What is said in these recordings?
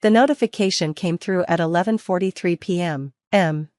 The notification came through at 11:43 p.m.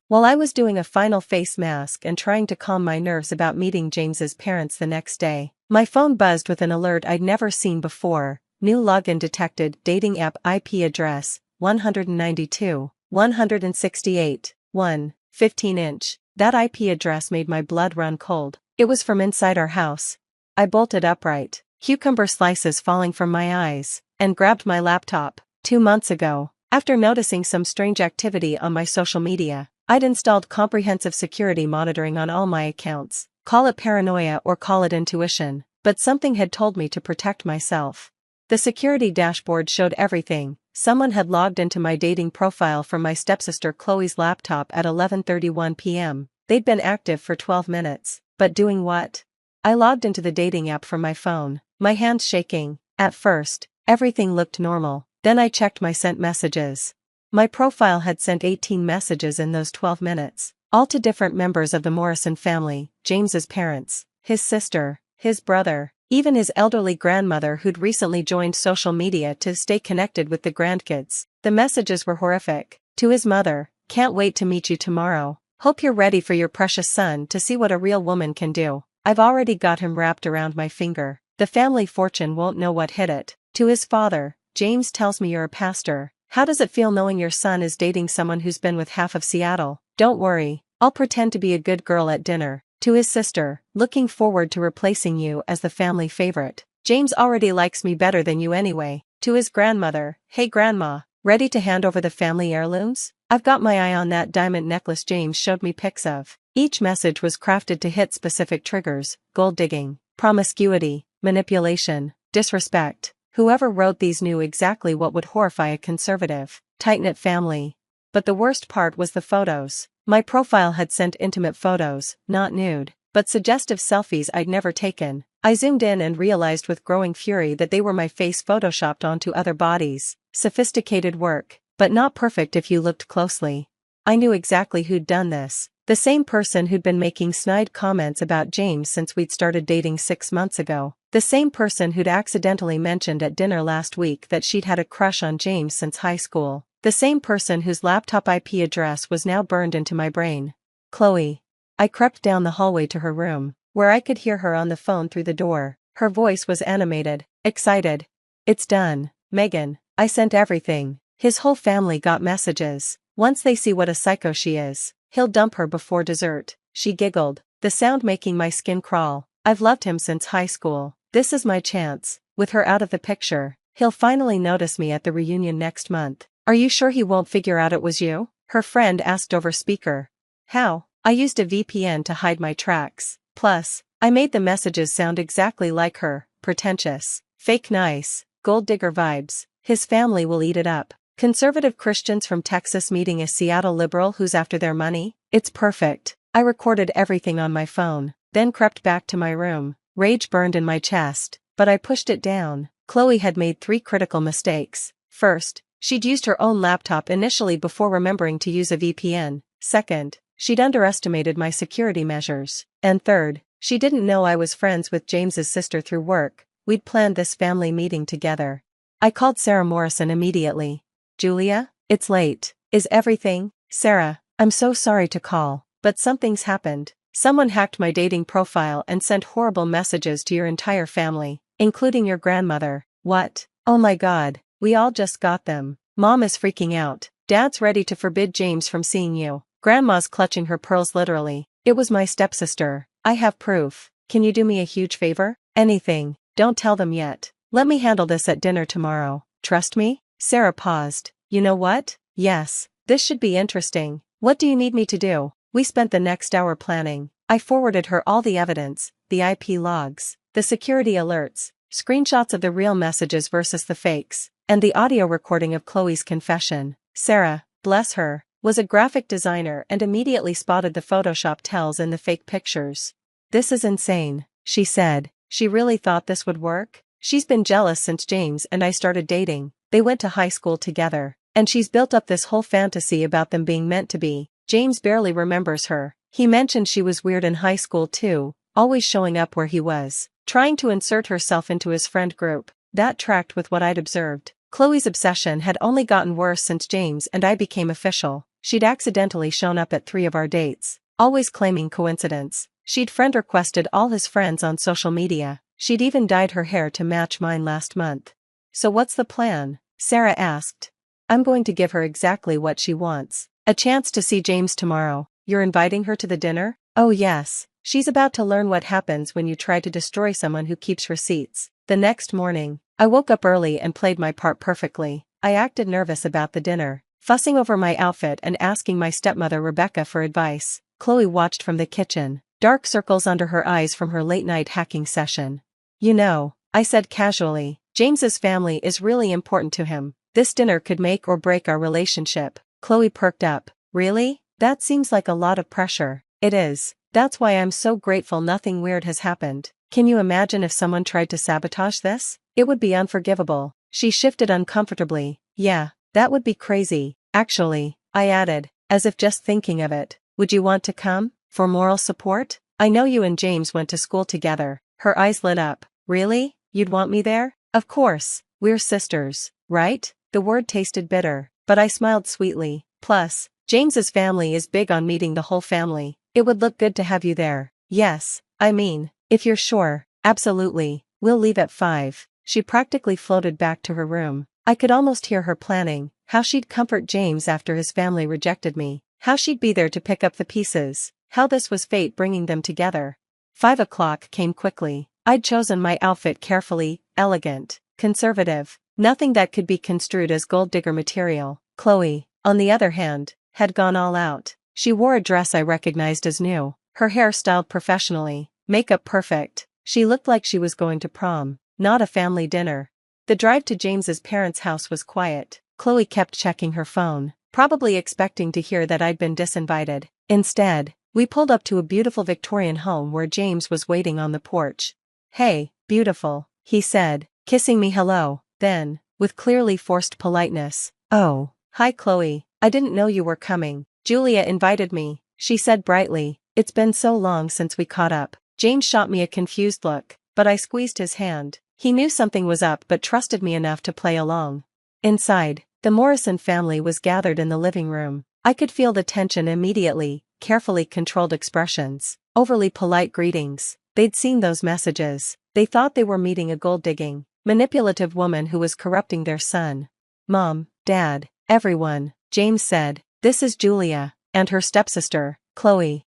While I was doing a final face mask and trying to calm my nerves about meeting James's parents the next day, my phone buzzed with an alert I'd never seen before. New login detected. Dating app IP address 192, 168, 1, 15-inch. That IP address made my blood run cold. It was from inside our house. I bolted upright, cucumber slices falling from my eyes, and grabbed my laptop. 2 months ago, after noticing some strange activity on my social media, I'd installed comprehensive security monitoring on all my accounts. Call it paranoia or call it intuition, but something had told me to protect myself. The security dashboard showed everything. Someone had logged into my dating profile from my stepsister Chloe's laptop at 11:31 p.m. They'd been active for 12 minutes, but doing what? I logged into the dating app from my phone, my hands shaking. At first, everything looked normal. Then I checked my sent messages. My profile had sent 18 messages in those 12 minutes, all to different members of the Morrison family, James's parents, his sister, his brother, even his elderly grandmother who'd recently joined social media to stay connected with the grandkids. The messages were horrific. To his mother, can't wait to meet you tomorrow. Hope you're ready for your precious son to see what a real woman can do. I've already got him wrapped around my finger. The family fortune won't know what hit it. To his father, James tells me you're a pastor. How does it feel knowing your son is dating someone who's been with half of Seattle? Don't worry, I'll pretend to be a good girl at dinner. To his sister, looking forward to replacing you as the family favorite. James already likes me better than you anyway. To his grandmother, hey grandma, ready to hand over the family heirlooms? I've got my eye on that diamond necklace James showed me pics of. Each message was crafted to hit specific triggers: gold digging, promiscuity, manipulation, disrespect. Whoever wrote these knew exactly what would horrify a conservative, tight-knit family. But the worst part was the photos. My profile had sent intimate photos, not nude, but suggestive selfies I'd never taken. I zoomed in and realized with growing fury that they were my face photoshopped onto other bodies. Sophisticated work, but not perfect if you looked closely. I knew exactly who'd done this. The same person who'd been making snide comments about James since we'd started dating 6 months ago. The same person who'd accidentally mentioned at dinner last week that she'd had a crush on James since high school. The same person whose laptop IP address was now burned into my brain. Chloe. I crept down the hallway to her room, where I could hear her on the phone through the door. Her voice was animated, excited. It's done, Megan. I sent everything. His whole family got messages. Once they see what a psycho she is, he'll dump her before dessert. She giggled, the sound making my skin crawl. I've loved him since high school. This is my chance. With her out of the picture, he'll finally notice me at the reunion next month. Are you sure he won't figure out it was you? Her friend asked over speaker. How? I used a VPN to hide my tracks. Plus, I made the messages sound exactly like her. Pretentious. Fake nice. Gold digger vibes. His family will eat it up. Conservative Christians from Texas meeting a Seattle liberal who's after their money? It's perfect. I recorded everything on my phone, then crept back to my room. Rage burned in my chest, but I pushed it down. Chloe had made 3 critical mistakes. First, she'd used her own laptop initially before remembering to use a VPN. Second, she'd underestimated my security measures. And third, she didn't know I was friends with James's sister through work. We'd planned this family meeting together. I called Sarah Morrison immediately. Julia, it's late. Is everything? Sarah, I'm so sorry to call, but something's happened. Someone hacked my dating profile and sent horrible messages to your entire family, including your grandmother. What? Oh my God, we all just got them. Mom is freaking out. Dad's ready to forbid James from seeing you. Grandma's clutching her pearls literally. It was my stepsister. I have proof. Can you do me a huge favor? Anything. Don't tell them yet. Let me handle this at dinner tomorrow. Trust me? Sarah paused. You know what? Yes. This should be interesting. What do you need me to do? We spent the next hour planning. I forwarded her all the evidence, the IP logs, the security alerts, screenshots of the real messages versus the fakes, and the audio recording of Chloe's confession. Sarah, bless her, was a graphic designer and immediately spotted the Photoshop tells in the fake pictures. This is insane, she said. She really thought this would work? She's been jealous since James and I started dating. They went to high school together, and she's built up this whole fantasy about them being meant to be. James barely remembers her. He mentioned she was weird in high school too, always showing up where he was, trying to insert herself into his friend group. That tracked with what I'd observed. Chloe's obsession had only gotten worse since James and I became official. She'd accidentally shown up at 3 of our dates, always claiming coincidence. She'd friend requested all his friends on social media. She'd even dyed her hair to match mine last month. So what's the plan? Sarah asked. I'm going to give her exactly what she wants. A chance to see James tomorrow. You're inviting her to the dinner? Oh yes. She's about to learn what happens when you try to destroy someone who keeps receipts. The next morning, I woke up early and played my part perfectly. I acted nervous about the dinner, fussing over my outfit and asking my stepmother Rebecca for advice. Chloe watched from the kitchen, dark circles under her eyes from her late-night hacking session. You know, I said casually, James's family is really important to him. This dinner could make or break our relationship. Chloe perked up. Really? That seems like a lot of pressure. It is. That's why I'm so grateful nothing weird has happened. Can you imagine if someone tried to sabotage this? It would be unforgivable. She shifted uncomfortably. Yeah, that would be crazy. Actually, I added, as if just thinking of it. Would you want to come? For moral support? I know you and James went to school together. Her eyes lit up. Really? You'd want me there? Of course. We're sisters, right? The word tasted bitter, but I smiled sweetly. Plus, James's family is big on meeting the whole family. It would look good to have you there. Yes, I mean, if you're sure, absolutely. We'll leave at 5. She practically floated back to her room. I could almost hear her planning how she'd comfort James after his family rejected me, how she'd be there to pick up the pieces, how this was fate bringing them together. 5 o'clock came quickly. I'd chosen my outfit carefully, elegant, conservative, nothing that could be construed as gold digger material. Chloe, on the other hand, had gone all out. She wore a dress I recognized as new, her hair styled professionally, makeup perfect. She looked like she was going to prom, not a family dinner. The drive to James's parents' house was quiet. Chloe kept checking her phone, probably expecting to hear that I'd been disinvited. Instead, we pulled up to a beautiful Victorian home where James was waiting on the porch. Hey, beautiful, he said, kissing me hello. Then, with clearly forced politeness, oh, hi Chloe, I didn't know you were coming. Julia invited me, she said brightly. It's been so long since we caught up. James shot me a confused look, but I squeezed his hand. He knew something was up but trusted me enough to play along. Inside, the Morrison family was gathered in the living room. I could feel the tension immediately, carefully controlled expressions, overly polite greetings. They'd seen those messages. They thought they were meeting a gold-digging, manipulative woman who was corrupting their son. Mom, Dad, everyone, James said, this is Julia, and her stepsister, Chloe.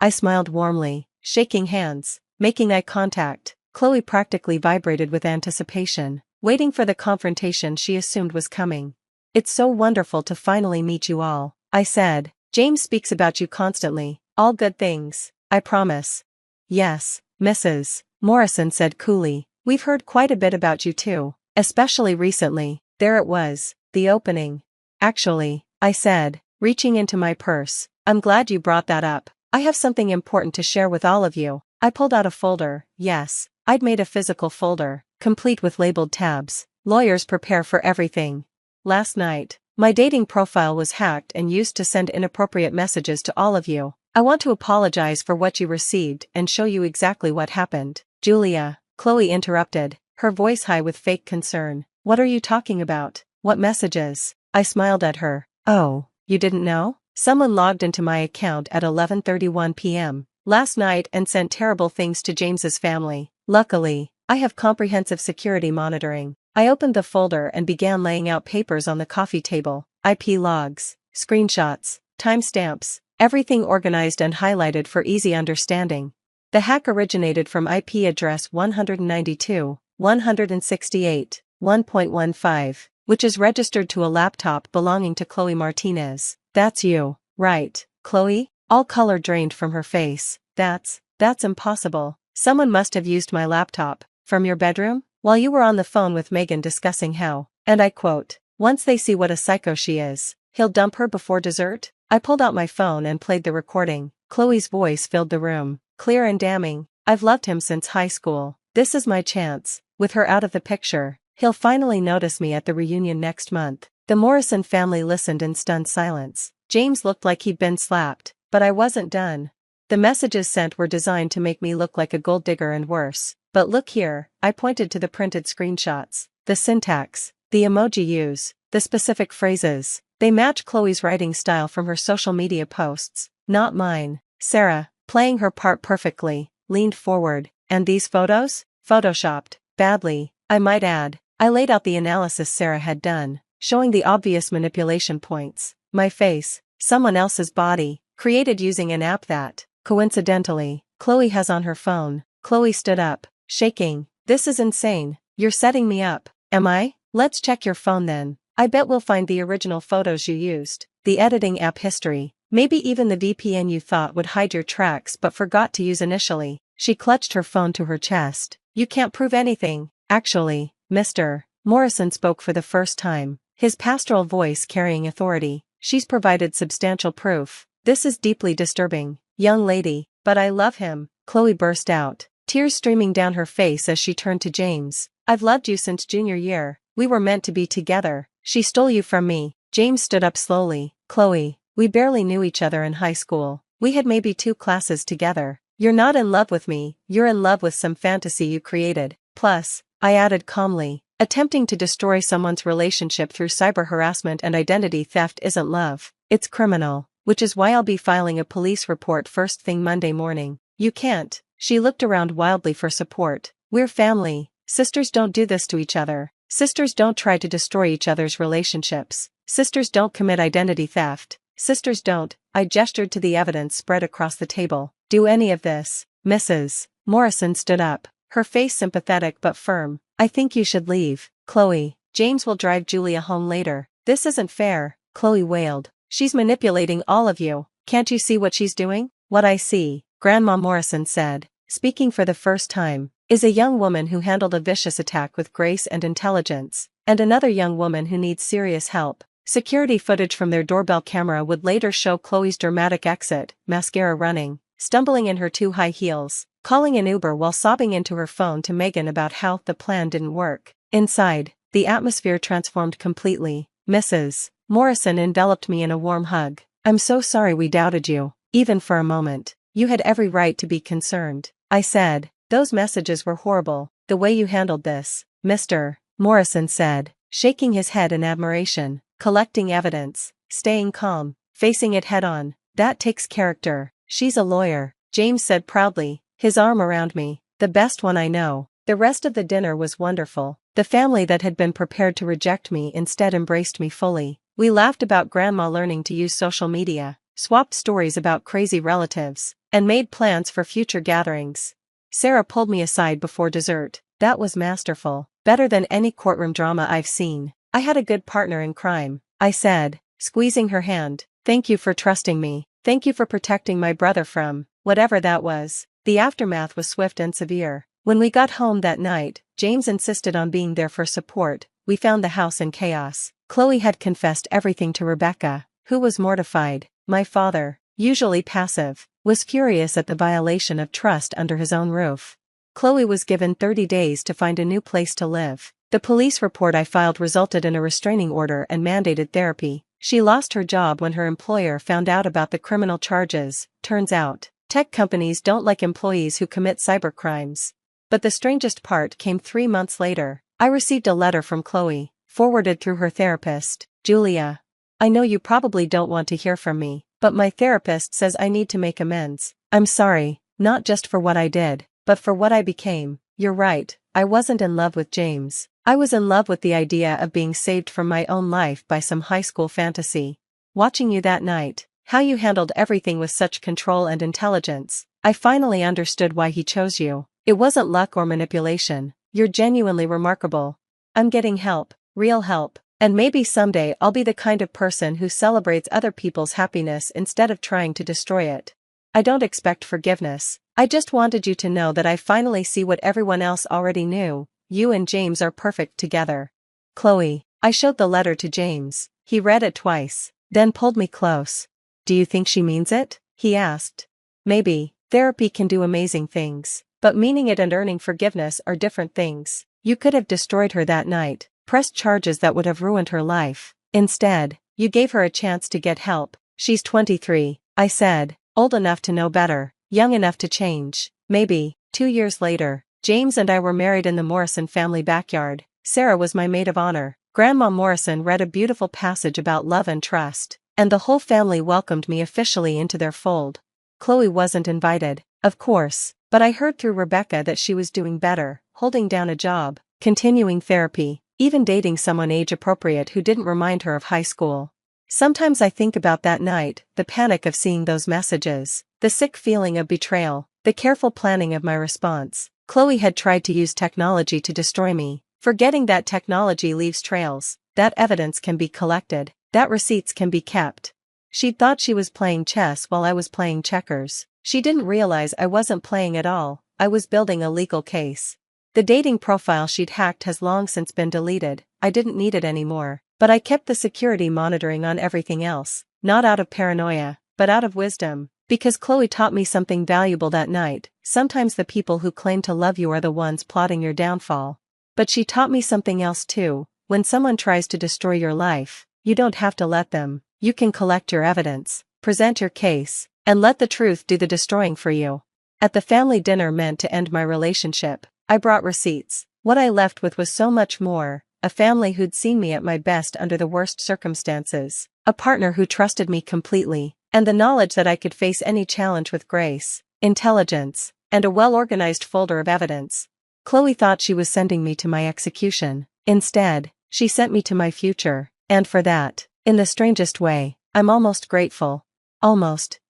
I smiled warmly, shaking hands, making eye contact. Chloe practically vibrated with anticipation, waiting for the confrontation she assumed was coming. It's so wonderful to finally meet you all, I said. James speaks about you constantly, all good things, I promise. Yes, Mrs. Morrison said coolly, we've heard quite a bit about you too, especially recently. There it was, the opening. Actually, I said, reaching into my purse, I'm glad you brought that up. I have something important to share with all of you. I pulled out a folder. Yes, I'd made a physical folder, complete with labeled tabs. Lawyers prepare for everything. Last night, my dating profile was hacked and used to send inappropriate messages to all of you. I want to apologize for what you received and show you exactly what happened. Julia, Chloe interrupted, her voice high with fake concern. What are you talking about? What messages? I smiled at her. Oh, you didn't know? Someone logged into my account at 11:31 p.m. last night and sent terrible things to James's family. Luckily, I have comprehensive security monitoring. I opened the folder and began laying out papers on the coffee table. IP logs, screenshots, timestamps, everything organized and highlighted for easy understanding. The hack originated from IP address 192.168.1.15, which is registered to a laptop belonging to Chloe Martinez. That's you, right, Chloe? All color drained from her face. That's impossible. Someone must have used my laptop. From your bedroom? While you were on the phone with Megan discussing how, and I quote, once they see what a psycho she is, he'll dump her before dessert? I pulled out my phone and played the recording. Chloe's voice filled the room, clear and damning. I've loved him since high school. This is my chance. With her out of the picture, he'll finally notice me at the reunion next month. The Morrison family listened in stunned silence. James looked like he'd been slapped, but I wasn't done. The messages sent were designed to make me look like a gold digger and worse. But look here, I pointed to the printed screenshots. the syntax, the emoji use, the specific phrases. They match Chloe's writing style from her social media posts, not mine. Sarah, playing her part perfectly, leaned forward. And these photos? Photoshopped. Badly, I might add. I laid out the analysis Sarah had done, showing the obvious manipulation points. My face, someone else's body, created using an app that, coincidentally, Chloe has on her phone. Chloe stood up, shaking. This is insane. You're setting me up. Am I? Let's check your phone then. I bet we'll find the original photos you used, the editing app history, maybe even the VPN you thought would hide your tracks but forgot to use initially. She clutched her phone to her chest. You can't prove anything. Actually, Mr. Morrison spoke for the first time, his pastoral voice carrying authority. She's provided substantial proof. This is deeply disturbing, young lady, but I love him, Chloe burst out, tears streaming down her face as she turned to James. I've loved you since junior year. We were meant to be together. She stole you from me. James stood up slowly. Chloe, we barely knew each other in high school. We had maybe 2 classes together. You're not in love with me, you're in love with some fantasy you created. Plus, I added calmly, attempting to destroy someone's relationship through cyber harassment and identity theft isn't love. It's criminal, which is why I'll be filing a police report first thing Monday morning. You can't. She looked around wildly for support. We're family. Sisters don't do this to each other. Sisters don't try to destroy each other's relationships. Sisters don't commit identity theft. Sisters don't, I gestured to the evidence spread across the table, do any of this. Mrs. Morrison stood up, her face sympathetic but firm. I think you should leave, Chloe. James will drive Julia home later. This isn't fair, Chloe wailed. She's manipulating all of you. Can't you see what she's doing? What I see, Grandma Morrison said, speaking for the first time, is a young woman who handled a vicious attack with grace and intelligence, and another young woman who needs serious help. Security footage from their doorbell camera would later show Chloe's dramatic exit, mascara running, stumbling in her 2 high heels, calling an Uber while sobbing into her phone to Megan about how the plan didn't work. Inside, the atmosphere transformed completely. Mrs. Morrison enveloped me in a warm hug. I'm so sorry we doubted you, even for a moment. You had every right to be concerned, I said. Those messages were horrible. The way you handled this, Mr. Morrison said, shaking his head in admiration, collecting evidence, staying calm, facing it head-on. That takes character. She's a lawyer, James said proudly, his arm around me. The best one I know. The rest of the dinner was wonderful. The family that had been prepared to reject me instead embraced me fully. We laughed about Grandma learning to use social media, swapped stories about crazy relatives, and made plans for future gatherings. Sarah pulled me aside before dessert. That was masterful. Better than any courtroom drama I've seen. I had a good partner in crime, I said, squeezing her hand. Thank you for trusting me. Thank you for protecting my brother from whatever that was. The aftermath was swift and severe. When we got home that night, James insisted on being there for support. We found the house in chaos. Chloe had confessed everything to Rebecca, who was mortified. My father, usually passive, was furious at the violation of trust under his own roof. Chloe was given 30 days to find a new place to live. The police report I filed resulted in a restraining order and mandated therapy. She lost her job when her employer found out about the criminal charges. Turns out, tech companies don't like employees who commit cybercrimes. But the strangest part came 3 months later. I received a letter from Chloe, forwarded through her therapist. Julia, I know you probably don't want to hear from me, but my therapist says I need to make amends. I'm sorry, not just for what I did, but for what I became. You're right, I wasn't in love with James. I was in love with the idea of being saved from my own life by some high school fantasy. Watching you that night, how you handled everything with such control and intelligence, I finally understood why he chose you. It wasn't luck or manipulation. You're genuinely remarkable. I'm getting help, real help, and maybe someday I'll be the kind of person who celebrates other people's happiness instead of trying to destroy it. I don't expect forgiveness. I just wanted you to know that I finally see what everyone else already knew. You and James are perfect together. Chloe, I showed the letter to James. He read it twice, then pulled me close. Do you think she means it? He asked. Maybe. Therapy can do amazing things. But meaning it and earning forgiveness are different things. You could have destroyed her that night, pressed charges that would have ruined her life. Instead, you gave her a chance to get help. She's 23, I said, old enough to know better, young enough to change. Maybe. 2 years later, James and I were married in the Morrison family backyard. Sarah was my maid of honor. Grandma Morrison read a beautiful passage about love and trust, and the whole family welcomed me officially into their fold. Chloe wasn't invited, of course, but I heard through Rebecca that she was doing better, holding down a job, continuing therapy, even dating someone age-appropriate who didn't remind her of high school. Sometimes I think about that night, the panic of seeing those messages, the sick feeling of betrayal, the careful planning of my response. Chloe had tried to use technology to destroy me, forgetting that technology leaves trails, that evidence can be collected, that receipts can be kept. She'd thought she was playing chess while I was playing checkers. She didn't realize I wasn't playing at all, I was building a legal case. The dating profile she'd hacked has long since been deleted, I didn't need it anymore, but I kept the security monitoring on everything else, not out of paranoia, but out of wisdom, because Chloe taught me something valuable that night. Sometimes the people who claim to love you are the ones plotting your downfall. But she taught me something else too. When someone tries to destroy your life, you don't have to let them. You can collect your evidence, present your case, and let the truth do the destroying for you. At the family dinner meant to end my relationship, I brought receipts. What I left with was so much more: a family who'd seen me at my best under the worst circumstances, a partner who trusted me completely, and the knowledge that I could face any challenge with grace, intelligence, and a well-organized folder of evidence. Chloe thought she was sending me to my execution. Instead, she sent me to my future, and for that, in the strangest way, I'm almost grateful. Almost.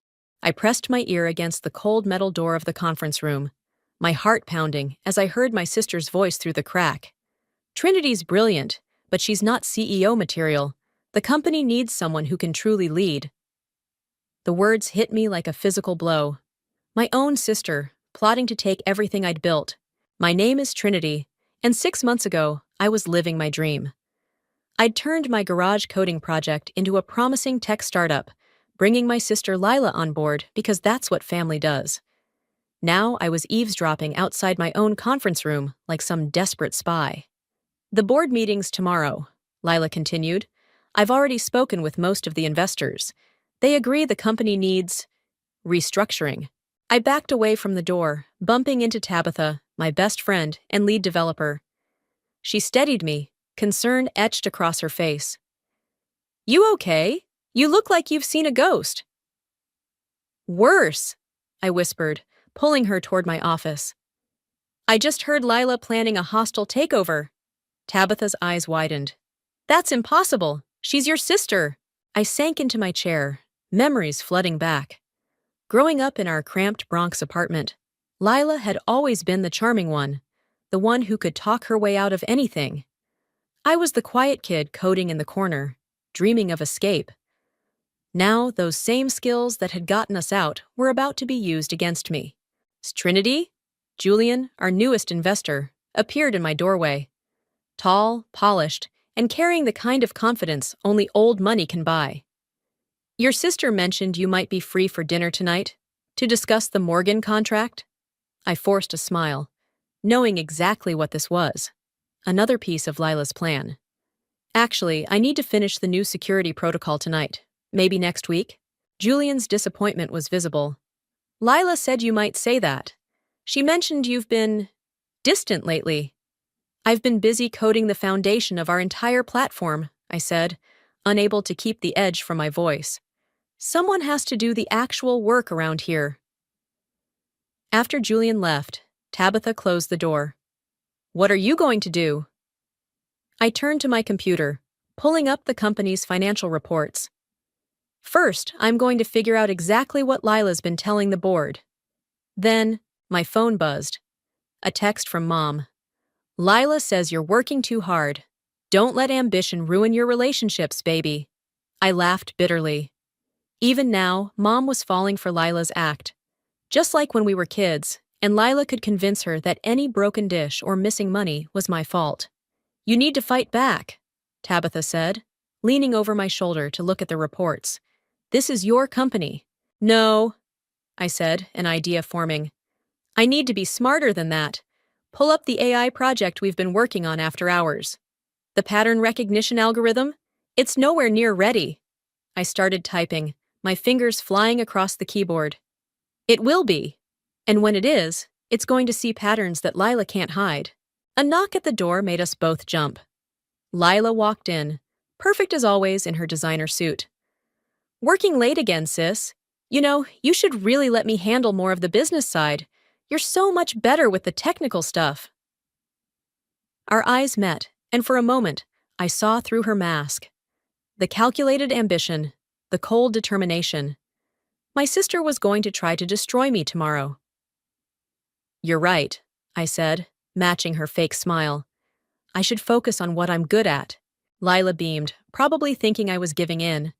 I pressed my ear against the cold metal door of the conference room, my heart pounding as I heard my sister's voice through the crack. Trinity's brilliant, but she's not CEO material. The company needs someone who can truly lead. The words hit me like a physical blow. My own sister, plotting to take everything I'd built. My name is Trinity, and 6 months ago, I was living my dream. I'd turned my garage coding project into a promising tech startup, bringing my sister Lila on board because that's what family does. Now I was eavesdropping outside my own conference room like some desperate spy. The board meeting's tomorrow, Lila continued. I've already spoken with most of the investors. They agree the company needs restructuring. I backed away from the door, bumping into Tabitha, my best friend and lead developer. She steadied me, concern etched across her face. "You okay? You look like you've seen a ghost." "Worse," I whispered, pulling her toward my office. "I just heard Lila planning a hostile takeover." Tabitha's eyes widened. "That's impossible. She's your sister." I sank into my chair, memories flooding back. Growing up in our cramped Bronx apartment, Lila had always been the charming one, the one who could talk her way out of anything. I was the quiet kid coding in the corner, dreaming of escape. Now, those same skills that had gotten us out were about to be used against me. Trinity, Julian, our newest investor, appeared in my doorway. Tall, polished, and carrying the kind of confidence only old money can buy. "Your sister mentioned you might be free for dinner tonight, to discuss the Morgan contract." I forced a smile, knowing exactly what this was. Another piece of Lila's plan. "Actually, I need to finish the new security protocol tonight. Maybe next week?" Julian's disappointment was visible. "Lila said you might say that. She mentioned you've been distant lately." "I've been busy coding the foundation of our entire platform," I said, unable to keep the edge from my voice. "Someone has to do the actual work around here." After Julian left, Tabitha closed the door. "What are you going to do?" I turned to my computer, pulling up the company's financial reports. "First, I'm going to figure out exactly what Lila's been telling the board." Then, my phone buzzed. A text from Mom. "Lila says you're working too hard. Don't let ambition ruin your relationships, baby." I laughed bitterly. Even now, Mom was falling for Lila's act. Just like when we were kids, and Lila could convince her that any broken dish or missing money was my fault. "You need to fight back," Tabitha said, leaning over my shoulder to look at the reports. "This is your company." "No," I said, an idea forming. "I need to be smarter than that. Pull up the AI project we've been working on after hours. The pattern recognition algorithm? It's nowhere near ready." I started typing, my fingers flying across the keyboard. "It will be. And when it is, it's going to see patterns that Lila can't hide." A knock at the door made us both jump. Lila walked in, perfect as always in her designer suit. "Working late again, sis. You should really let me handle more of the business side. You're so much better with the technical stuff." Our eyes met, and for a moment, I saw through her mask. The calculated ambition, the cold determination. My sister was going to try to destroy me tomorrow. "You're right," I said, matching her fake smile. "I should focus on what I'm good at." Lila beamed, probably thinking I was giving in.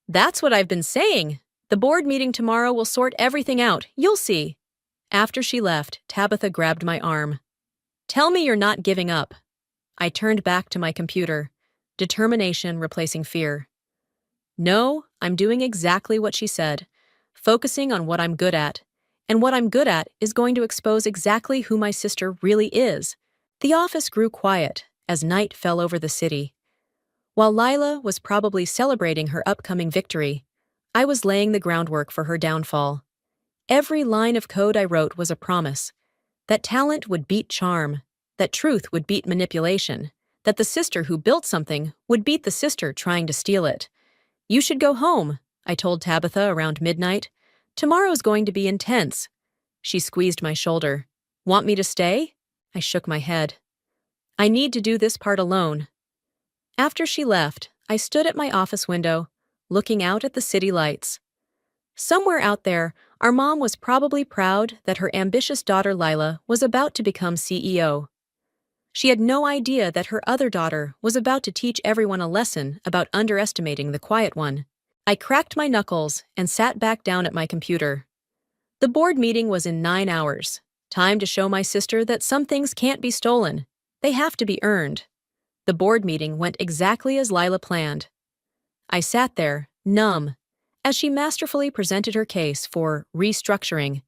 "That's what I've been saying. The board meeting tomorrow will sort everything out, you'll see." After she left, Tabitha grabbed my arm. "Tell me you're not giving up." I turned back to my computer, determination replacing fear. "No, I'm doing exactly what she said, focusing on what I'm good at. And what I'm good at is going to expose exactly who my sister really is." The office grew quiet as night fell over the city. While Lila was probably celebrating her upcoming victory, I was laying the groundwork for her downfall. Every line of code I wrote was a promise that talent would beat charm, that truth would beat manipulation, that the sister who built something would beat the sister trying to steal it. "You should go home," I told Tabitha around midnight. "Tomorrow's going to be intense." She squeezed my shoulder. "Want me to stay?" I shook my head. "I need to do this part alone." After she left, I stood at my office window, looking out at the city lights. Somewhere out there, our mom was probably proud that her ambitious daughter Lila was about to become CEO. She had no idea that her other daughter was about to teach everyone a lesson about underestimating the quiet one. I cracked my knuckles and sat back down at my computer. The board meeting was in 9 hours. Time to show my sister that some things can't be stolen. They have to be earned. The board meeting went exactly as Lila planned. I sat there, numb, as she masterfully presented her case for restructuring.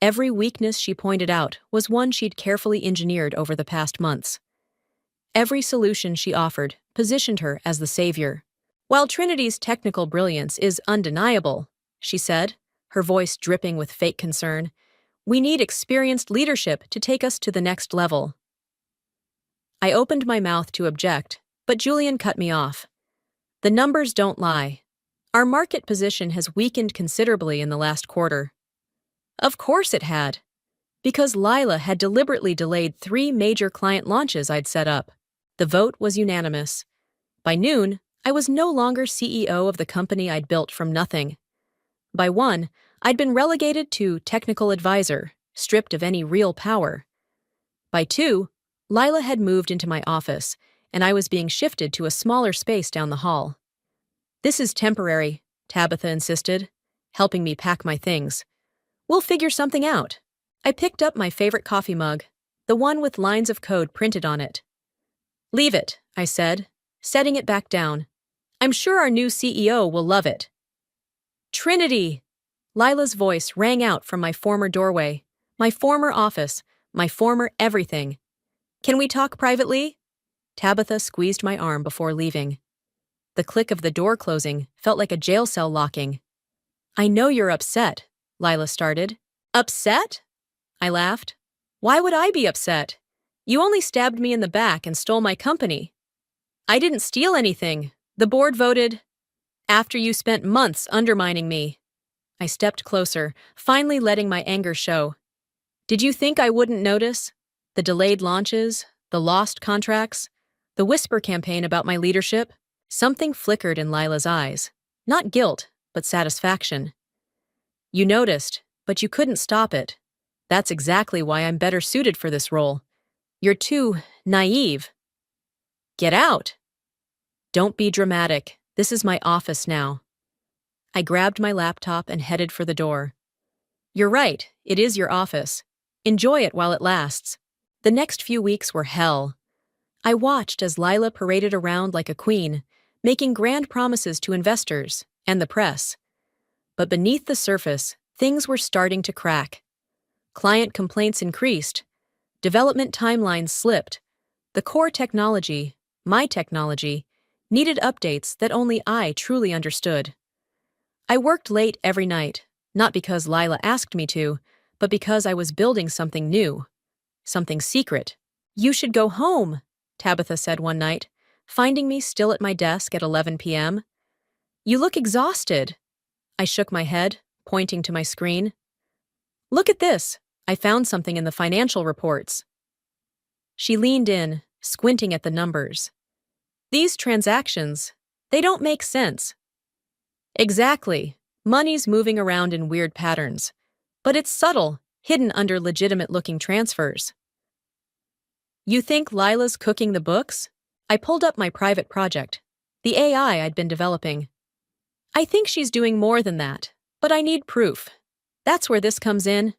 Every weakness she pointed out was one she'd carefully engineered over the past months. Every solution she offered positioned her as the savior. "While Trinity's technical brilliance is undeniable," she said, her voice dripping with fake concern, "we need experienced leadership to take us to the next level." I opened my mouth to object, but Julian cut me off. "The numbers don't lie. Our market position has weakened considerably in the last quarter." Of course it had. Because Lila had deliberately delayed 3 major client launches I'd set up. The vote was unanimous. By noon, I was no longer CEO of the company I'd built from nothing. By 1, I'd been relegated to technical advisor, stripped of any real power. By 2, Lila had moved into my office, and I was being shifted to a smaller space down the hall. "This is temporary," Tabitha insisted, helping me pack my things. "We'll figure something out." I picked up my favorite coffee mug, the one with lines of code printed on it. "Leave it," I said, setting it back down. "I'm sure our new CEO will love it." "Trinity!" Lila's voice rang out from my former doorway, my former office, my former everything. "Can we talk privately?" Tabitha squeezed my arm before leaving. The click of the door closing felt like a jail cell locking. "I know you're upset," Lila started. "Upset?" I laughed. "Why would I be upset? You only stabbed me in the back and stole my company." "I didn't steal anything. The board voted after you spent months undermining me." I stepped closer, finally letting my anger show. "Did you think I wouldn't notice? The delayed launches, the lost contracts, the whisper campaign about my leadership?" Something flickered in Lila's eyes. Not guilt, but satisfaction. "You noticed, but you couldn't stop it. That's exactly why I'm better suited for this role. You're too naive." "Get out!" "Don't be dramatic. This is my office now." I grabbed my laptop and headed for the door. "You're right, it is your office. Enjoy it while it lasts." The next few weeks were hell. I watched as Lila paraded around like a queen, making grand promises to investors and the press. But beneath the surface, things were starting to crack. Client complaints increased. Development timelines slipped. The core technology, my technology, needed updates that only I truly understood. I worked late every night, not because Lila asked me to, but because I was building something new, something secret. You should go home, Tabitha said one night, finding me still at my desk at 11 p.m. You look exhausted. I shook my head, pointing to my screen. Look at this. I found something in the financial reports. She leaned in, squinting at the numbers. These transactions, they don't make sense. Exactly. Money's moving around in weird patterns. But it's subtle, hidden under legitimate-looking transfers. You think Lila's cooking the books? I pulled up my private project, the AI I'd been developing. I think she's doing more than that, but I need proof. That's where this comes in.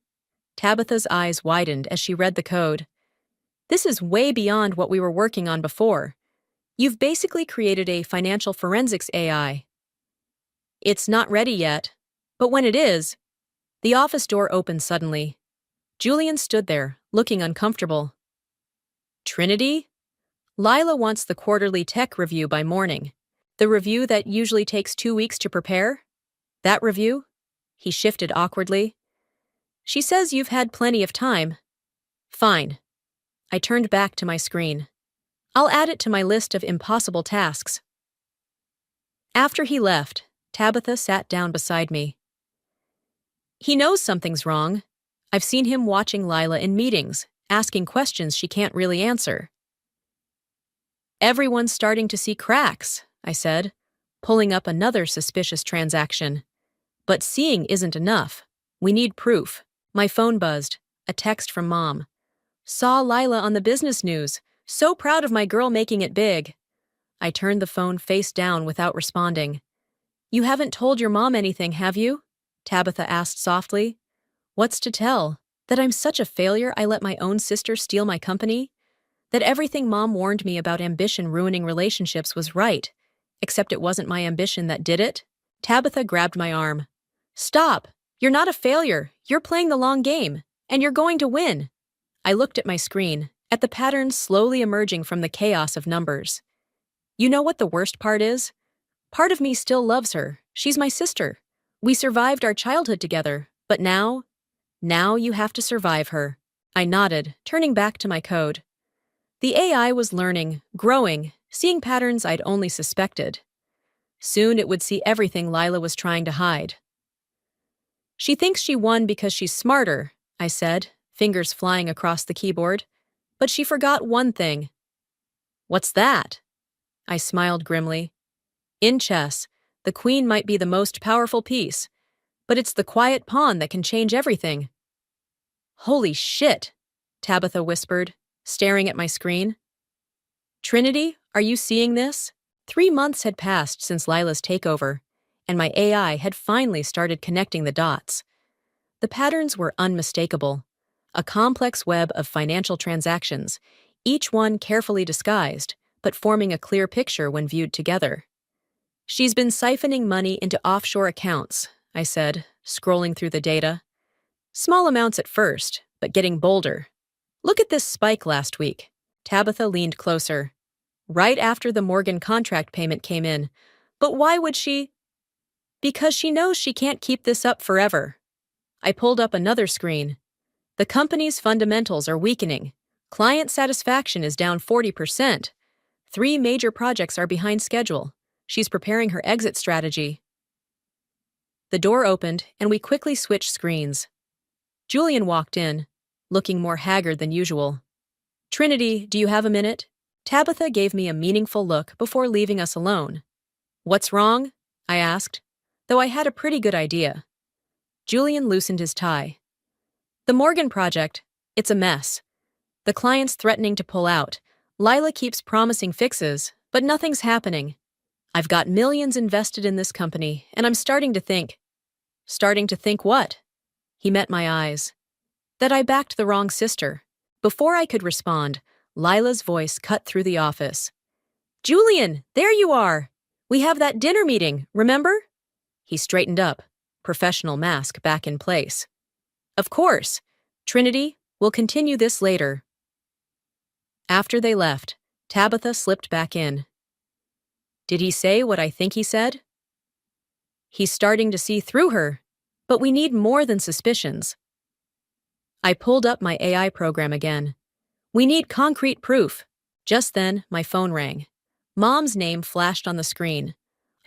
Tabitha's eyes widened as she read the code. This is way beyond what we were working on before. You've basically created a financial forensics AI. It's not ready yet, but when it is, the office door opened suddenly. Julian stood there, looking uncomfortable. Trinity? Lila wants the quarterly tech review by morning. The review that usually takes 2 weeks to prepare? That review? He shifted awkwardly. She says you've had plenty of time. Fine. I turned back to my screen. I'll add it to my list of impossible tasks. After he left, Tabitha sat down beside me. He knows something's wrong. I've seen him watching Lila in meetings, asking questions she can't really answer. Everyone's starting to see cracks, I said, pulling up another suspicious transaction. But seeing isn't enough. We need proof. My phone buzzed. A text from Mom. Saw Lila on the business news. So proud of my girl making it big. I turned the phone face down without responding. You haven't told your mom anything, have you? Tabitha asked softly. What's to tell? That I'm such a failure I let my own sister steal my company? That everything Mom warned me about ambition ruining relationships was right, except it wasn't my ambition that did it? Tabitha grabbed my arm. Stop! You're not a failure. You're playing the long game, and you're going to win. I looked at my screen, at the patterns slowly emerging from the chaos of numbers. You know what the worst part is? Part of me still loves her. She's my sister. We survived our childhood together, but now you have to survive her. I nodded, turning back to my code. The AI was learning, growing, seeing patterns I'd only suspected. Soon it would see everything Lila was trying to hide. She thinks she won because she's smarter, I said, fingers flying across the keyboard. But she forgot one thing. What's that? I smiled grimly. In chess, the queen might be the most powerful piece, but it's the quiet pawn that can change everything. Holy shit, Tabitha whispered, staring at my screen. Trinity, are you seeing this? 3 months had passed since Lila's takeover, and my AI had finally started connecting the dots. The patterns were unmistakable. A complex web of financial transactions, each one carefully disguised, but forming a clear picture when viewed together. She's been siphoning money into offshore accounts, I said, scrolling through the data. Small amounts at first, but getting bolder. Look at this spike last week. Tabitha leaned closer. Right after the Morgan contract payment came in. But why would she? Because she knows she can't keep this up forever. I pulled up another screen. The company's fundamentals are weakening. Client satisfaction is down 40%. 3 major projects are behind schedule. She's preparing her exit strategy. The door opened, and we quickly switched screens. Julian walked in, looking more haggard than usual. Trinity, do you have a minute? Tabitha gave me a meaningful look before leaving us alone. What's wrong? I asked, though I had a pretty good idea. Julian loosened his tie. The Morgan project, it's a mess. The client's threatening to pull out. Lila keeps promising fixes, but nothing's happening. I've got millions invested in this company, and I'm starting to think. Starting to think what? He met my eyes. That I backed the wrong sister. Before I could respond, Lila's voice cut through the office. Julian, there you are! We have that dinner meeting, remember? He straightened up, professional mask back in place. Of course. Trinity, we'll continue this later. After they left, Tabitha slipped back in. Did he say what I think he said? He's starting to see through her, but we need more than suspicions. I pulled up my AI program again. We need concrete proof. Just then, my phone rang. Mom's name flashed on the screen.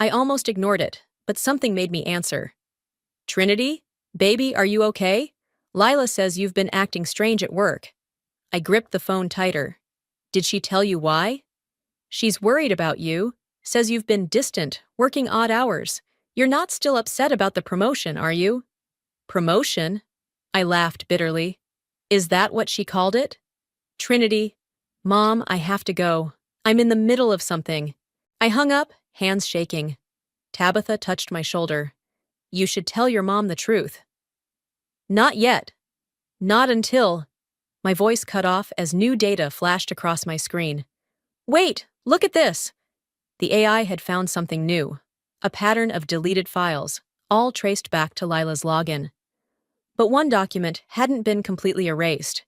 I almost ignored it, but something made me answer. Trinity? Baby, are you okay? Lila says you've been acting strange at work. I gripped the phone tighter. Did she tell you why? She's worried about you, says you've been distant, working odd hours. You're not still upset about the promotion, are you? Promotion? I laughed bitterly. Is that what she called it? Trinity. Mom, I have to go. I'm in the middle of something. I hung up, hands shaking. Tabitha touched my shoulder. You should tell your mom the truth. Not yet. Not until. My voice cut off as new data flashed across my screen. Wait, look at this. The AI had found something new. A pattern of deleted files, all traced back to Lila's login. But one document hadn't been completely erased.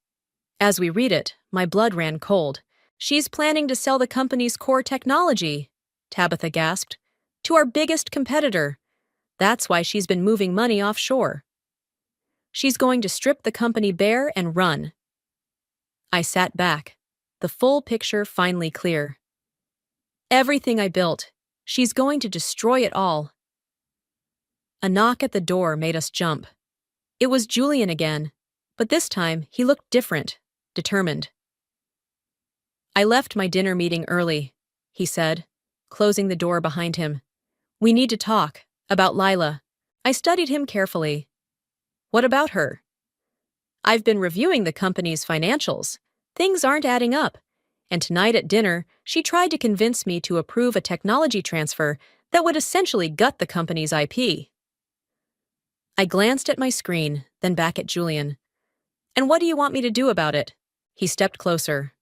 As we read it, my blood ran cold. She's planning to sell the company's core technology, Tabitha gasped, to our biggest competitor. That's why she's been moving money offshore. She's going to strip the company bare and run. I sat back, the full picture finally clear. Everything I built, she's going to destroy it all. A knock at the door made us jump. It was Julian again, but this time he looked different, determined. I left my dinner meeting early, he said, closing the door behind him. We need to talk. About Lila. I studied him carefully. What about her? I've been reviewing the company's financials. Things aren't adding up. And tonight at dinner, she tried to convince me to approve a technology transfer that would essentially gut the company's IP. I glanced at my screen, then back at Julian. And what do you want me to do about it? He stepped closer.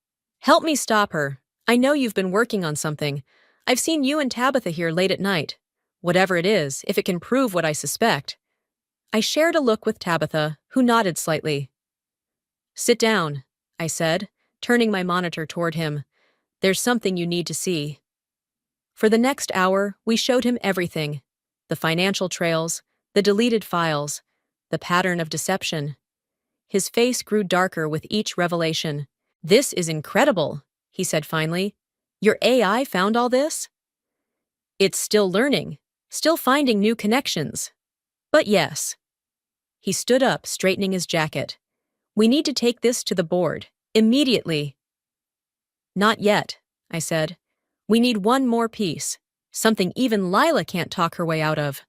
Help me stop her. I know you've been working on something. I've seen you and Tabitha here late at night. Whatever it is, if it can prove what I suspect. I shared a look with Tabitha, who nodded slightly. Sit down, I said, turning my monitor toward him. There's something you need to see. For the next hour, we showed him everything. The financial trails, the deleted files, the pattern of deception. His face grew darker with each revelation. This is incredible, he said finally. Your AI found all this? It's still learning. Still finding new connections. But yes. He stood up, straightening his jacket. We need to take this to the board, immediately. Not yet, I said. We need one more piece, something even Lila can't talk her way out of.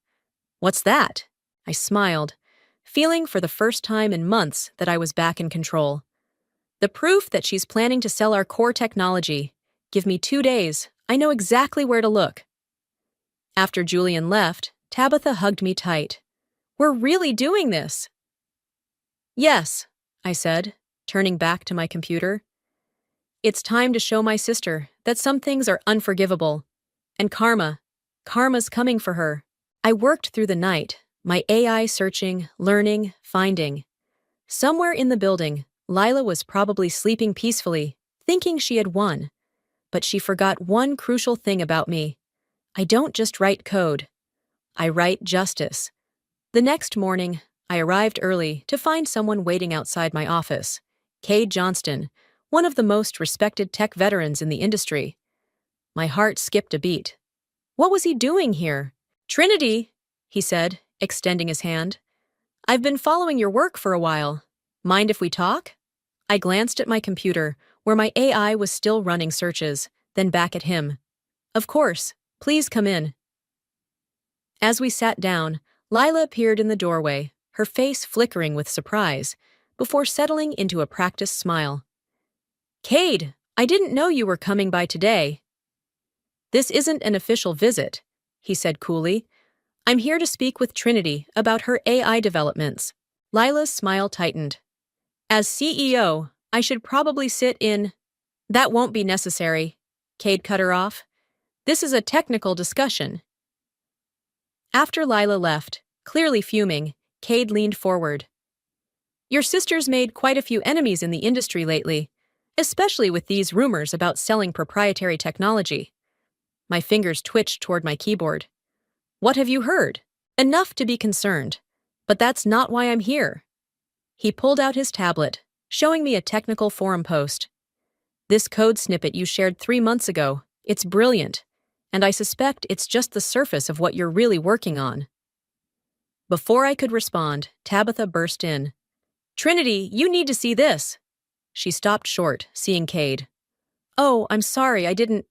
What's that? I smiled, feeling for the first time in months that I was back in control. The proof that she's planning to sell our core technology. Give me 2 days. I know exactly where to look. After Julian left, Tabitha hugged me tight. We're really doing this. Yes, I said, turning back to my computer. It's time to show my sister that some things are unforgivable. And karma's coming for her. I worked through the night, my AI searching, learning, finding. Somewhere in the building, Lila was probably sleeping peacefully, thinking she had won. But she forgot one crucial thing about me. I don't just write code. I write justice. The next morning, I arrived early to find someone waiting outside my office. Cade Johnston, one of the most respected tech veterans in the industry. My heart skipped a beat. What was he doing here? Trinity, he said, extending his hand. I've been following your work for a while. Mind if we talk? I glanced at my computer, where my AI was still running searches, then back at him. Of course. Please come in. As we sat down, Lila appeared in the doorway, her face flickering with surprise, before settling into a practiced smile. Cade, I didn't know you were coming by today. This isn't an official visit, he said coolly. I'm here to speak with Trinity about her AI developments. Lila's smile tightened. As CEO, I should probably sit in. That won't be necessary, Cade cut her off. This is a technical discussion. After Lila left, clearly fuming, Cade leaned forward. Your sister's made quite a few enemies in the industry lately, especially with these rumors about selling proprietary technology. My fingers twitched toward my keyboard. What have you heard? Enough to be concerned. But that's not why I'm here. He pulled out his tablet, showing me a technical forum post. This code snippet you shared 3 months ago, it's brilliant, and I suspect it's just the surface of what you're really working on. Before I could respond, Tabitha burst in. Trinity, you need to see this. She stopped short, seeing Cade. Oh, I'm sorry, I didn't.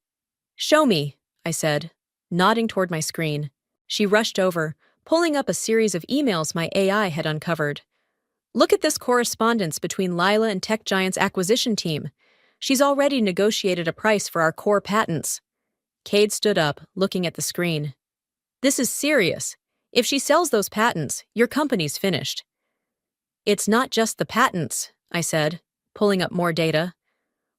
Show me, I said, nodding toward my screen. She rushed over, pulling up a series of emails my AI had uncovered. Look at this correspondence between Lila and Tech Giant's acquisition team. She's already negotiated a price for our core patents. Cade stood up, looking at the screen. This is serious. If she sells those patents, your company's finished. It's not just the patents, I said, pulling up more data.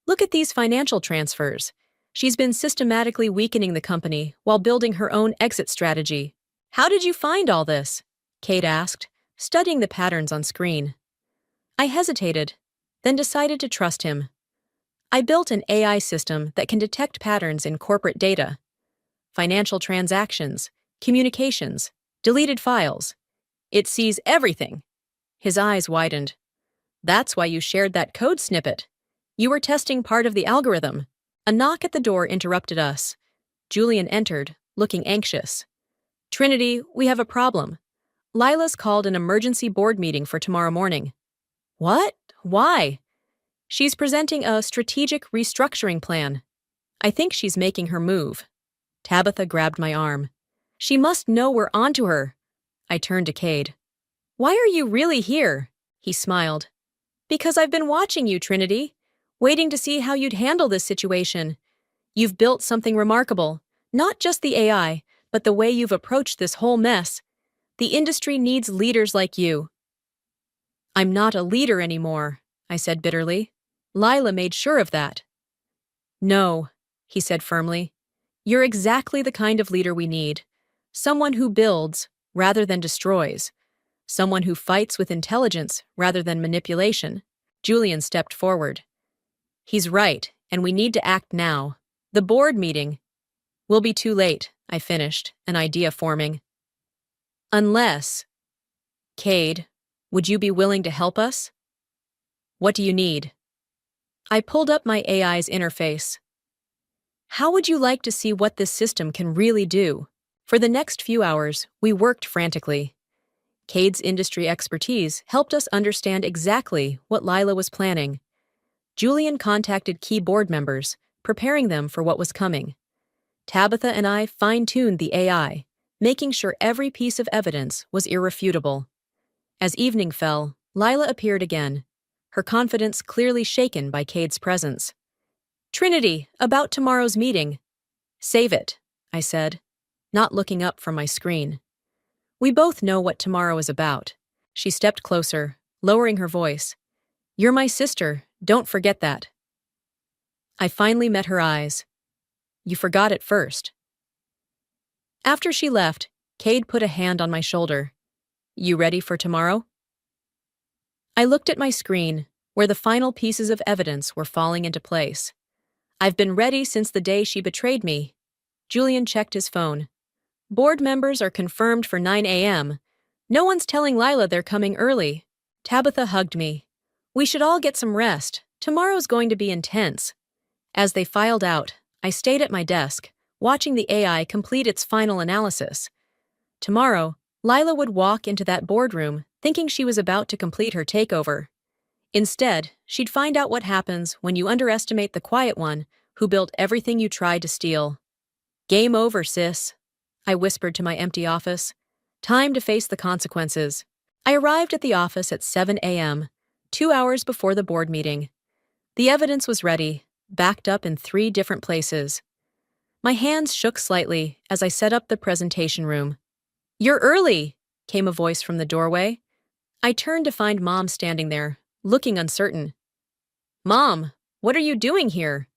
Look at these financial transfers. She's been systematically weakening the company while building her own exit strategy. How did you find all this? Cade asked, studying the patterns on screen. I hesitated, then decided to trust him. I built an AI system that can detect patterns in corporate data, financial transactions, communications, deleted files. It sees everything. His eyes widened. That's why you shared that code snippet. You were testing part of the algorithm. A knock at the door interrupted us. Julian entered, looking anxious. Trinity, we have a problem. Lila's called an emergency board meeting for tomorrow morning. What? Why? She's presenting a strategic restructuring plan. I think she's making her move. Tabitha grabbed my arm. She must know we're onto her. I turned to Cade. Why are you really here? He smiled. Because I've been watching you, Trinity, waiting to see how you'd handle this situation. You've built something remarkable, not just the AI, but the way you've approached this whole mess. The industry needs leaders like you. I'm not a leader anymore, I said bitterly. Lila made sure of that. No, he said firmly. You're exactly the kind of leader we need. Someone who builds rather than destroys. Someone who fights with intelligence rather than manipulation. Julian stepped forward. He's right, and we need to act now. The board meeting. We'll be too late, I finished, an idea forming. Unless. Cade, would you be willing to help us? What do you need? I pulled up my AI's interface. How would you like to see what this system can really do? For the next few hours, we worked frantically. Cade's industry expertise helped us understand exactly what Lila was planning. Julian contacted key board members, preparing them for what was coming. Tabitha and I fine-tuned the AI, making sure every piece of evidence was irrefutable. As evening fell, Lila appeared again, her confidence clearly shaken by Cade's presence. Trinity, about tomorrow's meeting. Save it, I said, not looking up from my screen. We both know what tomorrow is about. She stepped closer, lowering her voice. You're my sister, don't forget that. I finally met her eyes. You forgot it first. After she left, Cade put a hand on my shoulder. You ready for tomorrow? I looked at my screen, where the final pieces of evidence were falling into place. I've been ready since the day she betrayed me. Julian checked his phone. Board members are confirmed for 9 a.m. No one's telling Lila they're coming early. Tabitha hugged me. We should all get some rest. Tomorrow's going to be intense. As they filed out, I stayed at my desk, watching the AI complete its final analysis. Tomorrow, Lila would walk into that boardroom thinking she was about to complete her takeover. Instead, she'd find out what happens when you underestimate the quiet one who built everything you tried to steal. Game over, sis, I whispered to my empty office. Time to face the consequences. I arrived at the office at 7 a.m., 2 hours before the board meeting. The evidence was ready, backed up in 3 different places. My hands shook slightly as I set up the presentation room. You're early, came a voice from the doorway. I turned to find Mom standing there, looking uncertain. Mom, what are you doing here?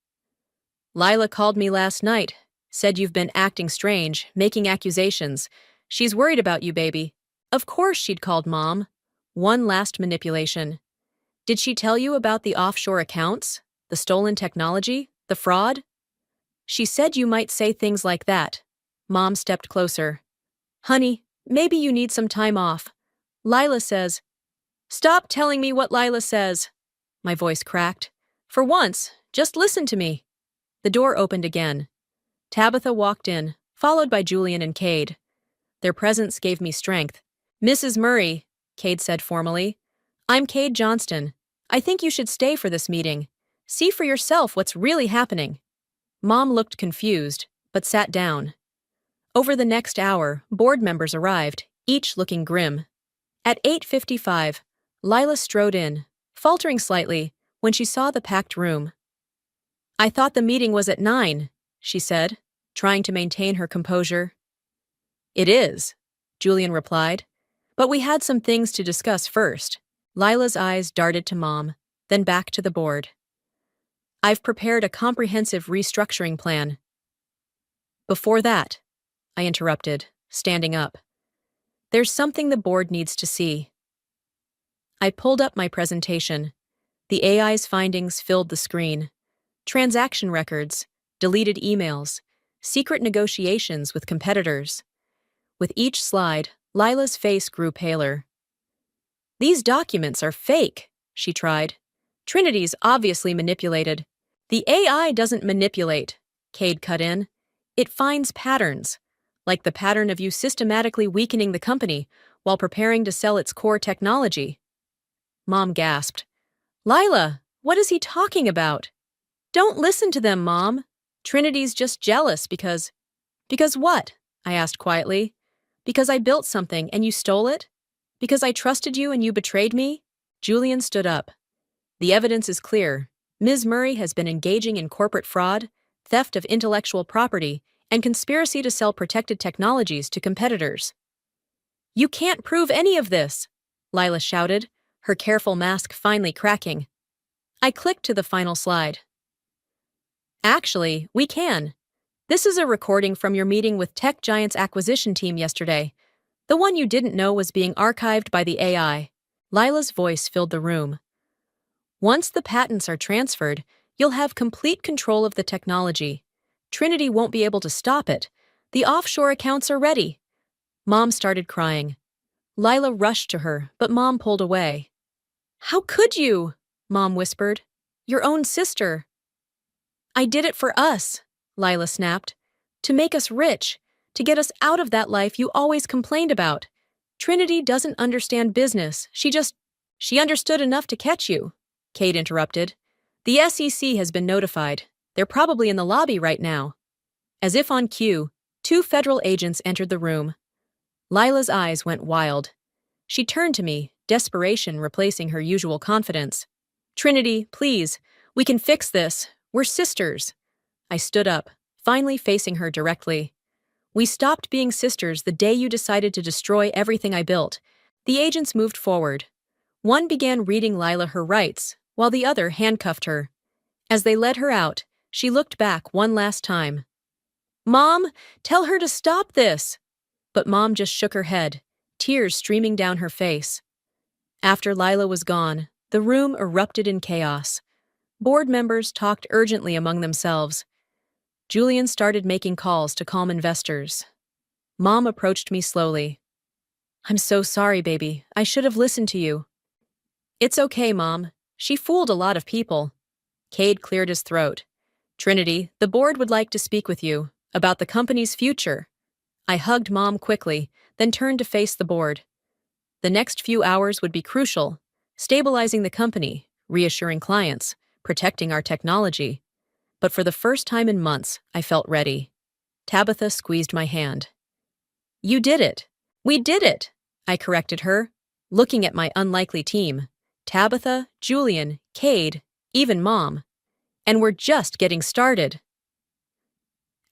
Lila called me last night, said you've been acting strange, making accusations. She's worried about you, baby. Of course she'd called Mom. One last manipulation. Did she tell you about the offshore accounts, the stolen technology, the fraud? She said you might say things like that. Mom stepped closer. Honey, maybe you need some time off. Lila says. Stop telling me what Lila says. My voice cracked. For once, Just listen to me. The door opened again. Tabitha walked in, followed by Julian and Cade. Their presence gave me strength. Mrs. Murray, Cade said formally. I'm Cade Johnston. I think you should stay for this meeting. See for yourself what's really happening. Mom looked confused, but sat down. Over the next hour, board members arrived, each looking grim. At 8:55, Lila strode in, faltering slightly, when she saw the packed room. I thought the meeting was at 9, she said, trying to maintain her composure. It is, Julian replied, but we had some things to discuss first. Lila's eyes darted to Mom, then back to the board. I've prepared a comprehensive restructuring plan. Before that, I interrupted, standing up. There's something the board needs to see. I pulled up my presentation. The AI's findings filled the screen. Transaction records, deleted emails, secret negotiations with competitors. With each slide, Lila's face grew paler. These documents are fake, she tried. Trinity's obviously manipulated. The AI doesn't manipulate, Cade cut in. It finds patterns, like the pattern of you systematically weakening the company while preparing to sell its core technology. Mom gasped. Lila, what is he talking about? Don't listen to them, Mom. Trinity's just jealous because... Because what? I asked quietly. Because I built something and you stole it? Because I trusted you and you betrayed me? Julian stood up. The evidence is clear. Ms. Murray has been engaging in corporate fraud, theft of intellectual property, and conspiracy to sell protected technologies to competitors. You can't prove any of this, Lila shouted, her careful mask finally cracking. I clicked to the final slide. Actually, we can. This is a recording from your meeting with Tech Giant's acquisition team yesterday. The one you didn't know was being archived by the AI. Lila's voice filled the room. Once the patents are transferred, you'll have complete control of the technology. Trinity won't be able to stop it. The offshore accounts are ready. Mom started crying. Lila rushed to her, but Mom pulled away. How could you? Mom whispered. Your own sister. I did it for us, Lila snapped. To make us rich, to get us out of that life you always complained about. Trinity doesn't understand business. She understood enough to catch you, Cade interrupted. The SEC has been notified. They're probably in the lobby right now. As if on cue, 2 federal agents entered the room. Lila's eyes went wild. She turned to me, desperation replacing her usual confidence. Trinity, please, we can fix this. We're sisters. I stood up, finally facing her directly. We stopped being sisters the day you decided to destroy everything I built. The agents moved forward. One began reading Lila her rights, while the other handcuffed her. As they led her out, she looked back one last time. Mom, tell her to stop this! But Mom just shook her head, tears streaming down her face. After Lila was gone, the room erupted in chaos. Board members talked urgently among themselves. Julian started making calls to calm investors. Mom approached me slowly. I'm so sorry, baby. I should have listened to you. It's okay, Mom. She fooled a lot of people. Cade cleared his throat. Trinity, the board would like to speak with you about the company's future. I hugged Mom quickly, then turned to face the board. The next few hours would be crucial, stabilizing the company, reassuring clients, protecting our technology. But for the first time in months, I felt ready. Tabitha squeezed my hand. You did it. We did it, I corrected her, looking at my unlikely team. Tabitha, Julian, Cade, even Mom. And we're just getting started.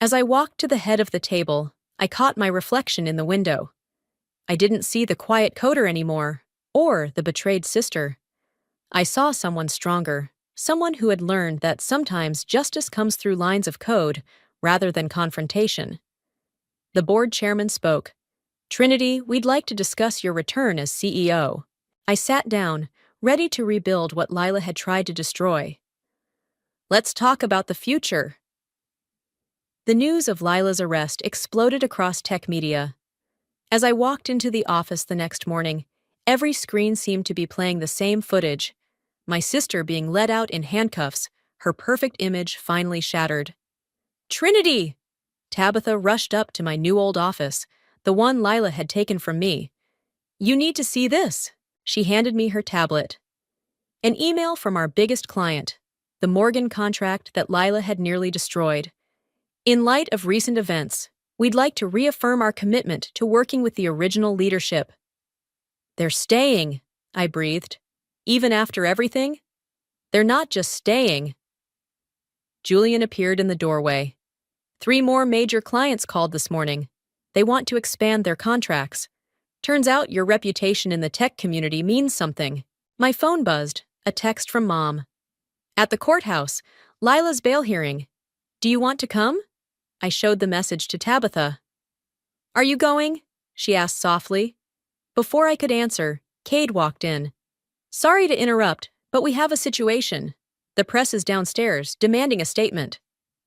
As I walked to the head of the table, I caught my reflection in the window. I didn't see the quiet coder anymore, or the betrayed sister. I saw someone stronger, someone who had learned that sometimes justice comes through lines of code rather than confrontation. The board chairman spoke. Trinity, we'd like to discuss your return as CEO. I sat down, ready to rebuild what Lila had tried to destroy. Let's talk about the future. The news of Lila's arrest exploded across tech media. As I walked into the office the next morning, every screen seemed to be playing the same footage. My sister being led out in handcuffs, her perfect image finally shattered. Trinity! Tabitha rushed up to my new old office, the one Lila had taken from me. You need to see this. She handed me her tablet. An email from our biggest client, the Morgan contract that Lila had nearly destroyed. In light of recent events, we'd like to reaffirm our commitment to working with the original leadership. They're staying, I breathed. Even after everything? They're not just staying. Julian appeared in the doorway. 3 more major clients called this morning. They want to expand their contracts. Turns out your reputation in the tech community means something. My phone buzzed, a text from Mom. At the courthouse, Lila's bail hearing. Do you want to come? I showed the message to Tabitha. Are you going? She asked softly. Before I could answer, Cade walked in. Sorry to interrupt, but we have a situation. The press is downstairs, demanding a statement.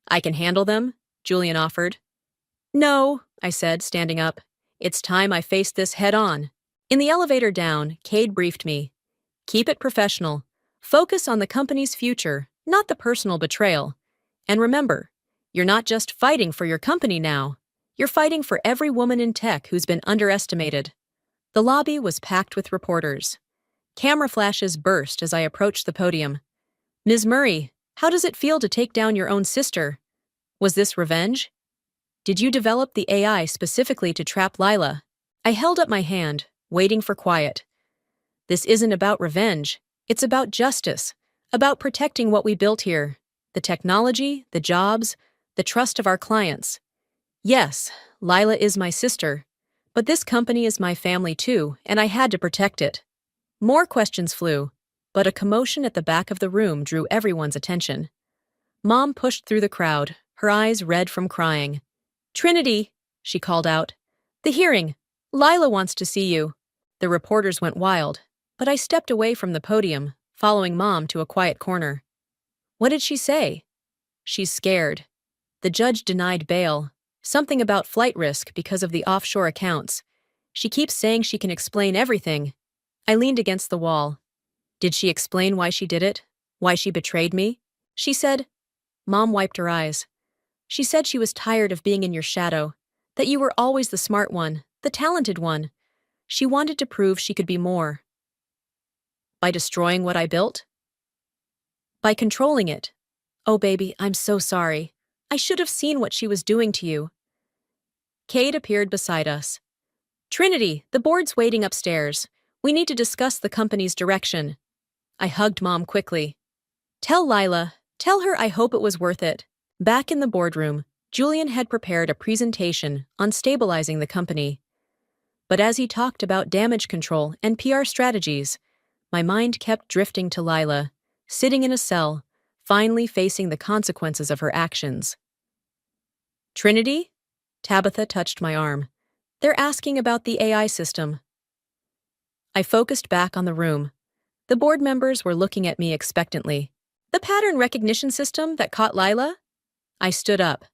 I can handle them, Julian offered. No, I said, standing up. It's time I faced this head-on. In the elevator down, Cade briefed me. Keep it professional. Focus on the company's future, not the personal betrayal. And remember, you're not just fighting for your company now. You're fighting for every woman in tech who's been underestimated. The lobby was packed with reporters. Camera flashes burst as I approached the podium. Ms. Murray, how does it feel to take down your own sister? Was this revenge? Did you develop the AI specifically to trap Lila? I held up my hand, waiting for quiet. This isn't about revenge. It's about justice, about protecting what we built here. The technology, the jobs, the trust of our clients. Yes, Lila is my sister, but this company is my family too, and I had to protect it. More questions flew, but a commotion at the back of the room drew everyone's attention. Mom pushed through the crowd, her eyes red from crying. Trinity, she called out. The hearing. Lila wants to see you. The reporters went wild, but I stepped away from the podium, following Mom to a quiet corner. What did she say? She's scared. The judge denied bail, something about flight risk because of the offshore accounts. She keeps saying she can explain everything. I leaned against the wall. Did she explain why she did it? Why she betrayed me? She said. Mom wiped her eyes. She said she was tired of being in your shadow, that you were always the smart one, the talented one. She wanted to prove she could be more. By destroying what I built? By controlling it. Oh, baby, I'm so sorry. I should have seen what she was doing to you. Cade appeared beside us. Trinity, the board's waiting upstairs. We need to discuss the company's direction. I hugged Mom quickly. Tell Lila, tell her I hope it was worth it. Back in the boardroom, Julian had prepared a presentation on stabilizing the company. But as he talked about damage control and PR strategies, my mind kept drifting to Lila, sitting in a cell, finally facing the consequences of her actions. Trinity? Tabitha touched my arm. They're asking about the AI system. I focused back on the room. The board members were looking at me expectantly. The pattern recognition system that caught Lila? I stood up.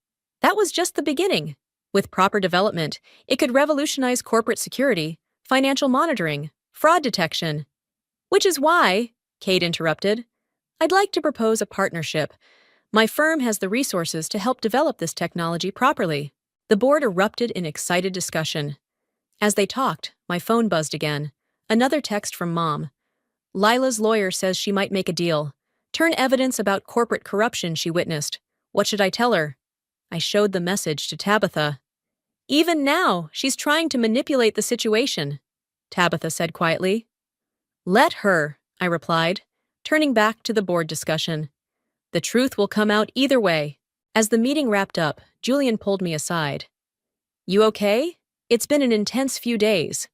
That was just the beginning. With proper development, it could revolutionize corporate security, financial monitoring, fraud detection. Which is why, Cade interrupted, I'd like to propose a partnership. My firm has the resources to help develop this technology properly. The board erupted in excited discussion. As they talked, my phone buzzed again. Another text from Mom. Lila's lawyer says she might make a deal. Turn evidence about corporate corruption she witnessed. What should I tell her? I showed the message to Tabitha. Even now, she's trying to manipulate the situation, Tabitha said quietly. Let her, I replied, turning back to the board discussion. The truth will come out either way. As the meeting wrapped up, Julian pulled me aside. You okay? It's been an intense few days.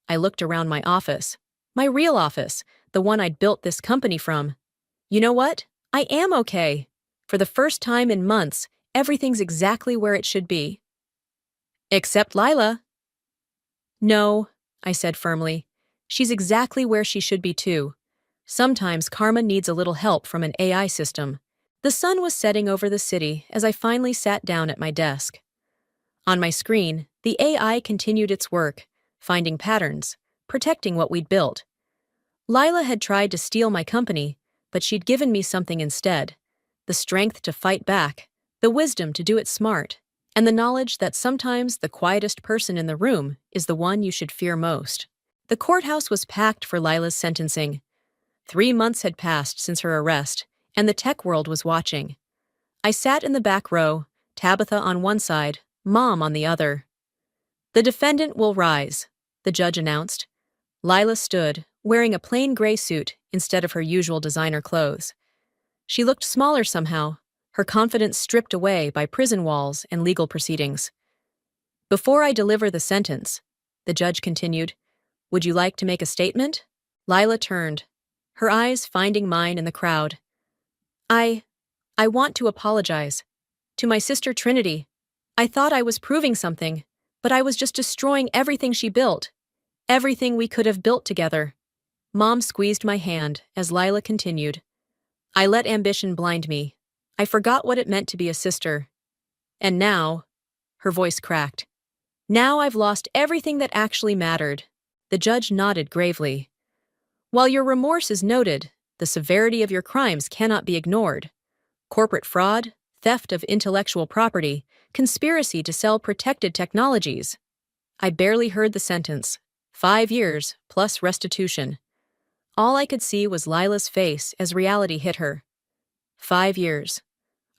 I looked around my office. My real office, the one I'd built this company from. You know what? I am okay. For the first time in months, everything's exactly where it should be. Except Lila. No, I said firmly. She's exactly where she should be too. Sometimes karma needs a little help from an AI system. The sun was setting over the city as I finally sat down at my desk. On my screen, the AI continued its work, finding patterns, protecting what we'd built. Lila had tried to steal my company, but she'd given me something instead. the strength to fight back, the wisdom to do it smart, and the knowledge that sometimes the quietest person in the room is the one you should fear most. The courthouse was packed for Lila's sentencing. 3 months had passed since her arrest, and the tech world was watching. I sat in the back row, Tabitha on one side, Mom on the other. "The defendant will rise," the judge announced. Lila stood, wearing a plain gray suit instead of her usual designer clothes. She looked smaller somehow, her confidence stripped away by prison walls and legal proceedings. "Before I deliver the sentence," the judge continued, "would you like to make a statement?" Lila turned, her eyes finding mine in the crowd. I want to apologize. To my sister Trinity. I thought I was proving something, but I was just destroying everything she built. Everything we could have built together." Mom squeezed my hand as Lila continued. "I let ambition blind me. I forgot what it meant to be a sister. And now," her voice cracked, "now I've lost everything that actually mattered." The judge nodded gravely. "While your remorse is noted, the severity of your crimes cannot be ignored. Corporate fraud, theft of intellectual property, conspiracy to sell protected technologies." I barely heard the sentence. 5 years, plus restitution. All I could see was Lila's face as reality hit her. 5 years.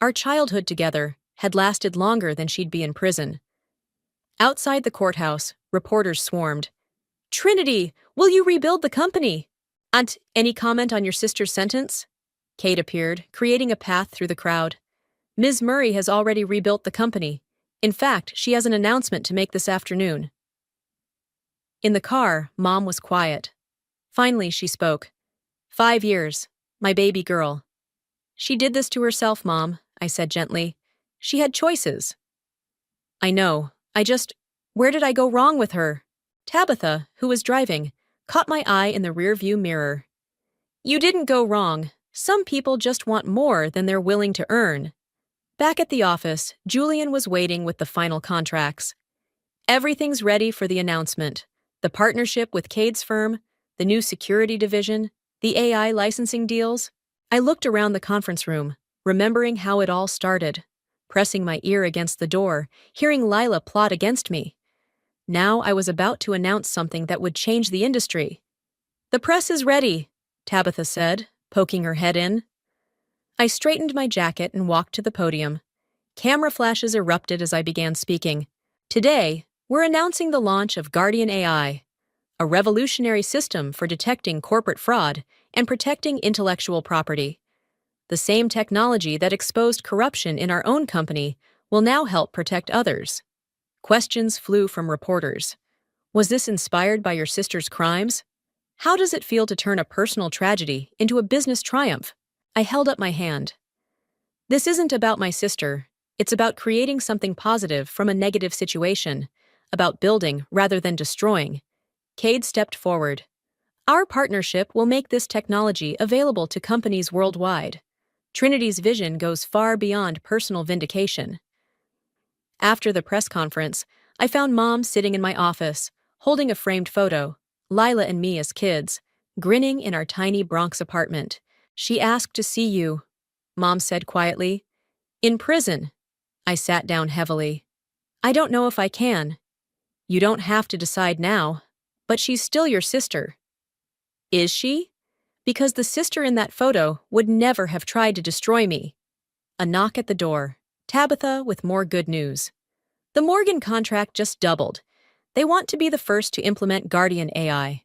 Our childhood together had lasted longer than she'd be in prison. Outside the courthouse, reporters swarmed. "Trinity, will you rebuild the company?" "Aunt, any comment on your sister's sentence?" Kate appeared, creating a path through the crowd. "Ms. Murray has already rebuilt the company. In fact, she has an announcement to make this afternoon." In the car, Mom was quiet. Finally, she spoke. 5 years. My baby girl." "She did this to herself, Mom," I said gently. "She had choices." "I know. Where did I go wrong with her?" Tabitha, who was driving, caught my eye in the rearview mirror. "You didn't go wrong. Some people just want more than they're willing to earn." Back at the office, Julian was waiting with the final contracts. "Everything's ready for the announcement. The partnership with Cade's firm, the new security division, the AI licensing deals." I looked around the conference room, remembering how it all started, pressing my ear against the door, hearing Lila plot against me. Now I was about to announce something that would change the industry. "The press is ready," Tabitha said, poking her head in. I straightened my jacket and walked to the podium. Camera flashes erupted as I began speaking. "Today, we're announcing the launch of Guardian AI, a revolutionary system for detecting corporate fraud and protecting intellectual property. The same technology that exposed corruption in our own company will now help protect others." Questions flew from reporters. "Was this inspired by your sister's crimes? How does it feel to turn a personal tragedy into a business triumph?" I held up my hand. "This isn't about my sister. It's about creating something positive from a negative situation, about building rather than destroying." Cade stepped forward. "Our partnership will make this technology available to companies worldwide. Trinity's vision goes far beyond personal vindication." After the press conference, I found Mom sitting in my office, holding a framed photo, Lila and me as kids, grinning in our tiny Bronx apartment. "She asked to see you," Mom said quietly. "In prison." I sat down heavily. "I don't know if I can." "You don't have to decide now, but she's still your sister." "Is she?" "Because the sister in that photo would never have tried to destroy me." A knock at the door. Tabitha with more good news. "The Morgan contract just doubled. They want to be the first to implement Guardian AI."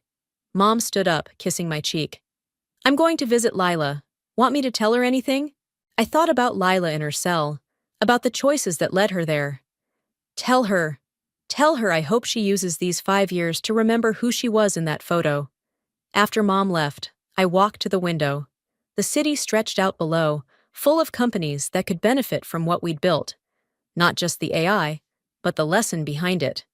Mom stood up, kissing my cheek. "I'm going to visit Lila. Want me to tell her anything?" I thought about Lila in her cell, about the choices that led her there. Tell her I hope she uses these 5 years to remember who she was in that photo." After Mom left, I walked to the window. The city stretched out below, full of companies that could benefit from what we'd built. Not just the AI, but the lesson behind it.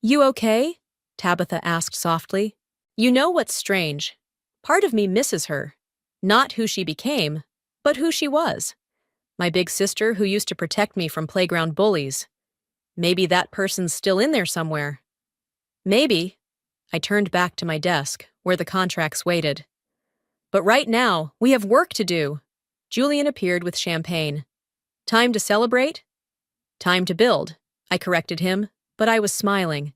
"You okay?" Tabitha asked softly. "You know what's strange? Part of me misses her. Not who she became, but who she was. My big sister who used to protect me from playground bullies. Maybe that person's still in there somewhere. Maybe." I turned back to my desk, where the contracts waited. "But right now, we have work to do." Julian appeared with champagne. Time to celebrate? Time to build, I corrected him, but I was smiling.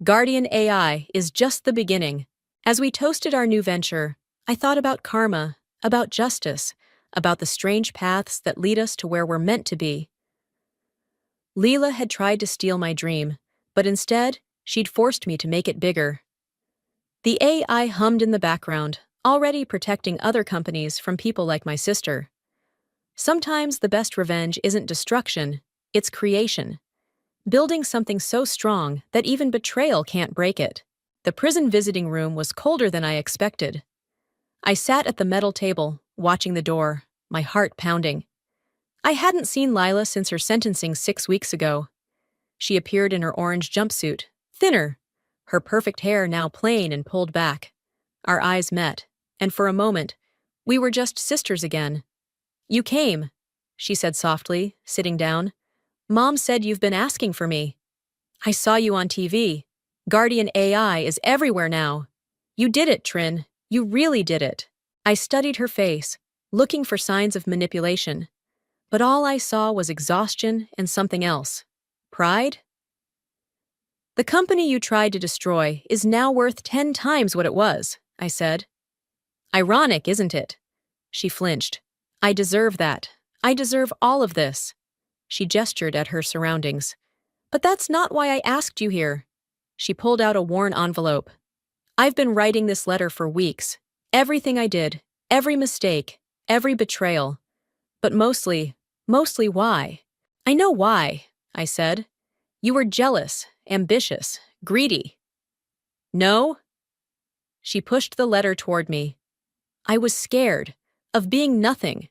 Guardian AI is just the beginning. As we toasted our new venture, I thought about karma, about justice, about the strange paths that lead us to where we're meant to be. Leela had tried to steal my dream, but instead, she'd forced me to make it bigger. The AI hummed in the background, already protecting other companies from people like my sister. Sometimes the best revenge isn't destruction, it's creation. Building something so strong that even betrayal can't break it. The prison visiting room was colder than I expected. I sat at the metal table, watching the door, my heart pounding. I hadn't seen Lila since her sentencing 6 weeks ago. She appeared in her orange jumpsuit, thinner, her perfect hair now plain and pulled back. Our eyes met, and for a moment, we were just sisters again. "You came," she said softly, sitting down. "Mom said you've been asking for me. I saw you on TV. Guardian AI is everywhere now. You did it, Trin. You really did it." I studied her face, looking for signs of manipulation. But all I saw was exhaustion and something else. Pride? "The company you tried to destroy is now worth 10 times what it was," I said. "Ironic, isn't it?" She flinched. "I deserve that. I deserve all of this." She gestured at her surroundings. "But that's not why I asked you here." She pulled out a worn envelope. "I've been writing this letter for weeks. Everything I did, every mistake, every betrayal. But mostly why?" "I know why," I said. "You were jealous, ambitious, greedy." "No?" She pushed the letter toward me. "I was scared of being nothing,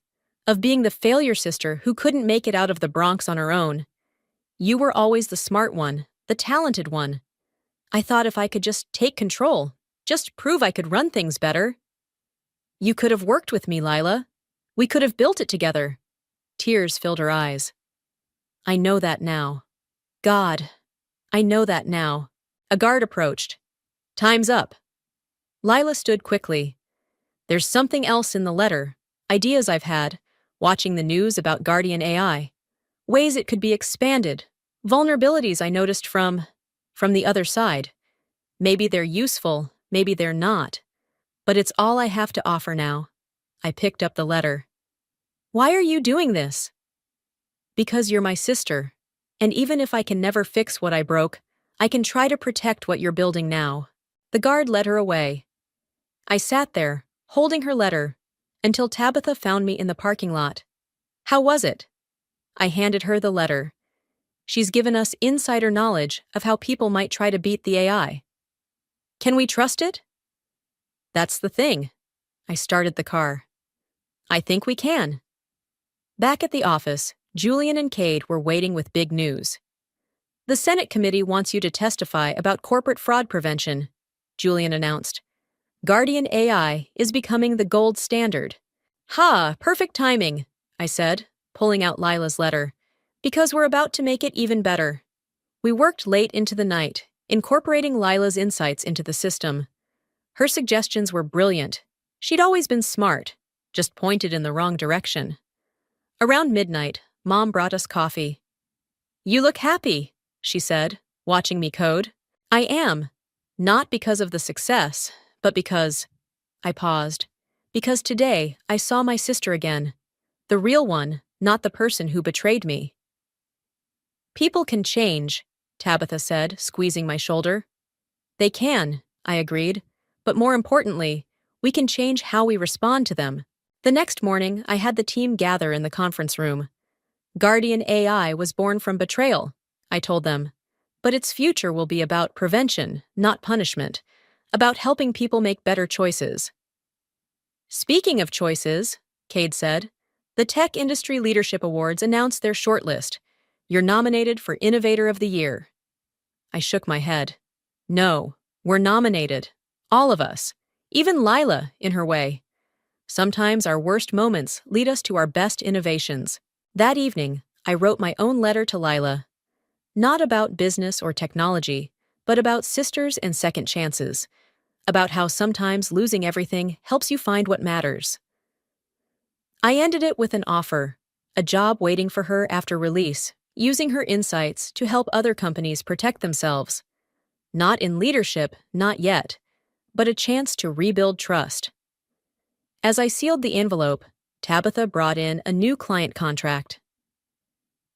of being the failure sister who couldn't make it out of the Bronx on her own. You were always the smart one, the talented one. I thought if I could just take control, just prove I could run things better." "You could have worked with me, Lila. We could have built it together." Tears filled her eyes. "I know that now. God, I know that now." A guard approached. "Time's up." Lila stood quickly. "There's something else in the letter, ideas I've had, watching the news about Guardian AI. Ways it could be expanded, vulnerabilities I noticed from the other side. Maybe they're useful, maybe they're not. But it's all I have to offer now." I picked up the letter. "Why are you doing this?" "Because you're my sister, and even if I can never fix what I broke, I can try to protect what you're building now." The guard led her away. I sat there, holding her letter, until Tabitha found me in the parking lot. "How was it?" I handed her the letter. "She's given us insider knowledge of how people might try to beat the AI. Can we trust it?" "That's the thing." I started the car. "I think we can." Back at the office, Julian and Cade were waiting with big news. "The Senate committee wants you to testify about corporate fraud prevention," Julian announced. "Guardian AI is becoming the gold standard." "Ha, perfect timing," I said, pulling out Lila's letter, "because we're about to make it even better." We worked late into the night, incorporating Lila's insights into the system. Her suggestions were brilliant. She'd always been smart, just pointed in the wrong direction. Around midnight, Mom brought us coffee. "You look happy," she said, watching me code. "I am. Not because of the success, but because—" I paused. "Because today I saw my sister again. The real one, not the person who betrayed me." "People can change," Tabitha said, squeezing my shoulder. "They can," I agreed. "But more importantly, we can change how we respond to them." The next morning, I had the team gather in the conference room. "Guardian AI was born from betrayal," I told them. "But its future will be about prevention, not punishment, about helping people make better choices." "Speaking of choices," Cade said, "the Tech Industry Leadership Awards announced their shortlist. You're nominated for Innovator of the Year." I shook my head. "No, we're nominated. All of us. Even Lila, in her way. Sometimes our worst moments lead us to our best innovations." That evening, I wrote my own letter to Lila. Not about business or technology, but about sisters and second chances. About how sometimes losing everything helps you find what matters. I ended it with an offer, a job waiting for her after release, using her insights to help other companies protect themselves. Not in leadership, not yet, but a chance to rebuild trust. As I sealed the envelope, Tabitha brought in a new client contract.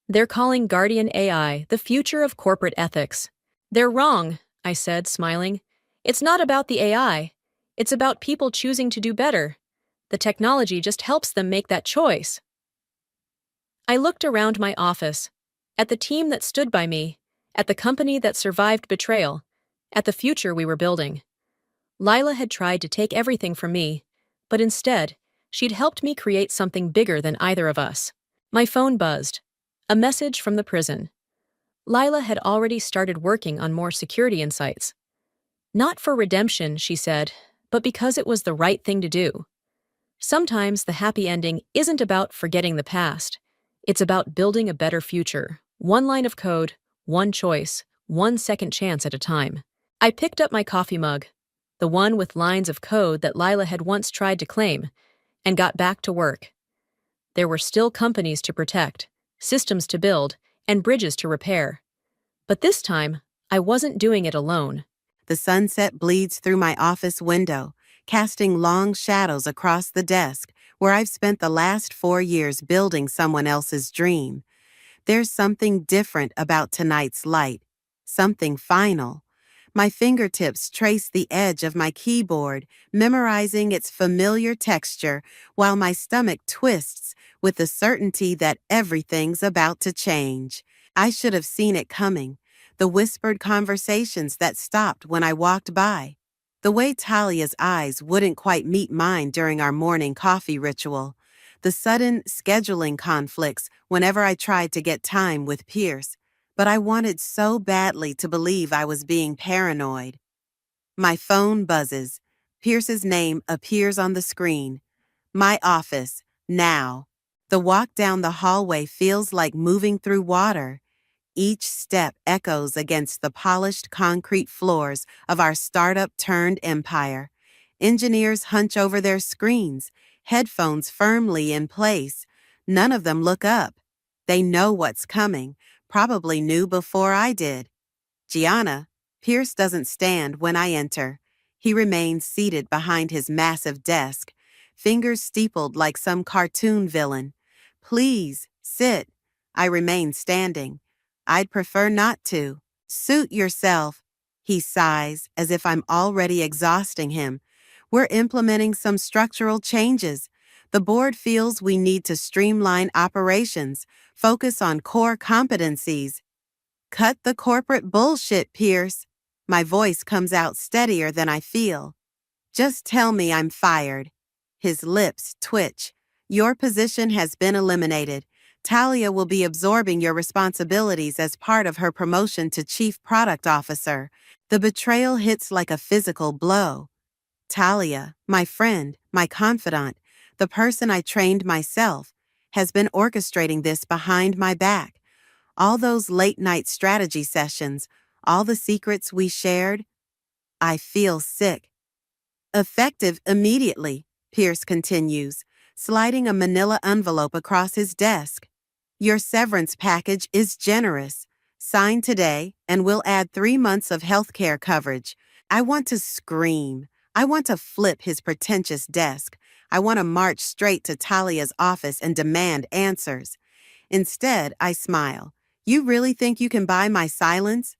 They're calling Guardian AI the future of corporate ethics. They're wrong, I said, smiling. It's not about the AI. It's about people choosing to do better. The technology just helps them make that choice. I looked around my office, at the team that stood by me, at the company that survived betrayal, at the future we were building. Lila had tried to take everything from me, but instead, she'd helped me create something bigger than either of us. My phone buzzed. A message from the prison. Lila had already started working on more security insights. Not for redemption, she said, but because it was the right thing to do. Sometimes the happy ending isn't about forgetting the past. It's about building a better future. One line of code, one choice, one second chance at a time. I picked up my coffee mug, the one with lines of code that Lila had once tried to claim, and got back to work. There were still companies to protect, systems to build, and bridges to repair. But this time, I wasn't doing it alone. The sunset bleeds through my office window, casting long shadows across the desk where I've spent the last 4 years building someone else's dream. There's something different about tonight's light, something final. My fingertips trace the edge of my keyboard, memorizing its familiar texture, while my stomach twists with the certainty that everything's about to change. I should have seen it coming. The whispered conversations that stopped when I walked by. The way Talia's eyes wouldn't quite meet mine during our morning coffee ritual. The sudden scheduling conflicts whenever I tried to get time with Pierce. But I wanted so badly to believe I was being paranoid. My phone buzzes. Pierce's name appears on the screen. My office, now. The walk down the hallway feels like moving through water. Each step echoes against the polished concrete floors of our startup-turned empire. Engineers hunch over their screens, headphones firmly in place. None of them look up. They know what's coming, probably knew before I did. Gianna, Pierce doesn't stand when I enter. He remains seated behind his massive desk, fingers steepled like some cartoon villain. Please, sit. I remain standing. I'd prefer not to. Suit yourself, he sighs as if I'm already exhausting him. We're implementing some structural changes. The board feels we need to streamline operations, focus on core competencies. Cut the corporate bullshit, Pierce. My voice comes out steadier than I feel. Just tell me I'm fired. His lips twitch. Your position has been eliminated. Talia will be absorbing your responsibilities as part of her promotion to Chief Product Officer. The betrayal hits like a physical blow. Talia, my friend, my confidant, the person I trained myself, has been orchestrating this behind my back. All those late-night strategy sessions, all the secrets we shared. I feel sick. Effective immediately, Pierce continues, sliding a manila envelope across his desk. Your severance package is generous. Sign today, and we'll add 3 months of healthcare coverage. I want to scream. I want to flip his pretentious desk. I want to march straight to Talia's office and demand answers. Instead, I smile. You really think you can buy my silence?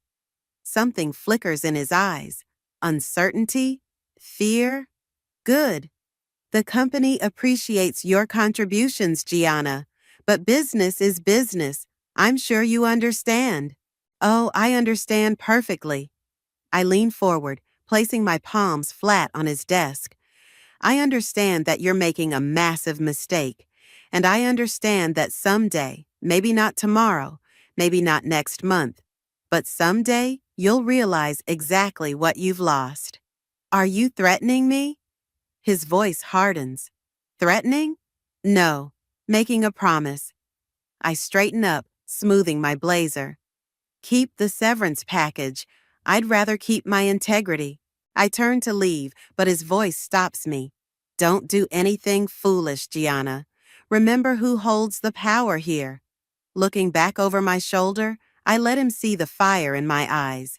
Something flickers in his eyes. Uncertainty? Fear? Good. The company appreciates your contributions, Gianna. But business is business. I'm sure you understand. Oh, I understand perfectly. I lean forward, placing my palms flat on his desk. I understand that you're making a massive mistake. And I understand that someday, maybe not tomorrow, maybe not next month, but someday you'll realize exactly what you've lost. Are you threatening me? His voice hardens. Threatening? No. Making a promise. I straighten up, smoothing my blazer. Keep the severance package. I'd rather keep my integrity. I turn to leave, but his voice stops me. Don't do anything foolish, Gianna. Remember who holds the power here. Looking back over my shoulder, I let him see the fire in my eyes.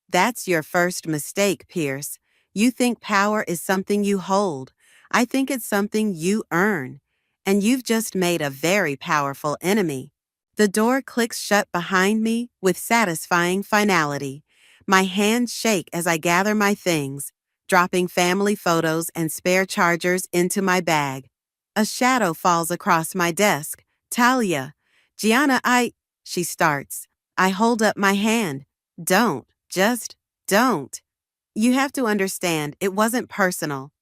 That's your first mistake, Pierce. You think power is something you hold. I think it's something you earn. And you've just made a very powerful enemy. The door clicks shut behind me with satisfying finality. My hands shake as I gather my things, dropping family photos and spare chargers into my bag. A shadow falls across my desk. Talia. Gianna, she starts. I hold up my hand. Don't. Just don't. You have to understand, it wasn't personal.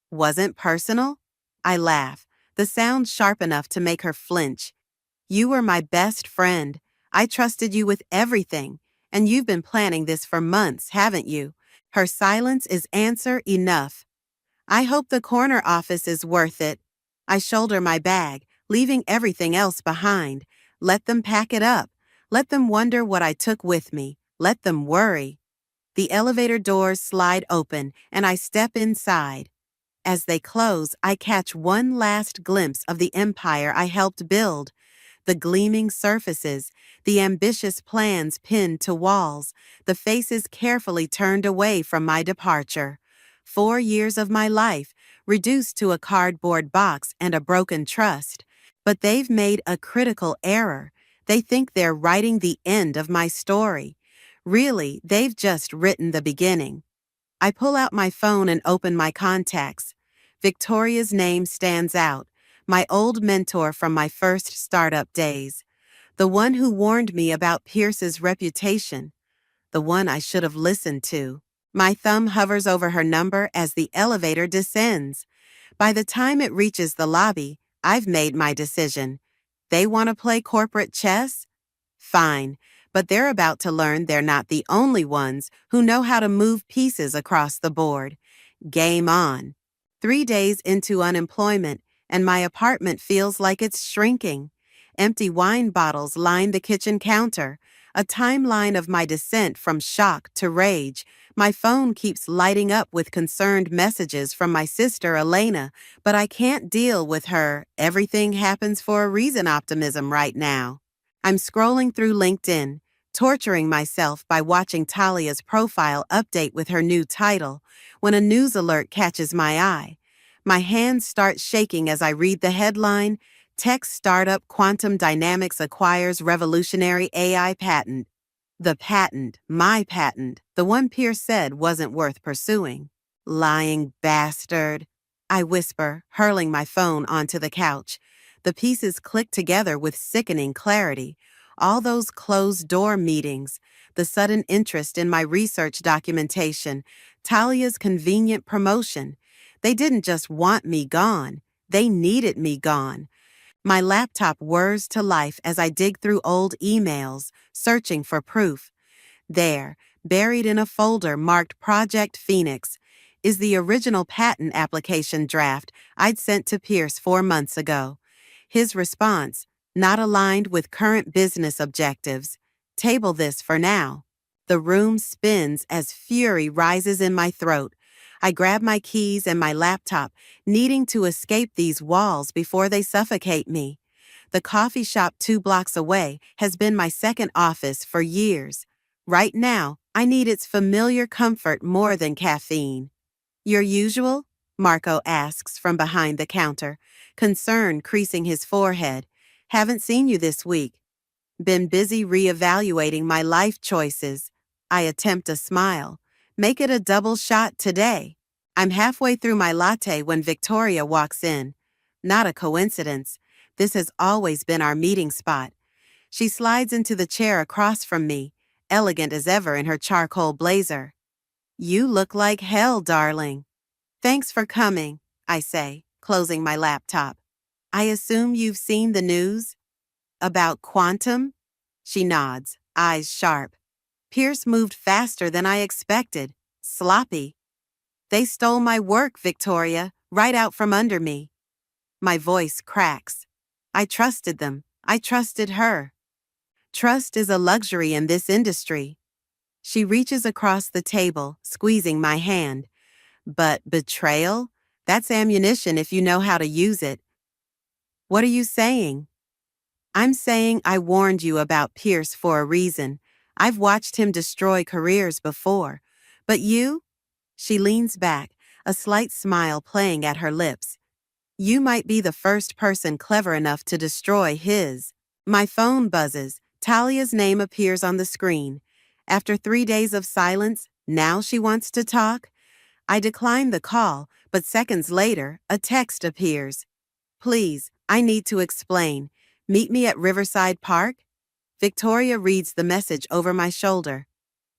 Wasn't personal? I laugh, the sound sharp enough to make her flinch. You were my best friend. I trusted you with everything, and you've been planning this for months, haven't you? Her silence is answer enough. I hope the corner office is worth it. I shoulder my bag, leaving everything else behind. Let them pack it up. Let them wonder what I took with me. Let them worry. The elevator doors slide open, and I step inside. As they close, I catch one last glimpse of the empire I helped build. The gleaming surfaces, the ambitious plans pinned to walls, the faces carefully turned away from my departure. 4 years of my life, reduced to a cardboard box and a broken trust. But they've made a critical error. They think they're writing the end of my story. Really, they've just written the beginning. I pull out my phone and open my contacts. Victoria's name stands out, my old mentor from my first startup days. The one who warned me about Pierce's reputation. The one I should have listened to. My thumb hovers over her number as the elevator descends. By the time it reaches the lobby, I've made my decision. They want to play corporate chess? Fine, but they're about to learn they're not the only ones who know how to move pieces across the board. Game on. 3 days into unemployment, and my apartment feels like it's shrinking. Empty wine bottles line the kitchen counter, a timeline of my descent from shock to rage. My phone keeps lighting up with concerned messages from my sister Elena, but I can't deal with her everything happens for a reason optimism right now. I'm scrolling through LinkedIn, torturing myself by watching Talia's profile update with her new title, when a news alert catches my eye. My hands start shaking as I read the headline, Tech Startup Quantum Dynamics Acquires Revolutionary AI Patent. The patent, my patent, the one Pierce said wasn't worth pursuing. Lying bastard. I whisper, hurling my phone onto the couch. The pieces click together with sickening clarity. All those closed-door meetings, the sudden interest in my research documentation, Talia's convenient promotion. They didn't just want me gone. They needed me gone. My laptop whirs to life as I dig through old emails, searching for proof. There, buried in a folder marked Project Phoenix, is the original patent application draft I'd sent to Pierce 4 months ago. His response, not aligned with current business objectives. Table this for now. The room spins as fury rises in my throat. I grab my keys and my laptop, needing to escape these walls before they suffocate me. The coffee shop 2 blocks away has been my second office for years. Right now, I need its familiar comfort more than caffeine. Your usual? Marco asks from behind the counter, concern creasing his forehead. Haven't seen you this week. Been busy reevaluating my life choices. I attempt a smile. Make it a double shot today. I'm halfway through my latte when Victoria walks in. Not a coincidence. This has always been our meeting spot. She slides into the chair across from me, elegant as ever in her charcoal blazer. You look like hell, darling. Thanks for coming, I say, closing my laptop. I assume you've seen the news? About quantum? She nods, eyes sharp. Pierce moved faster than I expected. Sloppy. They stole my work, Victoria, right out from under me. My voice cracks. I trusted them. I trusted her. Trust is a luxury in this industry. She reaches across the table, squeezing my hand. But betrayal? That's ammunition if you know how to use it. What are you saying? I'm saying I warned you about Pierce for a reason. I've watched him destroy careers before. But you? She leans back, a slight smile playing at her lips. You might be the first person clever enough to destroy his. My phone buzzes. Talia's name appears on the screen. After 3 days of silence, now she wants to talk? I decline the call, but seconds later, a text appears. Please, I need to explain. Meet me at Riverside Park? Victoria reads the message over my shoulder.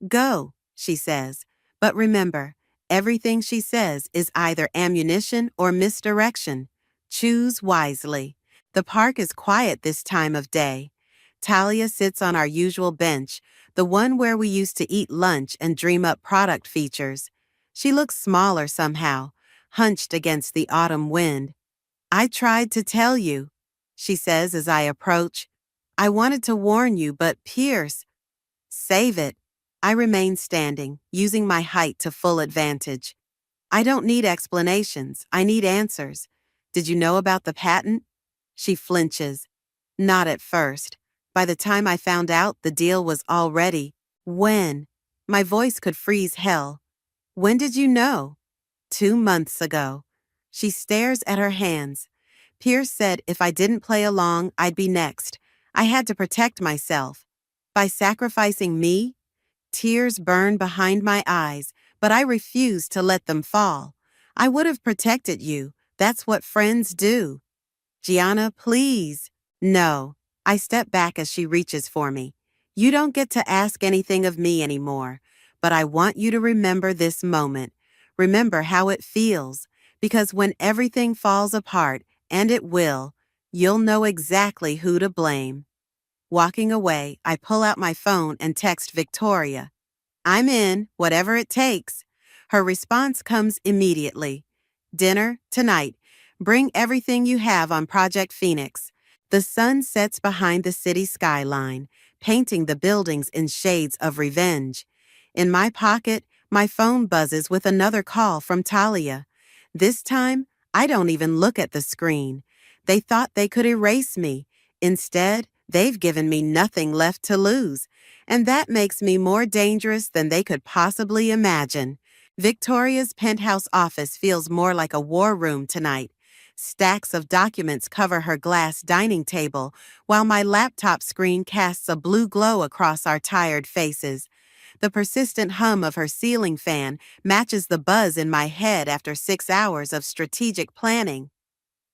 Go, she says. But remember, everything she says is either ammunition or misdirection. Choose wisely. The park is quiet this time of day. Talia sits on our usual bench, the one where we used to eat lunch and dream up product features. She looks smaller somehow, hunched against the autumn wind. I tried to tell you, she says as I approach. I wanted to warn you, but Pierce. Save it. I remain standing, using my height to full advantage. I don't need explanations, I need answers. Did you know about the patent? She flinches. Not at first. By the time I found out, the deal was already. When? My voice could freeze hell. When did you know? 2 months ago. She stares at her hands. Pierce said if I didn't play along, I'd be next. I had to protect myself. By sacrificing me? Tears burn behind my eyes, but I refuse to let them fall. I would have protected you. That's what friends do. Gianna, please. No. I step back as she reaches for me. You don't get to ask anything of me anymore, but I want you to remember this moment. Remember how it feels, because when everything falls apart, and it will, you'll know exactly who to blame. Walking away, I pull out my phone and text Victoria. I'm in, whatever it takes. Her response comes immediately. Dinner, tonight. Bring everything you have on Project Phoenix. The sun sets behind the city skyline, painting the buildings in shades of revenge. In my pocket, my phone buzzes with another call from Talia. This time, I don't even look at the screen. They thought they could erase me. Instead, they've given me nothing left to lose. And that makes me more dangerous than they could possibly imagine. Victoria's penthouse office feels more like a war room tonight. Stacks of documents cover her glass dining table, while my laptop screen casts a blue glow across our tired faces. The persistent hum of her ceiling fan matches the buzz in my head after 6 hours of strategic planning.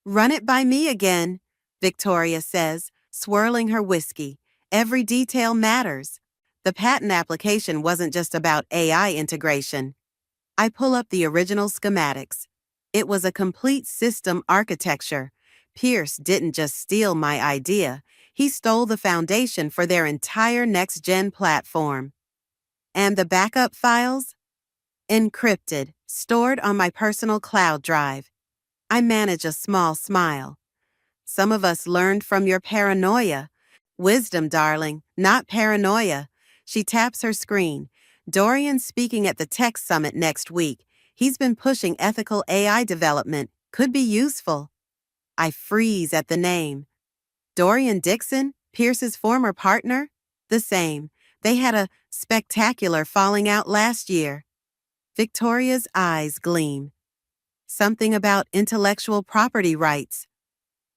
Run it by me again, Victoria says, swirling her whiskey. Every detail matters. The patent application wasn't just about AI integration. I pull up the original schematics. It was a complete system architecture. Pierce didn't just steal my idea. He stole the foundation for their entire next-gen platform. And the backup files? Encrypted, stored on my personal cloud drive. I manage a small smile. Some of us learned from your paranoia. Wisdom, darling, not paranoia. She taps her screen. Dorian's speaking at the Tech Summit next week. He's been pushing ethical AI development. Could be useful. I freeze at the name. Dorian Dixon, Pierce's former partner? The same. They had a spectacular falling out last year. Victoria's eyes gleam. Something about intellectual property rights.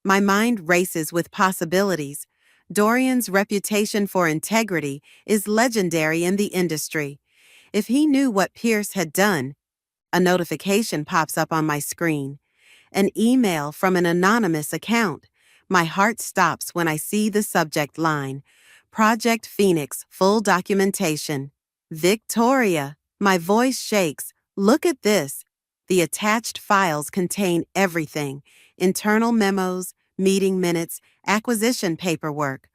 My mind races with possibilities. Dorian's reputation for integrity is legendary in the industry. If he knew what Pierce had done, a notification pops up on my screen. An email from an anonymous account. My heart stops when I see the subject line. Project Phoenix, full documentation. Victoria. My voice shakes. Look at this. The attached files contain everything. Internal memos, meeting minutes, acquisition paperwork.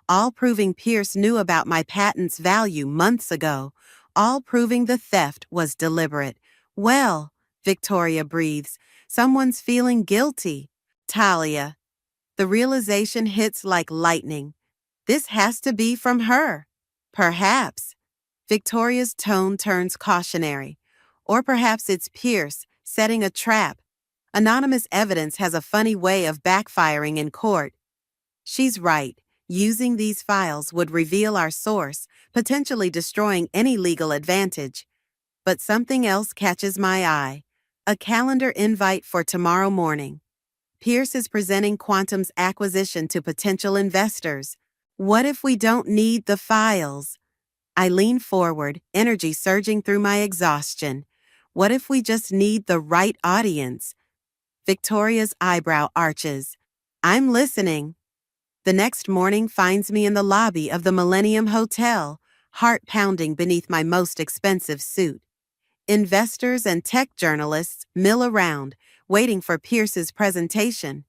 All proving Pierce knew about my patent's value months ago. All proving the theft was deliberate. Well, Victoria breathes. Someone's feeling guilty. Talia. The realization hits like lightning. This has to be from her. Perhaps. Victoria's tone turns cautionary. Or perhaps it's Pierce setting a trap. Anonymous evidence has a funny way of backfiring in court. She's right. Using these files would reveal our source, potentially destroying any legal advantage. But something else catches my eye. A calendar invite for tomorrow morning. Pierce is presenting Quantum's acquisition to potential investors. What if we don't need the files? I lean forward, energy surging through my exhaustion. What if we just need the right audience? Victoria's eyebrow arches. I'm listening. The next morning finds me in the lobby of the Millennium Hotel, heart pounding beneath my most expensive suit. Investors and tech journalists mill around, waiting for Pierce's presentation.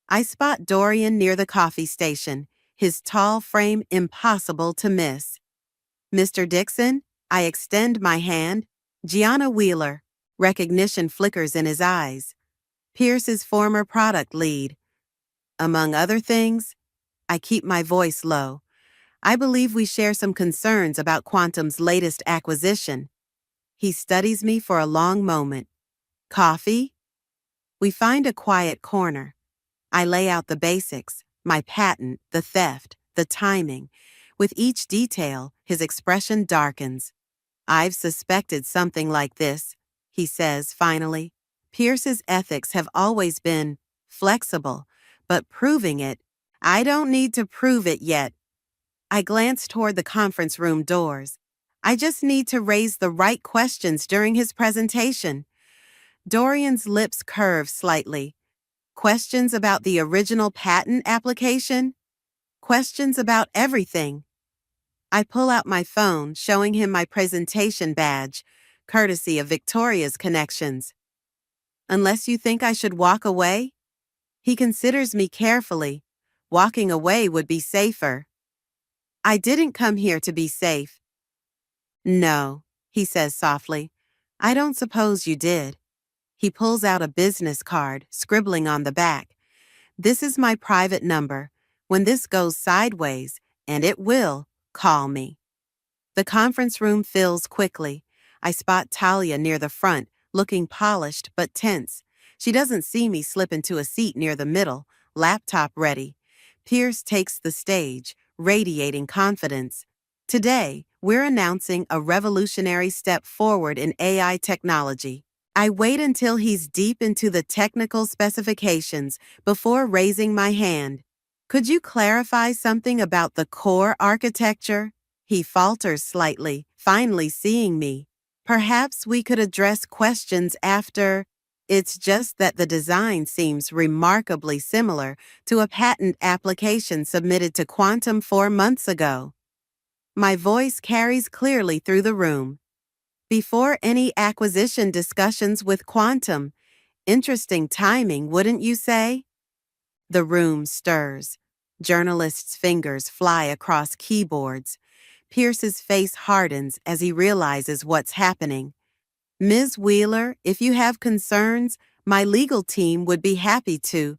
I spot Dorian near the coffee station, his tall frame impossible to miss. Mr. Dixon, I extend my hand. Gianna Wheeler. Recognition flickers in his eyes. Pierce's former product lead. Among other things, I keep my voice low. I believe we share some concerns about Quantum's latest acquisition. He studies me for a long moment. Coffee? We find a quiet corner. I lay out the basics, my patent, the theft, the timing. With each detail, his expression darkens. I've suspected something like this, he says finally. Pierce's ethics have always been flexible, but proving it, I don't need to prove it yet. I glance toward the conference room doors. I just need to raise the right questions during his presentation. Dorian's lips curve slightly. Questions about the original patent application? Questions about everything. I pull out my phone, showing him my presentation badge, courtesy of Victoria's connections. Unless you think I should walk away? He considers me carefully. Walking away would be safer. I didn't come here to be safe. No, he says softly. I don't suppose you did. He pulls out a business card, scribbling on the back. This is my private number. When this goes sideways, and it will, call me. The conference room fills quickly. I spot Talia near the front, looking polished but tense. She doesn't see me slip into a seat near the middle, laptop ready. Pierce takes the stage, radiating confidence. Today, we're announcing a revolutionary step forward in AI technology. I wait until he's deep into the technical specifications before raising my hand. Could you clarify something about the core architecture? He falters slightly, finally seeing me. Perhaps we could address questions after. It's just that the design seems remarkably similar to a patent application submitted to Quantum 4 months ago. My voice carries clearly through the room. Before any acquisition discussions with Quantum, interesting timing, wouldn't you say? The room stirs. Journalists' fingers fly across keyboards. Pierce's face hardens as he realizes what's happening. Ms. Wheeler, if you have concerns, my legal team would be happy to.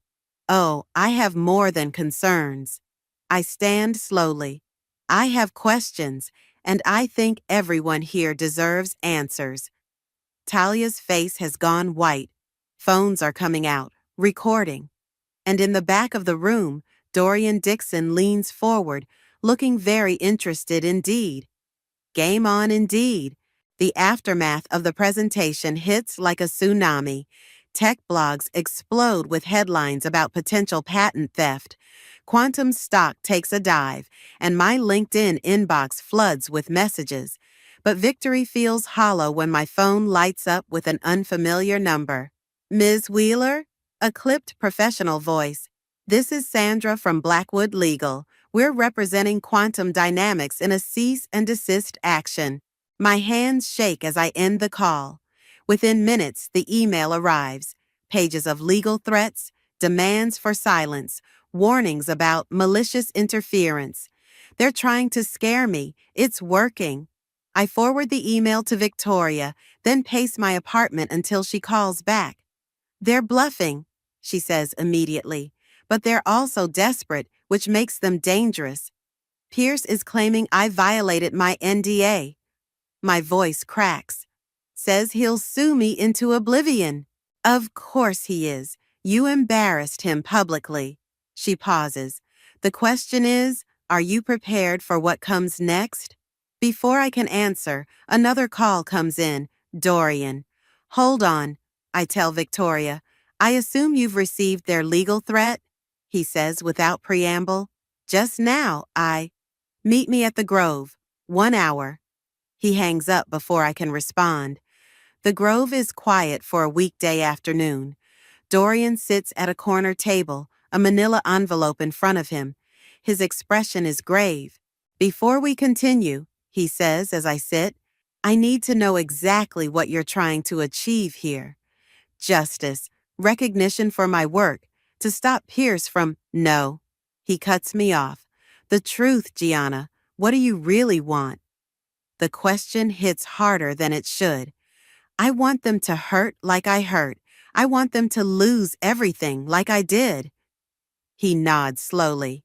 Oh, I have more than concerns. I stand slowly. I have questions, and I think everyone here deserves answers. Talia's face has gone white. Phones are coming out, recording. And in the back of the room, Dorian Dixon leans forward, looking very interested indeed. Game on indeed. The aftermath of the presentation hits like a tsunami. Tech blogs explode with headlines about potential patent theft. Quantum's stock takes a dive, and my LinkedIn inbox floods with messages. But victory feels hollow when my phone lights up with an unfamiliar number. Ms. Wheeler? A clipped professional voice. This is Sandra from Blackwood Legal. We're representing Quantum Dynamics in a cease and desist action. My hands shake as I end the call. Within minutes, the email arrives. Pages of legal threats, demands for silence, warnings about malicious interference. They're trying to scare me. It's working. I forward the email to Victoria, then pace my apartment until she calls back. They're bluffing, she says immediately, but they're also desperate, which makes them dangerous. Pierce is claiming I violated my NDA. My voice cracks. Says he'll sue me into oblivion. Of course he is. You embarrassed him publicly. She pauses. The question is, are you prepared for what comes next? Before I can answer, another call comes in. Dorian. Hold on, I tell Victoria. I assume you've received their legal threat? He says without preamble. Just now, Meet me at the Grove. 1 hour. He hangs up before I can respond. The Grove is quiet for a weekday afternoon. Dorian sits at a corner table, a manila envelope in front of him. His expression is grave. Before we continue, he says as I sit, I need to know exactly what you're trying to achieve here. Justice, recognition for my work, to stop Pierce from, no. He cuts me off. The truth, Gianna, what do you really want? The question hits harder than it should. I want them to hurt like I hurt. I want them to lose everything like I did. He nods slowly.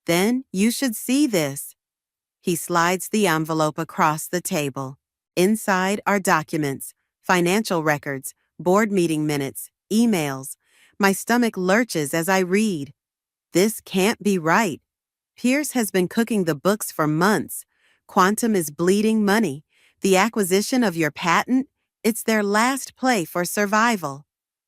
Then you should see this. He slides the envelope across the table. Inside are documents, financial records, board meeting minutes, emails. My stomach lurches as I read. This can't be right. Pierce has been cooking the books for months. Quantum is bleeding money. The acquisition of your patent, it's their last play for survival.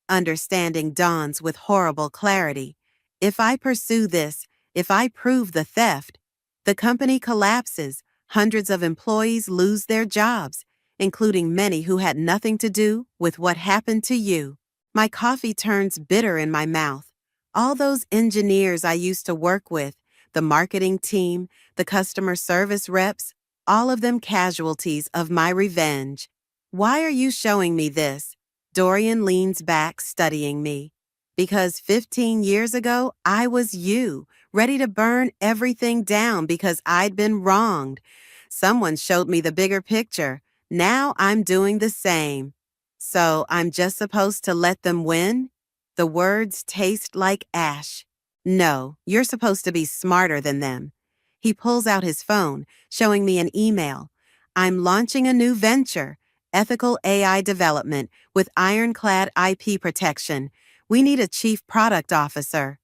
Understanding dawns with horrible clarity. If I pursue this, if I prove the theft, the company collapses. Hundreds of employees lose their jobs, including many who had nothing to do with what happened to you. My coffee turns bitter in my mouth. All those engineers I used to work with, the marketing team, the customer service reps, all of them casualties of my revenge. Why are you showing me this? Dorian leans back, studying me. Because 15 years ago, I was you, ready to burn everything down because I'd been wronged. Someone showed me the bigger picture. Now I'm doing the same. So I'm just supposed to let them win? The words taste like ash. No, you're supposed to be smarter than them. He pulls out his phone, showing me an email. I'm launching a new venture, ethical AI development with ironclad IP protection. We need a chief product officer.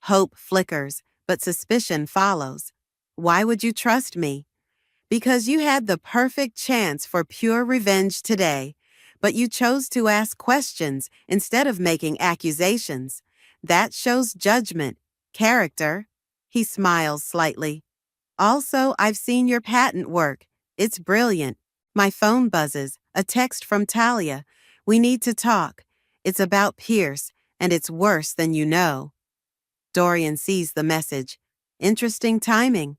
Hope flickers, but suspicion follows. Why would you trust me? Because you had the perfect chance for pure revenge today, but you chose to ask questions instead of making accusations. That shows judgment, character. He smiles slightly. Also, I've seen your patent work. It's brilliant. My phone buzzes, a text from Talia. We need to talk. It's about Pierce, and it's worse than you know. Dorian sees the message. Interesting timing.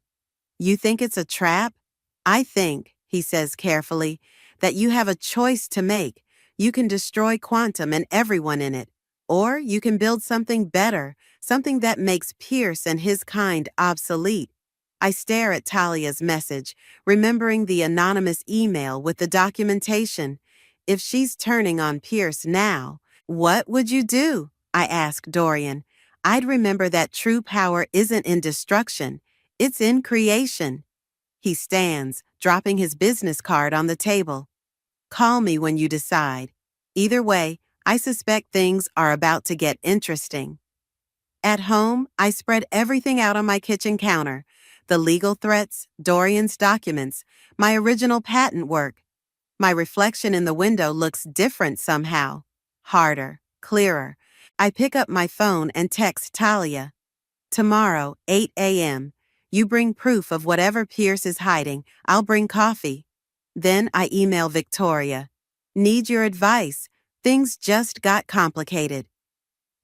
You think it's a trap? I think, he says carefully, that you have a choice to make. You can destroy Quantum and everyone in it, or you can build something better, something that makes Pierce and his kind obsolete. I stare at Talia's message, remembering the anonymous email with the documentation. If she's turning on Pierce now, what would you do? I ask Dorian. I'd remember that true power isn't in destruction, it's in creation. He stands, dropping his business card on the table. Call me when you decide. Either way, I suspect things are about to get interesting. At home, I spread everything out on my kitchen counter. The legal threats, Dorian's documents, my original patent work. My reflection in the window looks different somehow. Harder, clearer. I pick up my phone and text Talia. Tomorrow, 8 a.m. You bring proof of whatever Pierce is hiding. I'll bring coffee. Then I email Victoria. Need your advice. Things just got complicated.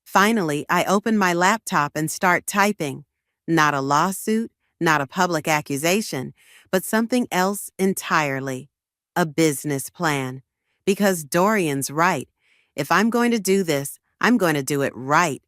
Finally, I open my laptop and start typing. Not a lawsuit, not a public accusation, but something else entirely. A business plan. Because Dorian's right. If I'm going to do this, I'm going to do it right.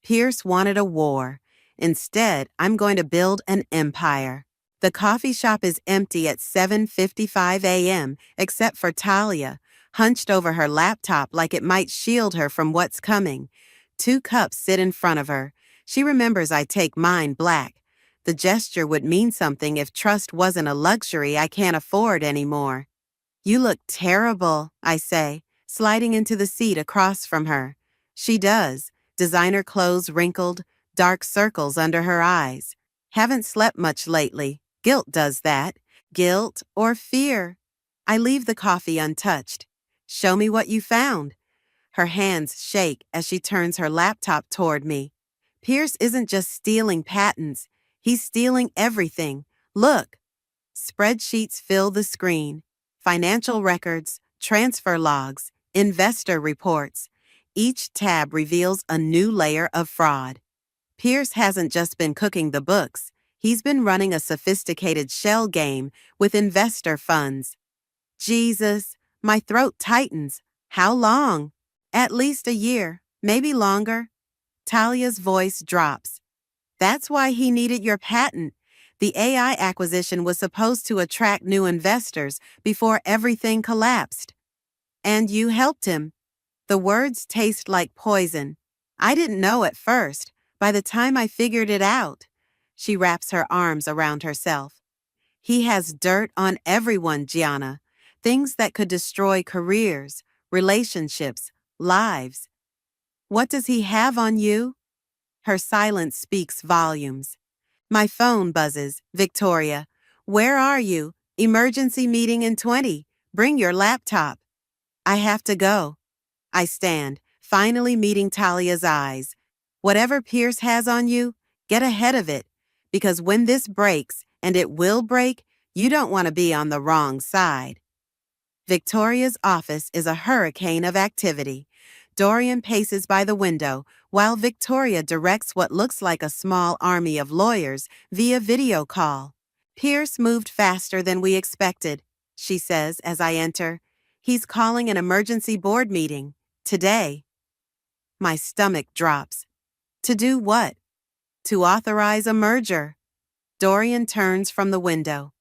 Pierce wanted a war. Instead, I'm going to build an empire. The coffee shop is empty at 7:55 a.m., except for Talia, hunched over her laptop like it might shield her from what's coming. 2 cups sit in front of her. She remembers I take mine black. The gesture would mean something if trust wasn't a luxury I can't afford anymore. You look terrible, I say, sliding into the seat across from her. She does, designer clothes wrinkled, dark circles under her eyes. Haven't slept much lately. Guilt does that. Guilt or fear. I leave the coffee untouched. Show me what you found. Her hands shake as she turns her laptop toward me. Pierce isn't just stealing patents. He's stealing everything. Look. Spreadsheets fill the screen. Financial records, transfer logs, investor reports. Each tab reveals a new layer of fraud. Pierce hasn't just been cooking the books. He's been running a sophisticated shell game with investor funds. Jesus, my throat tightens. How long? At least a year, maybe longer. Talia's voice drops. That's why he needed your patent. The AI acquisition was supposed to attract new investors before everything collapsed. And you helped him. The words taste like poison. I didn't know at first. By the time I figured it out. She wraps her arms around herself. He has dirt on everyone, Gianna. Things that could destroy careers, relationships, lives. What does he have on you? Her silence speaks volumes. My phone buzzes. Victoria. Where are you? Emergency meeting in 20. Bring your laptop. I have to go. I stand, finally meeting Talia's eyes. Whatever Pierce has on you, get ahead of it. Because when this breaks, and it will break, you don't want to be on the wrong side. Victoria's office is a hurricane of activity. Dorian paces by the window, while Victoria directs what looks like a small army of lawyers via video call. Pierce moved faster than we expected, she says as I enter. He's calling an emergency board meeting. Today. My stomach drops. To do what? To authorize a merger. Dorian turns from the window.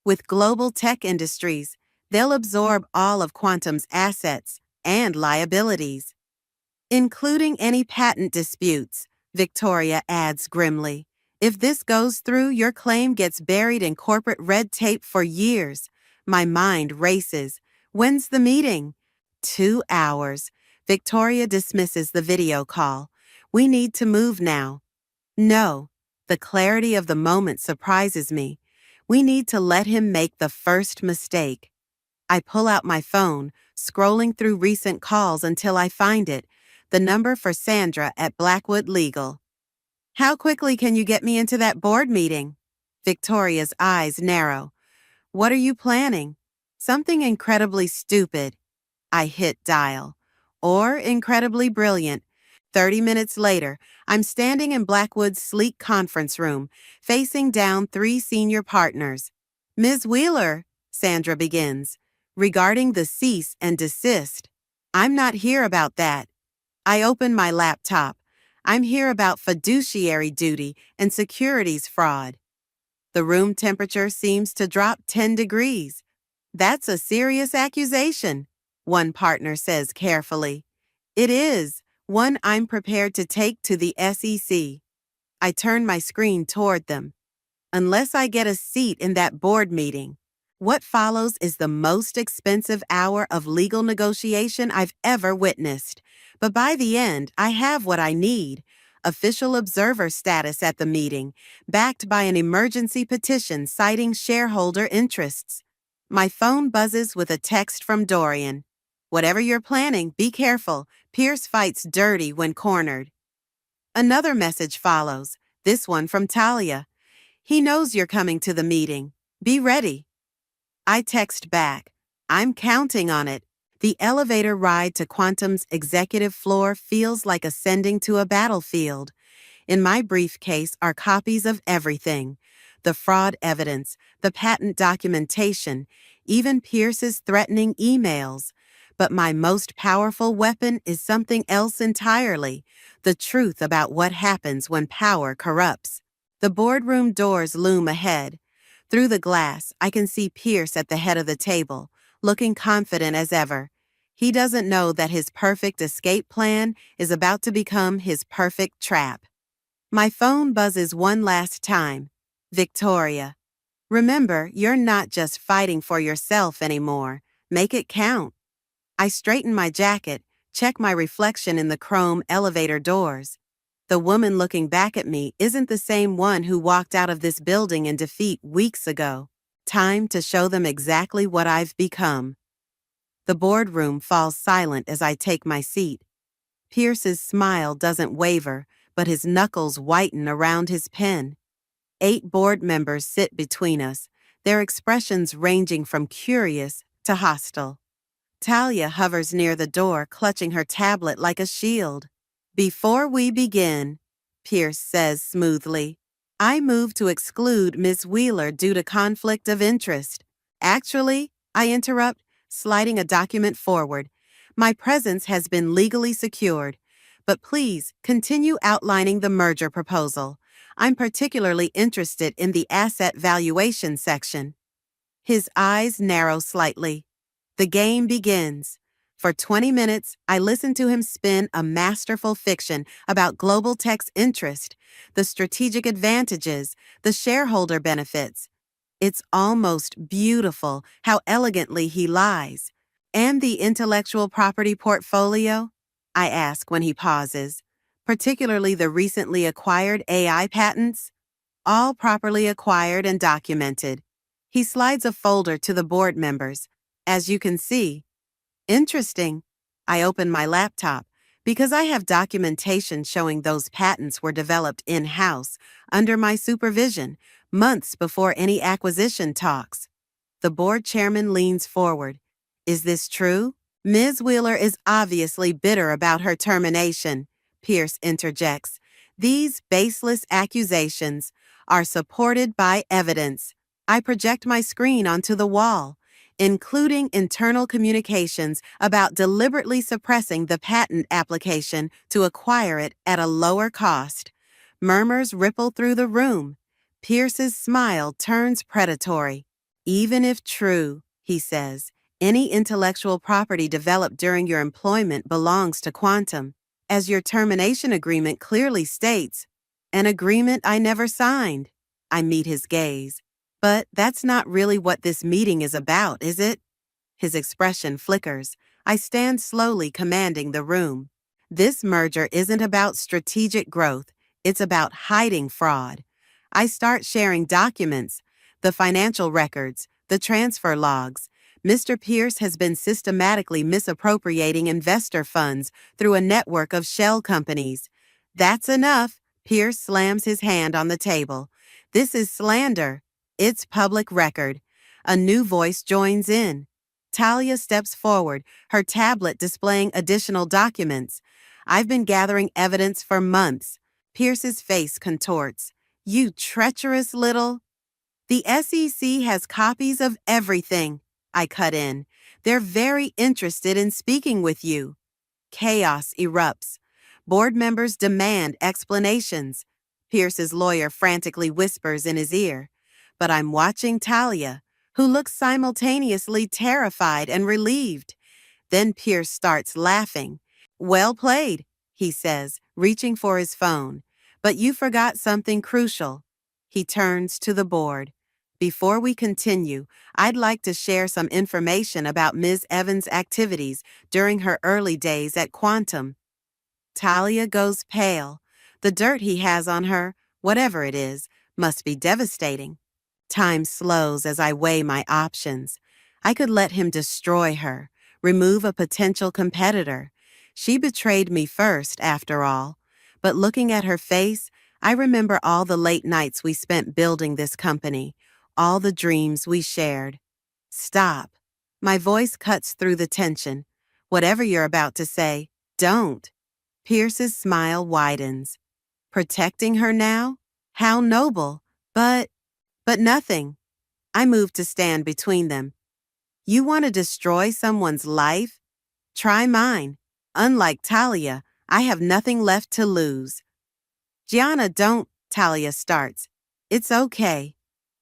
With global tech industries, they'll absorb all of Quantum's assets and liabilities, including any patent disputes, Victoria adds grimly. If this goes through, your claim gets buried in corporate red tape for years. My mind races. When's the meeting? 2 hours. Victoria dismisses the video call. We need to move now. No. The clarity of the moment surprises me. We need to let him make the first mistake. I pull out my phone, scrolling through recent calls until I find it, the number for Sandra at Blackwood Legal. How quickly can you get me into that board meeting? Victoria's eyes narrow. What are you planning? Something incredibly stupid. I hit dial. Or incredibly brilliant. 30 minutes later, I'm standing in Blackwood's sleek conference room, facing down 3 senior partners. Ms. Wheeler, Sandra begins, regarding the cease and desist. I'm not here about that. I open my laptop. I'm here about fiduciary duty and securities fraud. The room temperature seems to drop 10 degrees. That's a serious accusation, one partner says carefully. It is, one I'm prepared to take to the SEC. I turn my screen toward them. Unless I get a seat in that board meeting, what follows is the most expensive hour of legal negotiation I've ever witnessed. But by the end, I have what I need. Official observer status at the meeting, backed by an emergency petition citing shareholder interests. My phone buzzes with a text from Dorian. Whatever you're planning, be careful. Pierce fights dirty when cornered. Another message follows, this one from Talia. He knows you're coming to the meeting. Be ready. I text back. I'm counting on it. The elevator ride to Quantum's executive floor feels like ascending to a battlefield. In my briefcase are copies of everything. The fraud evidence, the patent documentation, even Pierce's threatening emails. But my most powerful weapon is something else entirely, the truth about what happens when power corrupts. The boardroom doors loom ahead. Through the glass, I can see Pierce at the head of the table, looking confident as ever. He doesn't know that his perfect escape plan is about to become his perfect trap. My phone buzzes one last time. Victoria. Remember, you're not just fighting for yourself anymore. Make it count. I straighten my jacket, check my reflection in the chrome elevator doors. The woman looking back at me isn't the same one who walked out of this building in defeat weeks ago. Time to show them exactly what I've become. The boardroom falls silent as I take my seat. Pierce's smile doesn't waver, but his knuckles whiten around his pen. 8 board members sit between us, their expressions ranging from curious to hostile. Talia hovers near the door, clutching her tablet like a shield. "Before we begin," Pierce says smoothly, "I move to exclude Miss Wheeler due to conflict of interest." "Actually," I interrupt, sliding a document forward, "my presence has been legally secured. But please continue outlining the merger proposal. I'm particularly interested in the asset valuation section." His eyes narrow slightly. The game begins. For 20 minutes, I listen to him spin a masterful fiction about global tech's interest, the strategic advantages, the shareholder benefits. It's almost beautiful how elegantly he lies. "And the intellectual property portfolio?" I ask when he pauses. "Particularly the recently acquired AI patents?" "All properly acquired and documented." He slides a folder to the board members. "As you can see." "Interesting." I open my laptop because I have documentation showing those patents were developed in-house, under my supervision, months before any acquisition talks. The board chairman leans forward. "Is this true?" "Ms. Wheeler is obviously bitter about her termination," Pierce interjects. "These baseless accusations are supported by evidence." I project my screen onto the wall, including internal communications about deliberately suppressing the patent application to acquire it at a lower cost. Murmurs ripple through the room. Pierce's smile turns predatory. "Even if true," he says, "any intellectual property developed during your employment belongs to Quantum, as your termination agreement clearly states." "An agreement I never signed." I meet his gaze. "But that's not really what this meeting is about, is it?" His expression flickers. I stand slowly, commanding the room. "This merger isn't about strategic growth. It's about hiding fraud." I start sharing documents, the financial records, the transfer logs. Mr. Pierce has been systematically misappropriating investor funds through a network of shell companies. "That's enough." Pierce slams his hand on the table. "This is slander. It's public record." A new voice joins in. Talia steps forward, her tablet displaying additional documents. "I've been gathering evidence for months." Pierce's face contorts. "You treacherous little—" "The SEC has copies of everything," I cut in. "They're very interested in speaking with you." Chaos erupts. Board members demand explanations. Pierce's lawyer frantically whispers in his ear. But I'm watching Talia, who looks simultaneously terrified and relieved. Then Pierce starts laughing. "Well played," he says, reaching for his phone. "But you forgot something crucial." He turns to the board. "Before we continue, I'd like to share some information about Ms. Evans' activities during her early days at Quantum." Talia goes pale. The dirt he has on her, whatever it is, must be devastating. Time slows as I weigh my options. I could let him destroy her, remove a potential competitor. She betrayed me first, after all. But looking at her face, I remember all the late nights we spent building this company, all the dreams we shared. "Stop." My voice cuts through the tension. "Whatever you're about to say, don't." Pierce's smile widens. "Protecting her now? How noble. But nothing." I move to stand between them. "You want to destroy someone's life? Try mine. Unlike Talia, I have nothing left to lose." "Gianna, don't," Talia starts. "It's okay."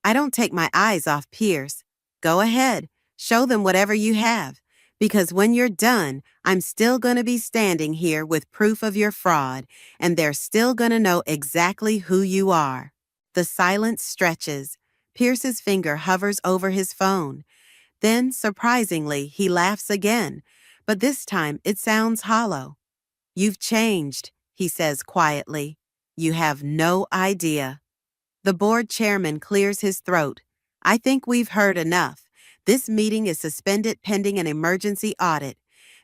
I don't take my eyes off Pierce. "Go ahead. Show them whatever you have. Because when you're done, I'm still going to be standing here with proof of your fraud, and they're still going to know exactly who you are." The silence stretches. Pierce's finger hovers over his phone. Then, surprisingly, he laughs again, but this time it sounds hollow. "You've changed," he says quietly. "You have no idea." The board chairman clears his throat. "I think we've heard enough. This meeting is suspended pending an emergency audit.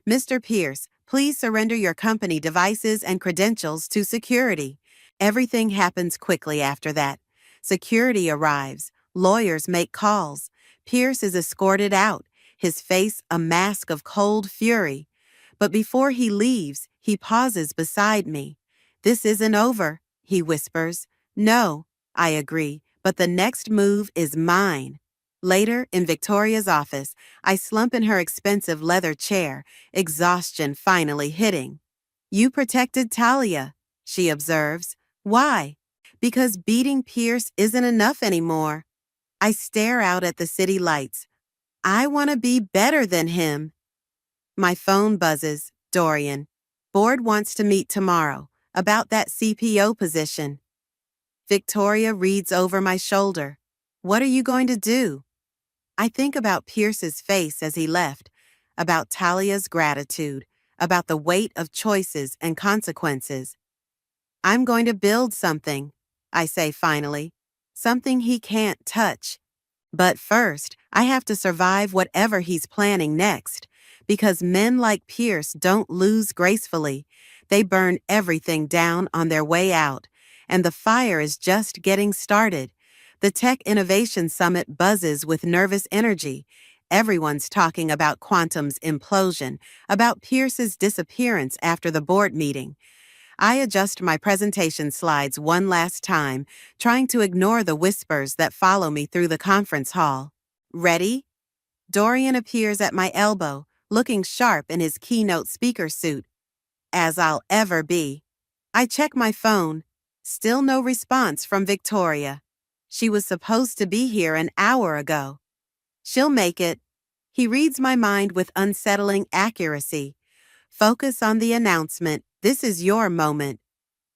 Mr. Pierce, please surrender your company devices and credentials to security." Everything happens quickly after that. Security arrives. Lawyers make calls. Pierce is escorted out, his face a mask of cold fury. But before he leaves, he pauses beside me. "This isn't over," he whispers. "No," I agree, "but the next move is mine." Later, in Victoria's office, I slump in her expensive leather chair, exhaustion finally hitting. "You protected Talia," she observes. "Why?" "Because beating Pierce isn't enough anymore." I stare out at the city lights. I want to be better than him. My phone buzzes. Dorian. "Board wants to meet tomorrow about that CPO position." Victoria reads over my shoulder. "What are you going to do?" I think about Pierce's face as he left, about Talia's gratitude, about the weight of choices and consequences. "I'm going to build something," I say finally. "Something he can't touch. But first, I have to survive whatever he's planning next, because men like Pierce don't lose gracefully. They burn everything down on their way out, and the fire is just getting started. The Tech Innovation Summit buzzes with nervous energy. Everyone's talking about Quantum's implosion, about Pierce's disappearance after the board meeting. I adjust my presentation slides one last time, trying to ignore the whispers that follow me through the conference hall. "Ready?" Dorian appears at my elbow, looking sharp in his keynote speaker suit. As I'll ever be. I check my phone. Still no response from Victoria. She was supposed to be here an hour ago. "She'll make it." He reads my mind with unsettling accuracy. "Focus on the announcement. This is your moment."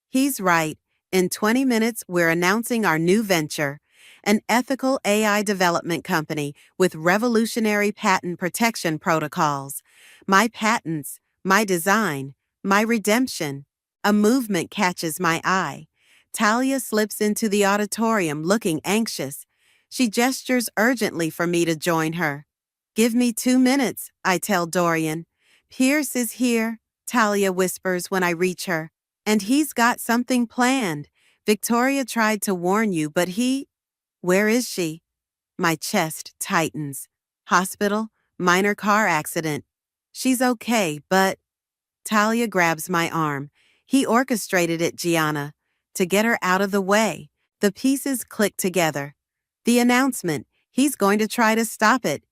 He's right. In 20 minutes, we're announcing our new venture, an ethical AI development company with revolutionary patent protection protocols. My patents, my design, my redemption. A movement catches my eye. Talia slips into the auditorium looking anxious. She gestures urgently for me to join her. "Give me 2 minutes," I tell Dorian. "Pierce is here," Talia whispers when I reach her. "And he's got something planned. Victoria tried to warn you, but he—" "Where is she?" My chest tightens. "Hospital, minor car accident. She's okay, but—" Talia grabs my arm. "He orchestrated it, Gianna, to get her out of the way." The pieces click together. The announcement, he's going to try to stop it.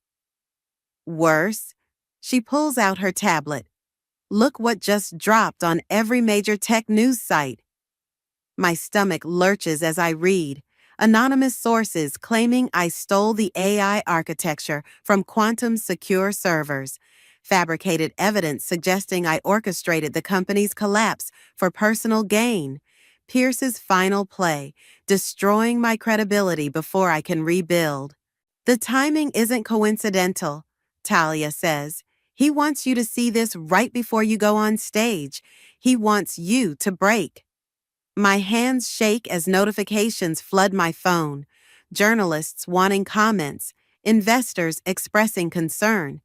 Worse. She pulls out her tablet. "Look what just dropped on every major tech news site." My stomach lurches as I read. Anonymous sources claiming I stole the AI architecture from Quantum's secure servers. Fabricated evidence suggesting I orchestrated the company's collapse for personal gain. Pierce's final play, destroying my credibility before I can rebuild. "The timing isn't coincidental," Talia says. "He wants you to see this right before you go on stage. He wants you to break." My hands shake as notifications flood my phone. Journalists wanting comments, investors expressing concern.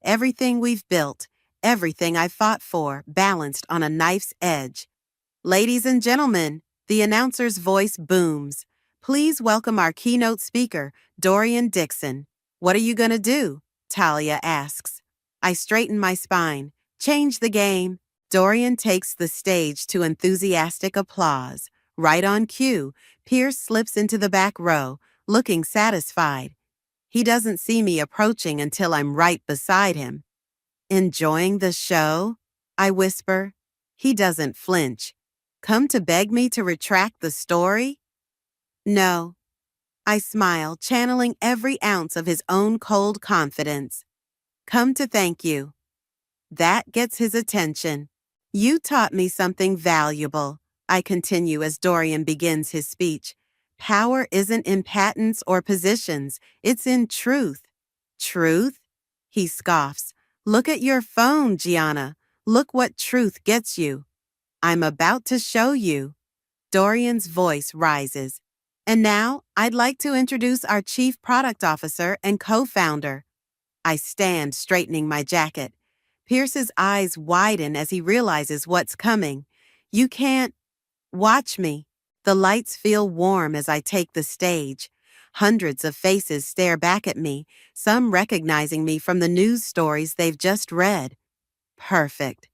Everything we've built, everything I fought for, balanced on a knife's edge. "Ladies and gentlemen," the announcer's voice booms. "Please welcome our keynote speaker, Dorian Dixon." "What are you going to do?" Talia asks. I straighten my spine. "Change the game." Dorian takes the stage to enthusiastic applause. Right on cue, Pierce slips into the back row, looking satisfied. He doesn't see me approaching until I'm right beside him. "Enjoying the show?" I whisper. He doesn't flinch. "Come to beg me to retract the story?" "No." I smile, channeling every ounce of his own cold confidence. "Come to thank you." That gets his attention. "You taught me something valuable," I continue as Dorian begins his speech. "Power isn't in patents or positions, it's in truth." "Truth?" He scoffs. Look at your phone, Gianna. Look what truth gets you. I'm about to show you. Dorian's voice rises. And now, I'd like to introduce our Chief Product Officer and co-founder. I stand, straightening my jacket. Pierce's eyes widen as he realizes what's coming. You can't watch me. The lights feel warm as I take the stage. Hundreds of faces stare back at me, some recognizing me from the news stories they've just read. Perfect.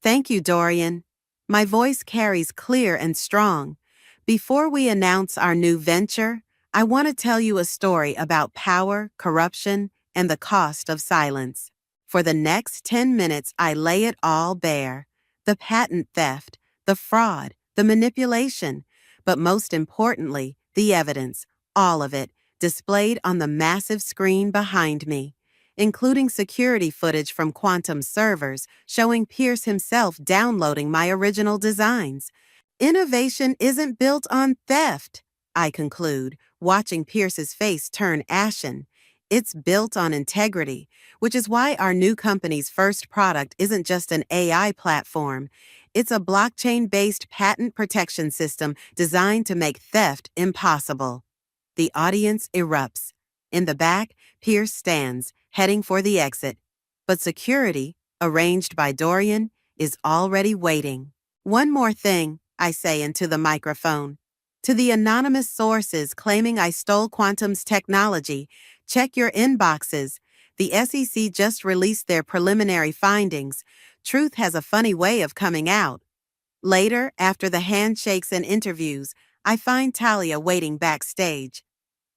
Thank you, Dorian. My voice carries clear and strong. Before we announce our new venture, I want to tell you a story about power, corruption, and the cost of silence. For the next 10 minutes, I lay it all bare. The patent theft, the fraud, the manipulation, but most importantly, the evidence, all of it, displayed on the massive screen behind me, including security footage from Quantum servers showing Pierce himself downloading my original designs. Innovation isn't built on theft, I conclude, watching Pierce's face turn ashen. It's built on integrity, which is why our new company's first product isn't just an AI platform. It's a blockchain-based patent protection system designed to make theft impossible. The audience erupts. In the back, Pierce stands, heading for the exit. But security, arranged by Dorian, is already waiting. One more thing, I say into the microphone. To the anonymous sources claiming I stole Quantum's technology, check your inboxes. The SEC just released their preliminary findings. Truth has a funny way of coming out. Later, after the handshakes and interviews, I find Talia waiting backstage.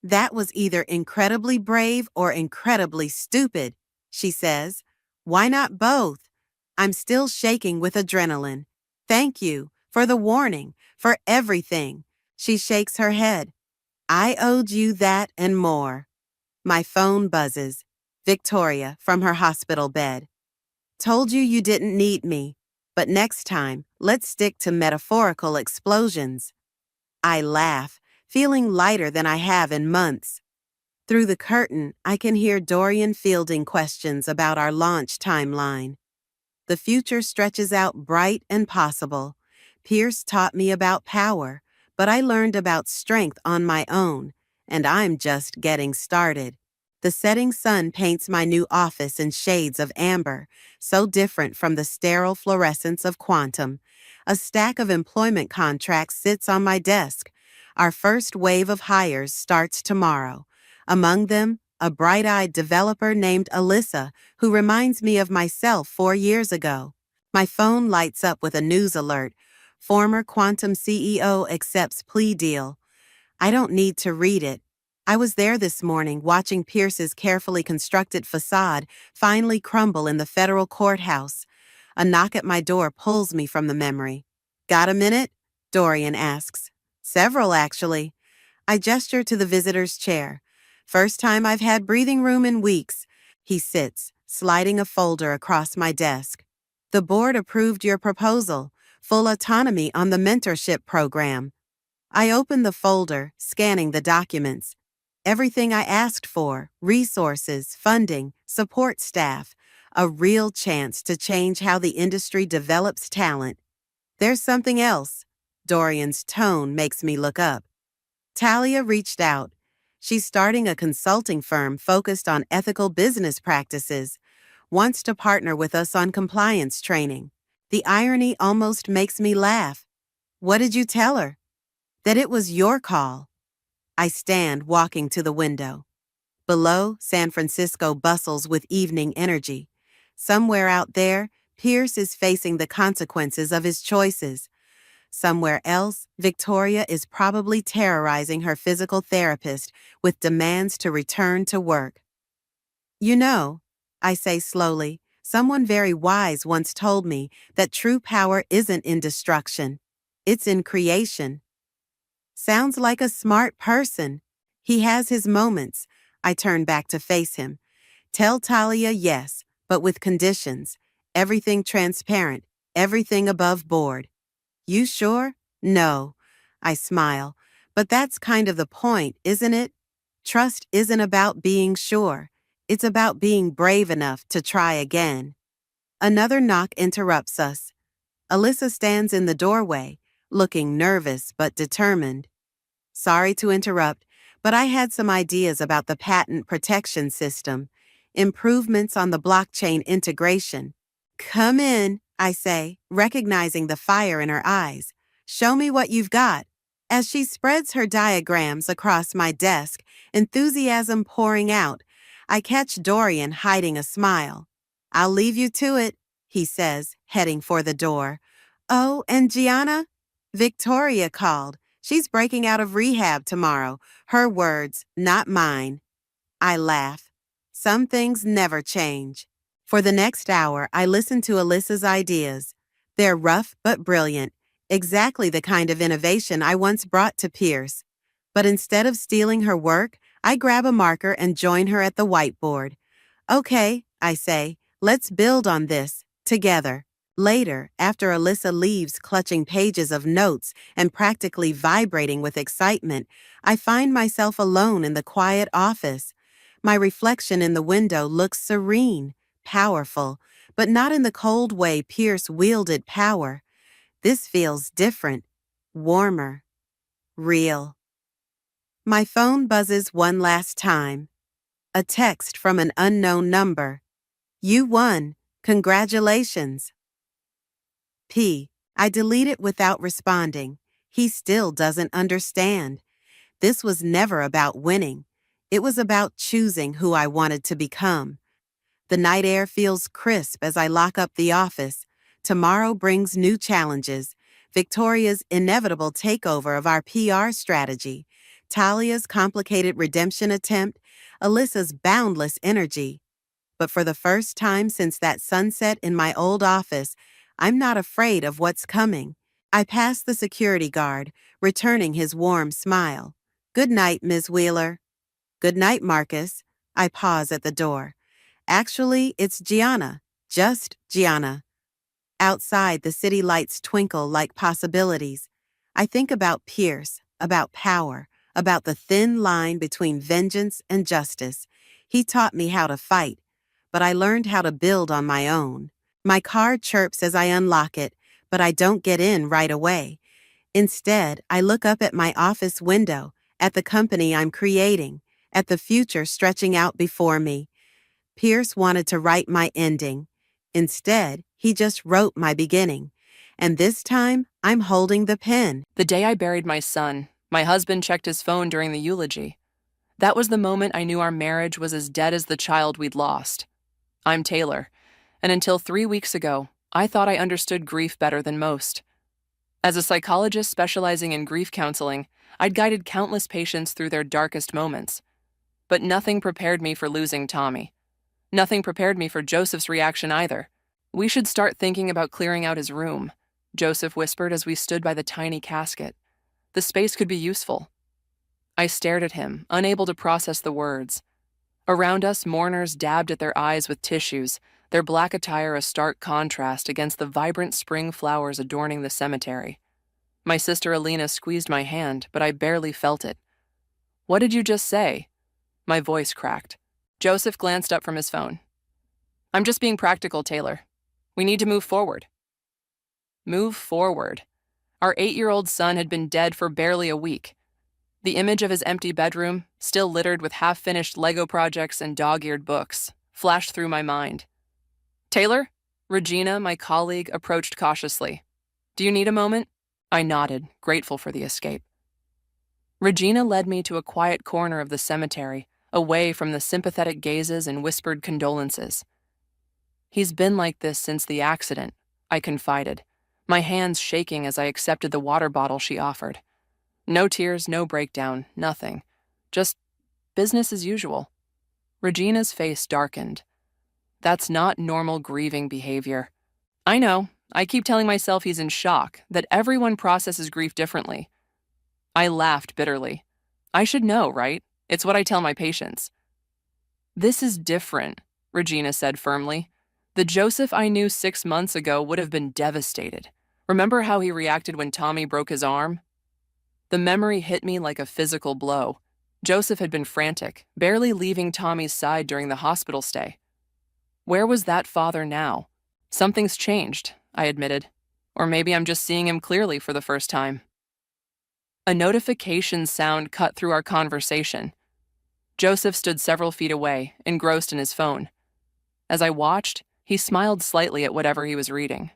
That was either incredibly brave or incredibly stupid, she says. Why not both? I'm still shaking with adrenaline. Thank you, for the warning, for everything. She shakes her head. I owed you that and more. My phone buzzes. Victoria, from her hospital bed. Told you you didn't need me, but next time, let's stick to metaphorical explosions. I laugh, feeling lighter than I have in months. Through the curtain, I can hear Dorian fielding questions about our launch timeline. The future stretches out bright and possible. Pierce taught me about power, but I learned about strength on my own, and I'm just getting started. The setting sun paints my new office in shades of amber, so different from the sterile fluorescence of Quantum. A stack of employment contracts sits on my desk. Our first wave of hires starts tomorrow. Among them, a bright-eyed developer named Alyssa, who reminds me of myself 4 years ago. My phone lights up with a news alert. Former Quantum CEO accepts plea deal. I don't need to read it. I was there this morning watching Pierce's carefully constructed facade finally crumble in the federal courthouse. A knock at my door pulls me from the memory. Got a minute? Dorian asks. Several, actually. I gesture to the visitor's chair. First time I've had breathing room in weeks. He sits, sliding a folder across my desk. The board approved your proposal, full autonomy on the mentorship program. I open the folder, scanning the documents. Everything I asked for, resources, funding, support staff, a real chance to change how the industry develops talent. There's something else. Dorian's tone makes me look up. Talia reached out. She's starting a consulting firm focused on ethical business practices, wants to partner with us on compliance training. The irony almost makes me laugh. What did you tell her? That it was your call. I stand walking to the window. Below, San Francisco bustles with evening energy. Somewhere out there, Pierce is facing the consequences of his choices. Somewhere else, Victoria is probably terrorizing her physical therapist with demands to return to work. You know, I say slowly, someone very wise once told me that true power isn't in destruction. It's in creation. Sounds like a smart person. He has his moments. I turn back to face him. Tell Talia yes, but with conditions. Everything transparent, everything above board. You sure? No. I smile. But that's kind of the point, isn't it? Trust isn't about being sure. It's about being brave enough to try again. Another knock interrupts us. Alyssa stands in the doorway, looking nervous but determined. Sorry to interrupt, but I had some ideas about the patent protection system, improvements on the blockchain integration. Come in, I say, recognizing the fire in her eyes. Show me what you've got. As she spreads her diagrams across my desk, enthusiasm pouring out, I catch Dorian hiding a smile. I'll leave you to it, he says, heading for the door. Oh, and Gianna? Victoria called. She's breaking out of rehab tomorrow. Her words, not mine. I laugh. Some things never change. For the next hour, I listen to Alyssa's ideas. They're rough but brilliant, exactly the kind of innovation I once brought to Pierce. But instead of stealing her work, I grab a marker and join her at the whiteboard. Okay, I say, let's build on this, together. Later, after Alyssa leaves clutching pages of notes and practically vibrating with excitement, I find myself alone in the quiet office. My reflection in the window looks serene, powerful, but not in the cold way Pierce wielded power. This feels different, warmer, real. My phone buzzes one last time. A text from an unknown number. You won. Congratulations. I delete it without responding. He still doesn't understand. This was never about winning. It was about choosing who I wanted to become. The night air feels crisp as I lock up the office. Tomorrow brings new challenges. Victoria's inevitable takeover of our PR strategy, Talia's complicated redemption attempt, Alyssa's boundless energy. But for the first time since that sunset in my old office, I'm not afraid of what's coming. I pass the security guard, returning his warm smile. Good night, Ms. Wheeler. Good night, Marcus. I pause at the door. Actually, it's Gianna. Just Gianna. Outside, the city lights twinkle like possibilities. I think about Pierce, about power, about the thin line between vengeance and justice. He taught me how to fight, but I learned how to build on my own. My car chirps as I unlock it, but I don't get in right away. Instead, I look up at my office window, at the company I'm creating, at the future stretching out before me. Pierce wanted to write my ending. Instead, he just wrote my beginning. And this time, I'm holding the pen. The day I buried my son, my husband checked his phone during the eulogy. That was the moment I knew our marriage was as dead as the child we'd lost. I'm Taylor, and until 3 weeks ago, I thought I understood grief better than most. As a psychologist specializing in grief counseling, I'd guided countless patients through their darkest moments. But nothing prepared me for losing Tommy. Nothing prepared me for Joseph's reaction either. We should start thinking about clearing out his room, Joseph whispered as we stood by the tiny casket. The space could be useful. I stared at him, unable to process the words. Around us, mourners dabbed at their eyes with tissues, their black attire a stark contrast against the vibrant spring flowers adorning the cemetery. My sister Alina squeezed my hand, but I barely felt it. What did you just say? My voice cracked. Joseph glanced up from his phone. I'm just being practical, Taylor. We need to move forward. Move forward. Our 8-year-old son had been dead for barely a week. The image of his empty bedroom, still littered with half-finished Lego projects and dog-eared books, flashed through my mind. Taylor? Regina, my colleague, approached cautiously. Do you need a moment? I nodded, grateful for the escape. Regina led me to a quiet corner of the cemetery, away from the sympathetic gazes and whispered condolences. He's been like this since the accident, I confided, my hands shaking as I accepted the water bottle she offered. No tears, no breakdown, nothing. Just business as usual. Regina's face darkened. That's not normal grieving behavior. I know. I keep telling myself he's in shock, that everyone processes grief differently. I laughed bitterly. I should know, right? It's what I tell my patients. This is different, Regina said firmly. The Joseph I knew 6 months ago would have been devastated. Remember how he reacted when Tommy broke his arm? The memory hit me like a physical blow. Joseph had been frantic, barely leaving Tommy's side during the hospital stay. Where was that father now? Something's changed, I admitted. Or maybe I'm just seeing him clearly for the first time. A notification sound cut through our conversation. Joseph stood several feet away, engrossed in his phone. As I watched, he smiled slightly at whatever he was reading.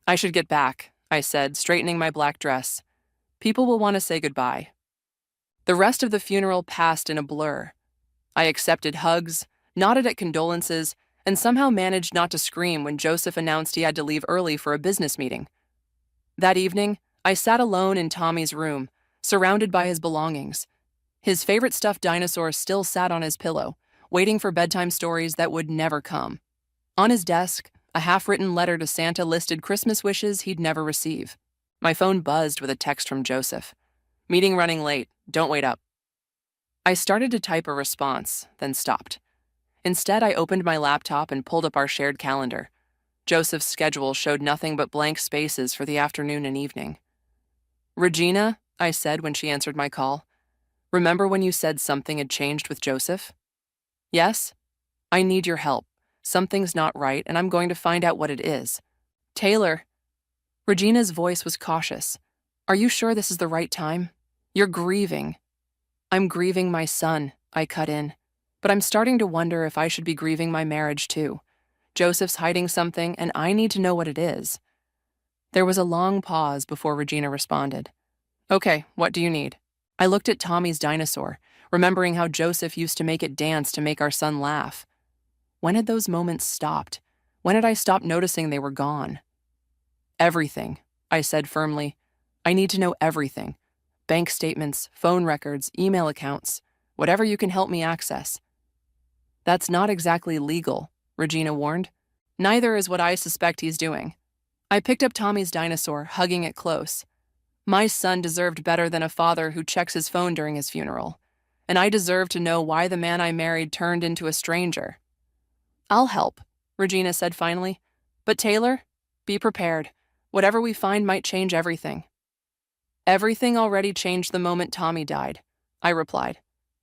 I should get back, I said, straightening my black dress. People will want to say goodbye. The rest of the funeral passed in a blur. I accepted hugs, nodded at condolences, and somehow managed not to scream when Joseph announced he had to leave early for a business meeting. That evening, I sat alone in Tommy's room, surrounded by his belongings. His favorite stuffed dinosaur still sat on his pillow, waiting for bedtime stories that would never come. On his desk, a half-written letter to Santa listed Christmas wishes he'd never receive. My phone buzzed with a text from Joseph. Meeting running late. Don't wait up. I started to type a response, then stopped. Instead, I opened my laptop and pulled up our shared calendar. Joseph's schedule showed nothing but blank spaces for the afternoon and evening. Regina, I said when she answered my call. Remember when you said something had changed with Joseph? Yes? I need your help. Something's not right, and I'm going to find out what it is. Taylor. Regina's voice was cautious. Are you sure this is the right time? You're grieving. I'm grieving my son, I cut in. But I'm starting to wonder if I should be grieving my marriage too. Joseph's hiding something, and I need to know what it is. There was a long pause before Regina responded. Okay, what do you need? I looked at Tommy's dinosaur, remembering how Joseph used to make it dance to make our son laugh. When had those moments stopped? When had I stopped noticing they were gone? Everything, I said firmly. I need to know everything. Bank statements, phone records, email accounts, whatever you can help me access. That's not exactly legal, Regina warned. Neither is what I suspect he's doing. I picked up Tommy's dinosaur, hugging it close. My son deserved better than a father who checks his phone during his funeral, and I deserve to know why the man I married turned into a stranger. I'll help, Regina said finally. But Taylor, be prepared. Whatever we find might change everything. Everything already changed the moment Tommy died, I replied.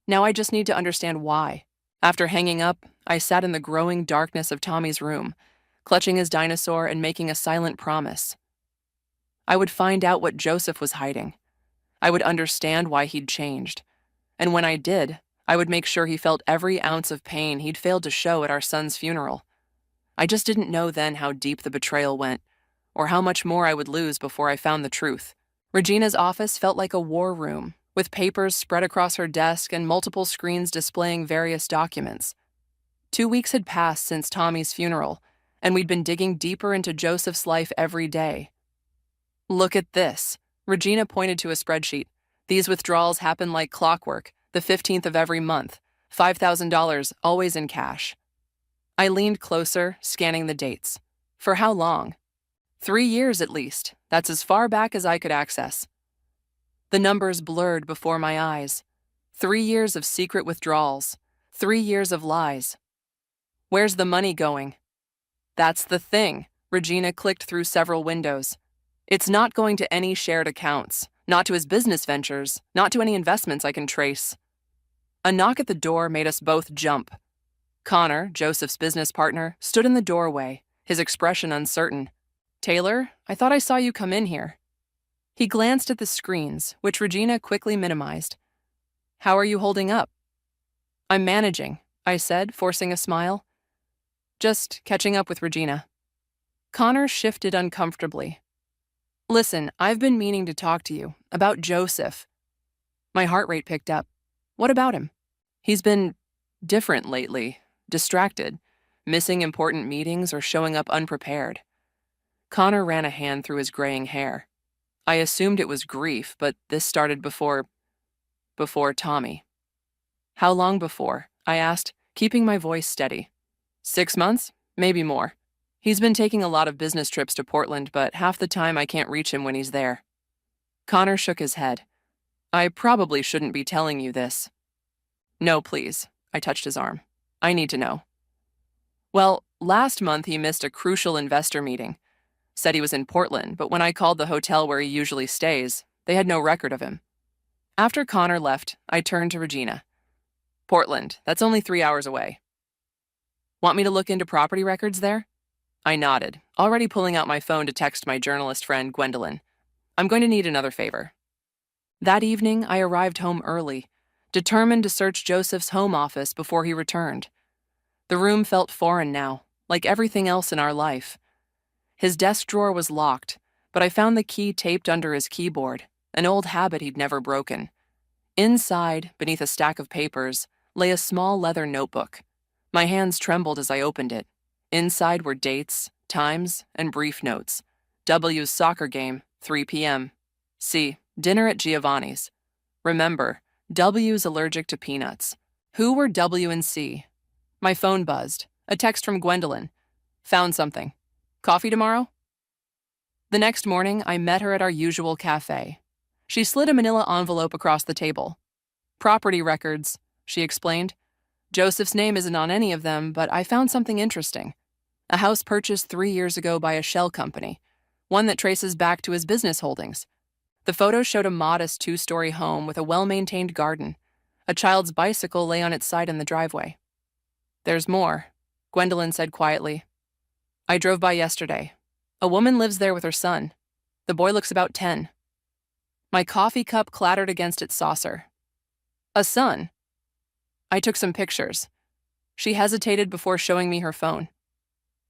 Now I just need to understand why. After hanging up, I sat in the growing darkness of Tommy's room, clutching his dinosaur and making a silent promise. I would find out what Joseph was hiding. I would understand why he'd changed. And when I did, I would make sure he felt every ounce of pain he'd failed to show at our son's funeral. I just didn't know then how deep the betrayal went, or how much more I would lose before I found the truth. Regina's office felt like a war room, with papers spread across her desk and multiple screens displaying various documents. 2 weeks had passed since Tommy's funeral, and we'd been digging deeper into Joseph's life every day. Look at this. Regina pointed to a spreadsheet. These withdrawals happen like clockwork, the 15th of every month, $5,000, always in cash. I leaned closer, scanning the dates. For how long? 3 years at least. That's as far back as I could access. The numbers blurred before my eyes. 3 years of secret withdrawals. 3 years of lies. Where's the money going? That's the thing. Regina clicked through several windows. It's not going to any shared accounts, not to his business ventures, not to any investments I can trace. A knock at the door made us both jump. Connor, Joseph's business partner, stood in the doorway, his expression uncertain. Taylor, I thought I saw you come in here. He glanced at the screens, which Regina quickly minimized. How are you holding up? I'm managing, I said, forcing a smile. Just catching up with Regina. Connor shifted uncomfortably. Listen, I've been meaning to talk to you about Joseph. My heart rate picked up. What about him? He's been different lately, distracted, missing important meetings or showing up unprepared. Connor ran a hand through his graying hair. I assumed it was grief, but this started before Tommy. How long before? I asked, keeping my voice steady. 6 months? Maybe more. He's been taking a lot of business trips to Portland, but half the time I can't reach him when he's there. Connor shook his head. I probably shouldn't be telling you this. No, please. I touched his arm. I need to know. Well, last month he missed a crucial investor meeting. Said he was in Portland, but when I called the hotel where he usually stays, they had no record of him. After Connor left, I turned to Regina. Portland, that's only 3 hours away. Want me to look into property records there? I nodded, already pulling out my phone to text my journalist friend Gwendolyn. I'm going to need another favor. That evening, I arrived home early, determined to search Joseph's home office before he returned. The room felt foreign now, like everything else in our life. His desk drawer was locked, but I found the key taped under his keyboard, an old habit he'd never broken. Inside, beneath a stack of papers, lay a small leather notebook. My hands trembled as I opened it. Inside were dates, times, and brief notes. W's soccer game, 3 p.m. C. Dinner at Giovanni's. Remember, W's allergic to peanuts. Who were W and C? My phone buzzed. A text from Gwendolyn. Found something. Coffee tomorrow? The next morning, I met her at our usual cafe. She slid a manila envelope across the table. Property records, she explained. Joseph's name isn't on any of them, but I found something interesting. A house purchased 3 years ago by a shell company, one that traces back to his business holdings. The photo showed a modest 2-story home with a well-maintained garden. A child's bicycle lay on its side in the driveway. There's more, Gwendolyn said quietly. I drove by yesterday. A woman lives there with her son. The boy looks about 10. My coffee cup clattered against its saucer. A son? I took some pictures. She hesitated before showing me her phone.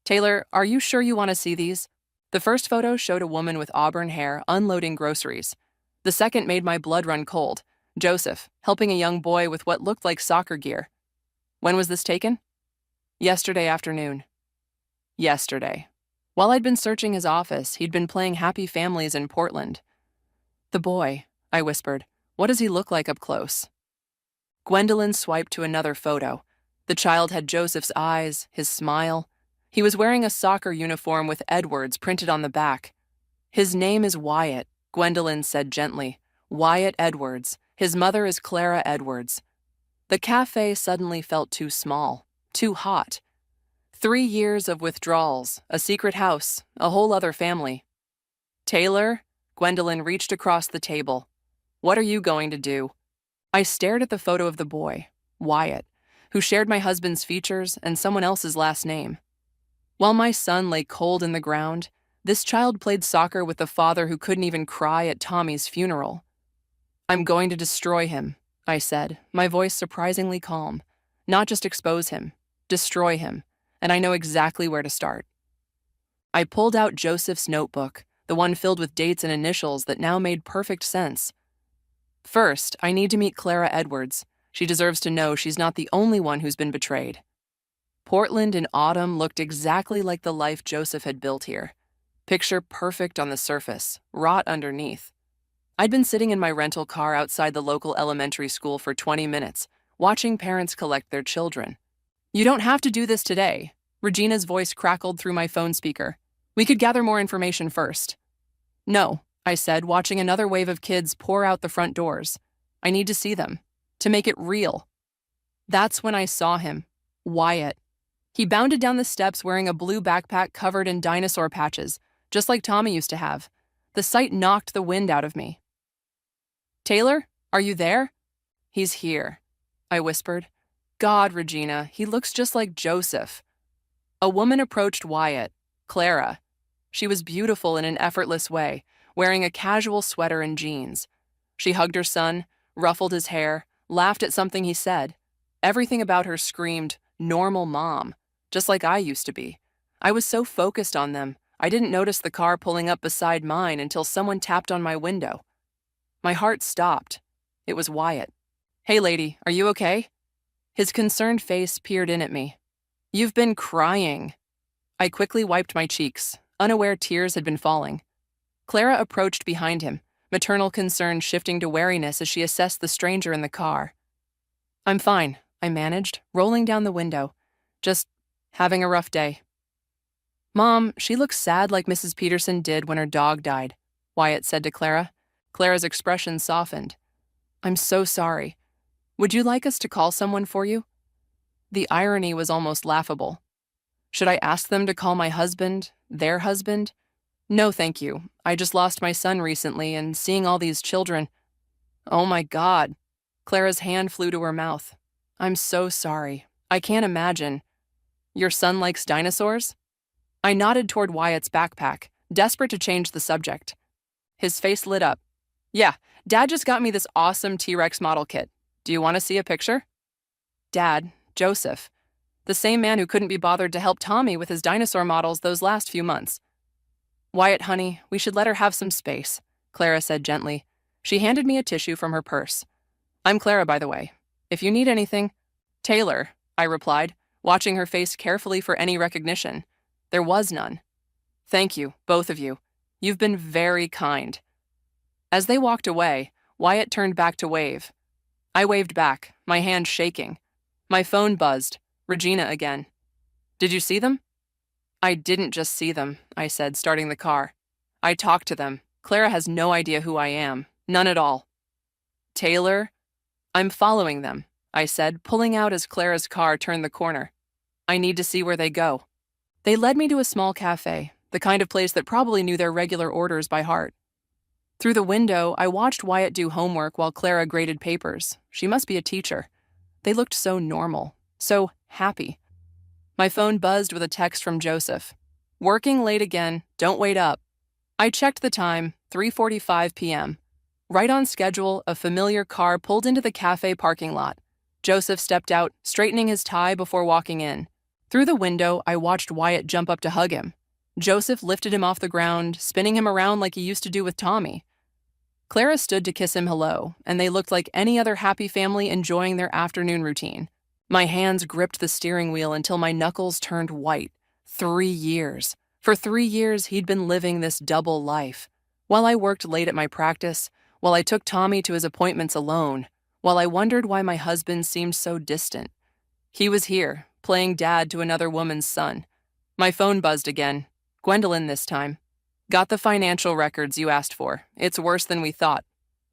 Taylor, are you sure you want to see these? The first photo showed a woman with auburn hair unloading groceries. The second made my blood run cold. Joseph, helping a young boy with what looked like soccer gear. When was this taken? Yesterday afternoon. Yesterday. While I'd been searching his office, he'd been playing Happy Families in Portland. The boy, I whispered. What does he look like up close? Gwendolyn swiped to another photo. The child had Joseph's eyes, his smile. He was wearing a soccer uniform with Edwards printed on the back. His name is Wyatt, Gwendolyn said gently. Wyatt Edwards. His mother is Clara Edwards. The cafe suddenly felt too small, too hot. 3 years of withdrawals, a secret house, a whole other family. Taylor, Gwendolyn reached across the table. What are you going to do? I stared at the photo of the boy, Wyatt, who shared my husband's features and someone else's last name. While my son lay cold in the ground, this child played soccer with the father who couldn't even cry at Tommy's funeral. I'm going to destroy him, I said, my voice surprisingly calm. Not just expose him, destroy him, and I know exactly where to start. I pulled out Joseph's notebook, the one filled with dates and initials that now made perfect sense. First, I need to meet Clara Edwards. She deserves to know she's not the only one who's been betrayed. Portland in autumn looked exactly like the life Joseph had built here. Picture perfect on the surface, rot underneath. I'd been sitting in my rental car outside the local elementary school for 20 minutes, watching parents collect their children. You don't have to do this today, Regina's voice crackled through my phone speaker. We could gather more information first. No, I said, watching another wave of kids pour out the front doors. I need to see them, to make it real. That's when I saw him, Wyatt. He bounded down the steps wearing a blue backpack covered in dinosaur patches, just like Tommy used to have. The sight knocked the wind out of me. Taylor, are you there? He's here, I whispered. God, Regina, he looks just like Joseph. A woman approached Wyatt, Clara. She was beautiful in an effortless way, wearing a casual sweater and jeans. She hugged her son, ruffled his hair, laughed at something he said. Everything about her screamed, normal mom, just like I used to be. I was so focused on them, I didn't notice the car pulling up beside mine until someone tapped on my window. My heart stopped. It was Wyatt. Hey lady, are you okay? His concerned face peered in at me. You've been crying. I quickly wiped my cheeks, unaware tears had been falling. Clara approached behind him, maternal concern shifting to wariness as she assessed the stranger in the car. I'm fine, I managed, rolling down the window. Just having a rough day. Mom, she looks sad like Mrs. Peterson did when her dog died, Wyatt said to Clara. Clara's expression softened. I'm so sorry. Would you like us to call someone for you? The irony was almost laughable. Should I ask them to call my husband, their husband? No, thank you. I just lost my son recently, and seeing all these children... Oh my God. Clara's hand flew to her mouth. I'm so sorry. I can't imagine. Your son likes dinosaurs? I nodded toward Wyatt's backpack, desperate to change the subject. His face lit up. Yeah, Dad just got me this awesome T-Rex model kit. Do you want to see a picture? Dad, Joseph. The same man who couldn't be bothered to help Tommy with his dinosaur models those last few months. Wyatt, honey, we should let her have some space, Clara said gently. She handed me a tissue from her purse. I'm Clara, by the way. If you need anything... Taylor, I replied, watching her face carefully for any recognition. There was none. Thank you, both of you. You've been very kind. As they walked away, Wyatt turned back to wave. I waved back, my hand shaking. My phone buzzed. Regina again. Did you see them? I didn't just see them, I said, starting the car. I talked to them. Clara has no idea who I am. None at all. Taylor? I'm following them, I said, pulling out as Clara's car turned the corner. I need to see where they go. They led me to a small cafe, the kind of place that probably knew their regular orders by heart. Through the window, I watched Wyatt do homework while Clara graded papers. She must be a teacher. They looked so normal, so happy. My phone buzzed with a text from Joseph. Working late again, don't wait up. I checked the time, 3:45 p.m. Right on schedule, a familiar car pulled into the cafe parking lot. Joseph stepped out, straightening his tie before walking in. Through the window, I watched Wyatt jump up to hug him. Joseph lifted him off the ground, spinning him around like he used to do with Tommy. Clara stood to kiss him hello, and they looked like any other happy family enjoying their afternoon routine. My hands gripped the steering wheel until my knuckles turned white. 3 years. For 3 years, he'd been living this double life. While I worked late at my practice, while I took Tommy to his appointments alone, while I wondered why my husband seemed so distant. He was here, playing dad to another woman's son. My phone buzzed again. Gwendolyn this time. Got the financial records you asked for. It's worse than we thought.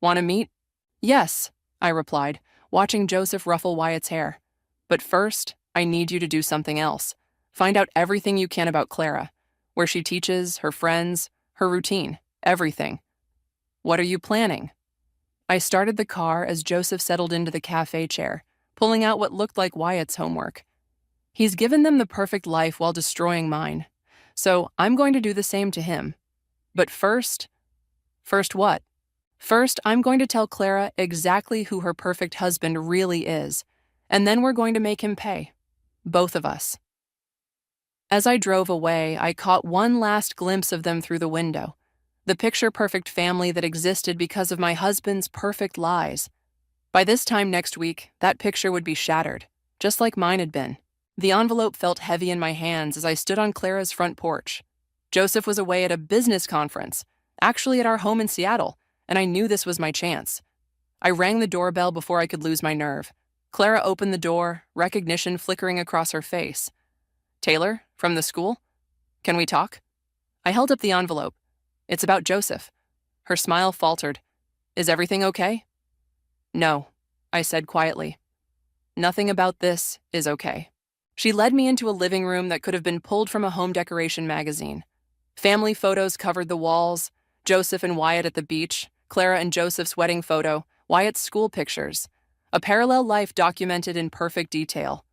Want to meet? Yes, I replied, watching Joseph ruffle Wyatt's hair. But first, I need you to do something else. Find out everything you can about Clara. Where she teaches, her friends, her routine, everything. What are you planning? I started the car as Joseph settled into the cafe chair, pulling out what looked like Wyatt's homework. He's given them the perfect life while destroying mine. So I'm going to do the same to him. But first what? First, I'm going to tell Clara exactly who her perfect husband really is, and then we're going to make him pay. Both of us. As I drove away, I caught one last glimpse of them through the window. The picture-perfect family that existed because of my husband's perfect lies. By this time next week, that picture would be shattered, just like mine had been. The envelope felt heavy in my hands as I stood on Clara's front porch. Joseph was away at a business conference, actually at our home in Seattle, and I knew this was my chance. I rang the doorbell before I could lose my nerve. Clara opened the door, recognition flickering across her face. Taylor, from the school? Can we talk? I held up the envelope. It's about Joseph. Her smile faltered. Is everything okay? No, I said quietly. Nothing about this is okay. She led me into a living room that could have been pulled from a home decoration magazine. Family photos covered the walls, Joseph and Wyatt at the beach, Clara and Joseph's wedding photo, Wyatt's school pictures. A parallel life documented in perfect detail.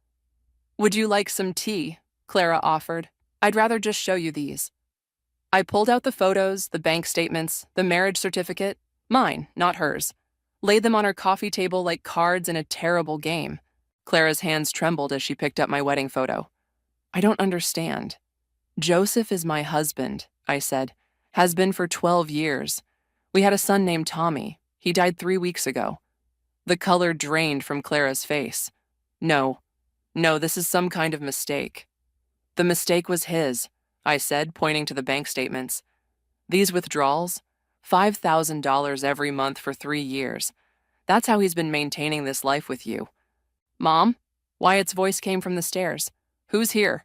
Would you like some tea? Clara offered. I'd rather just show you these. I pulled out the photos, the bank statements, the marriage certificate, mine, not hers. Laid them on her coffee table like cards in a terrible game. Clara's hands trembled as she picked up my wedding photo. I don't understand. Joseph is my husband, I said. Has been for 12 years. We had a son named Tommy. He died 3 weeks ago. The color drained from Clara's face. No, this is some kind of mistake. The mistake was his, I said, pointing to the bank statements. These withdrawals? $5,000 every month for 3 years. That's how he's been maintaining this life with you. Mom? Wyatt's voice came from the stairs. Who's here?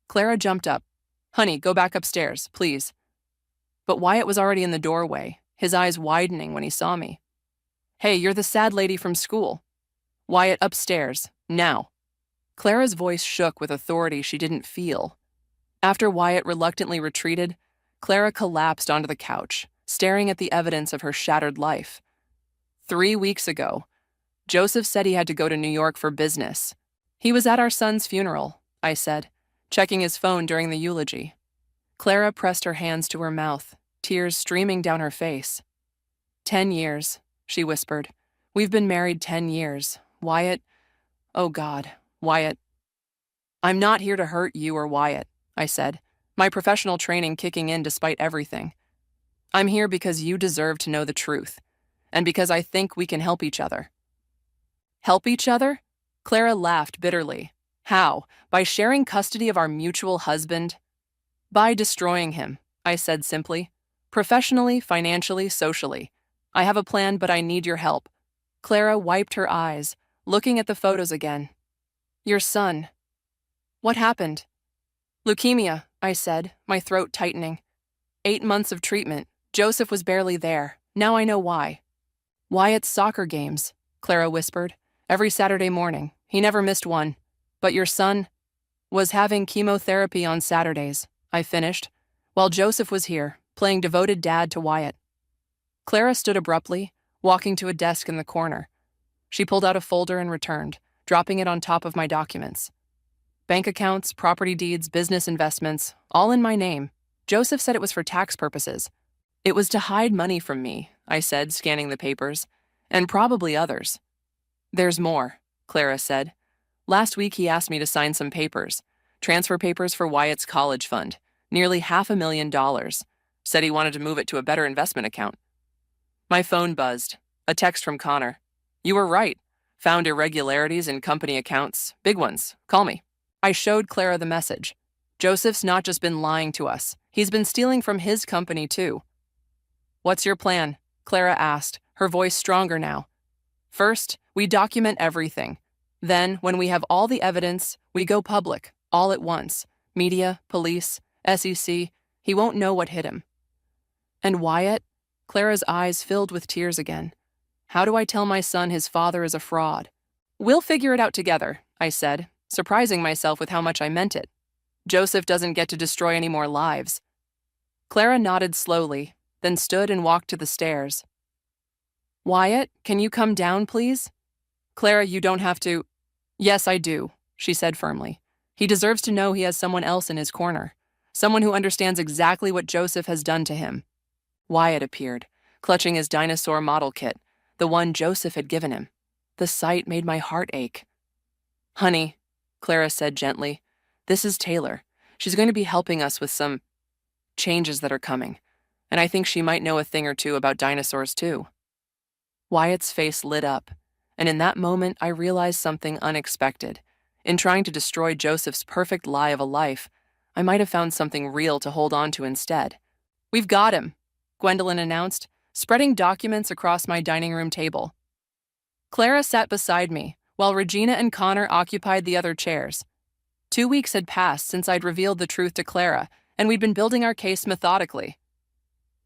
Clara jumped up. Honey, go back upstairs, please. But Wyatt was already in the doorway, his eyes widening when he saw me. Hey, you're the sad lady from school. Wyatt, upstairs, now. Clara's voice shook with authority she didn't feel. After Wyatt reluctantly retreated, Clara collapsed onto the couch, staring at the evidence of her shattered life. 3 weeks ago. Joseph said he had to go to New York for business. He was at our son's funeral, I said, checking his phone during the eulogy. Clara pressed her hands to her mouth, tears streaming down her face. 10 years, she whispered. We've been married 10 years. Wyatt, oh God, Wyatt. I'm not here to hurt you or Wyatt, I said, my professional training kicking in despite everything. I'm here because you deserve to know the truth, and because I think we can help each other. Help each other? Clara laughed bitterly. How? By sharing custody of our mutual husband? By destroying him, I said simply. Professionally, financially, socially. I have a plan, but I need your help. Clara wiped her eyes, looking at the photos again. Your son. What happened? Leukemia, I said, my throat tightening. 8 months of treatment. Joseph was barely there. Now I know why. Wyatt's soccer games, Clara whispered. Every Saturday morning. He never missed one. But your son was having chemotherapy on Saturdays, I finished, while Joseph was here, playing devoted dad to Wyatt. Clara stood abruptly, walking to a desk in the corner. She pulled out a folder and returned, dropping it on top of my documents. Bank accounts, property deeds, business investments, all in my name. Joseph said it was for tax purposes. It was to hide money from me, I said, scanning the papers, and probably others. There's more, Clara said. Last week he asked me to sign some papers, transfer papers for Wyatt's college fund, nearly $500,000. Said he wanted to move it to a better investment account. My phone buzzed. A text from Connor. You were right. Found irregularities in company accounts. Big ones. Call me. I showed Clara the message. Joseph's not just been lying to us. He's been stealing from his company, too. What's your plan? Clara asked, her voice stronger now. First, we document everything. Then, when we have all the evidence, we go public, all at once. Media, police, SEC. He won't know what hit him. And Wyatt? Clara's eyes filled with tears again. How do I tell my son his father is a fraud? We'll figure it out together, I said, surprising myself with how much I meant it. Joseph doesn't get to destroy any more lives. Clara nodded slowly, then stood and walked to the stairs. Wyatt, can you come down, please? Clara, you don't have to. Yes, I do, she said firmly. He deserves to know he has someone else in his corner, someone who understands exactly what Joseph has done to him. Wyatt appeared, clutching his dinosaur model kit, the one Joseph had given him. The sight made my heart ache. Honey, Clara said gently, this is Taylor. She's going to be helping us with some changes that are coming, and I think she might know a thing or two about dinosaurs too. Wyatt's face lit up, and in that moment I realized something unexpected. In trying to destroy Joseph's perfect lie of a life, I might have found something real to hold on to instead. We've got him, Gwendolyn announced, spreading documents across my dining room table. Clara sat beside me, while Regina and Connor occupied the other chairs. 2 weeks had passed since I'd revealed the truth to Clara, and we'd been building our case methodically.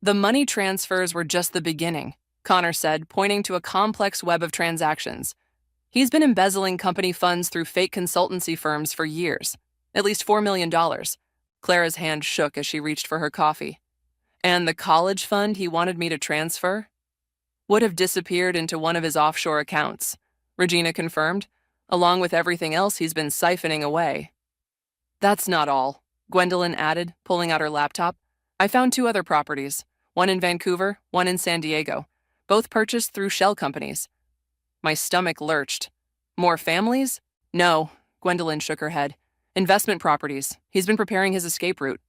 The money transfers were just the beginning, Connor said, pointing to a complex web of transactions. He's been embezzling company funds through fake consultancy firms for years, at least $4 million. Clara's hand shook as she reached for her coffee. And the college fund he wanted me to transfer would have disappeared into one of his offshore accounts, Regina confirmed, along with everything else he's been siphoning away. That's not all, Gwendolyn added, pulling out her laptop. I found 2 other properties, one in Vancouver, one in San Diego, both purchased through shell companies. My stomach lurched. More families? No, Gwendolyn shook her head. Investment properties. He's been preparing his escape route.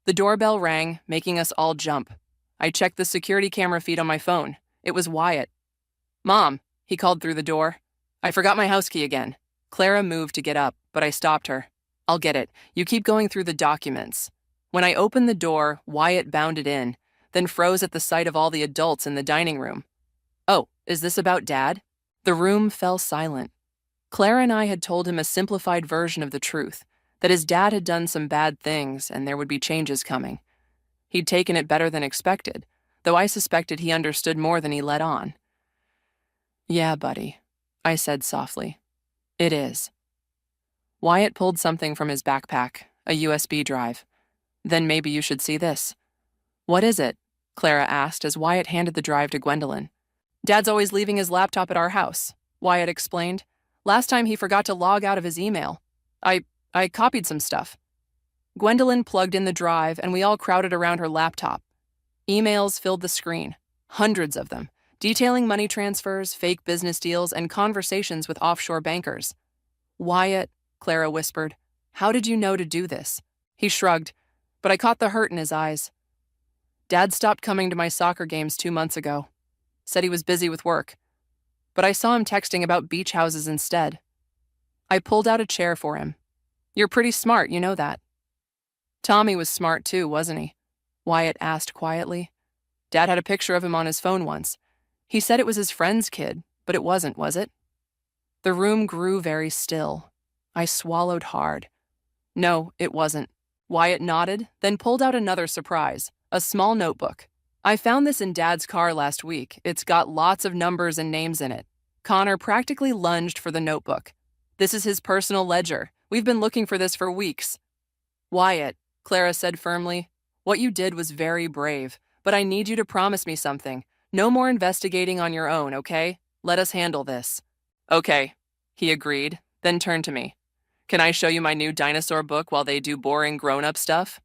The doorbell rang, making us all jump. I checked the security camera feed on my phone. It was Wyatt. Mom, he called through the door. I forgot my house key again. Clara moved to get up, but I stopped her. I'll get it. You keep going through the documents. When I opened the door, Wyatt bounded in, then froze at the sight of all the adults in the dining room. Oh, is this about Dad? The room fell silent. Clara and I had told him a simplified version of the truth, that his dad had done some bad things and there would be changes coming. He'd taken it better than expected, though I suspected he understood more than he let on. Yeah, buddy, I said softly. It is. Wyatt pulled something from his backpack, a USB drive. Then maybe you should see this. What is it? Clara asked as Wyatt handed the drive to Gwendolyn. Dad's always leaving his laptop at our house, Wyatt explained. Last time he forgot to log out of his email. I copied some stuff. Gwendolyn plugged in the drive and we all crowded around her laptop. Emails filled the screen, hundreds of them, detailing money transfers, fake business deals, and conversations with offshore bankers. Wyatt, Clara whispered, how did you know to do this? He shrugged, but I caught the hurt in his eyes. Dad stopped coming to my soccer games 2 months ago. Said he was busy with work. But I saw him texting about beach houses instead. I pulled out a chair for him. You're pretty smart, you know that. Tommy was smart too, wasn't he? Wyatt asked quietly. Dad had a picture of him on his phone once. He said it was his friend's kid, but it wasn't, was it? The room grew very still. I swallowed hard. No, it wasn't. Wyatt nodded, then pulled out another surprise, a small notebook. I found this in Dad's car last week. It's got lots of numbers and names in it. Connor practically lunged for the notebook. This is his personal ledger. We've been looking for this for weeks. Wyatt, Clara said firmly, what you did was very brave, but I need you to promise me something. No more investigating on your own, okay? Let us handle this. Okay, he agreed, then turned to me. Can I show you my new dinosaur book while they do boring grown-up stuff?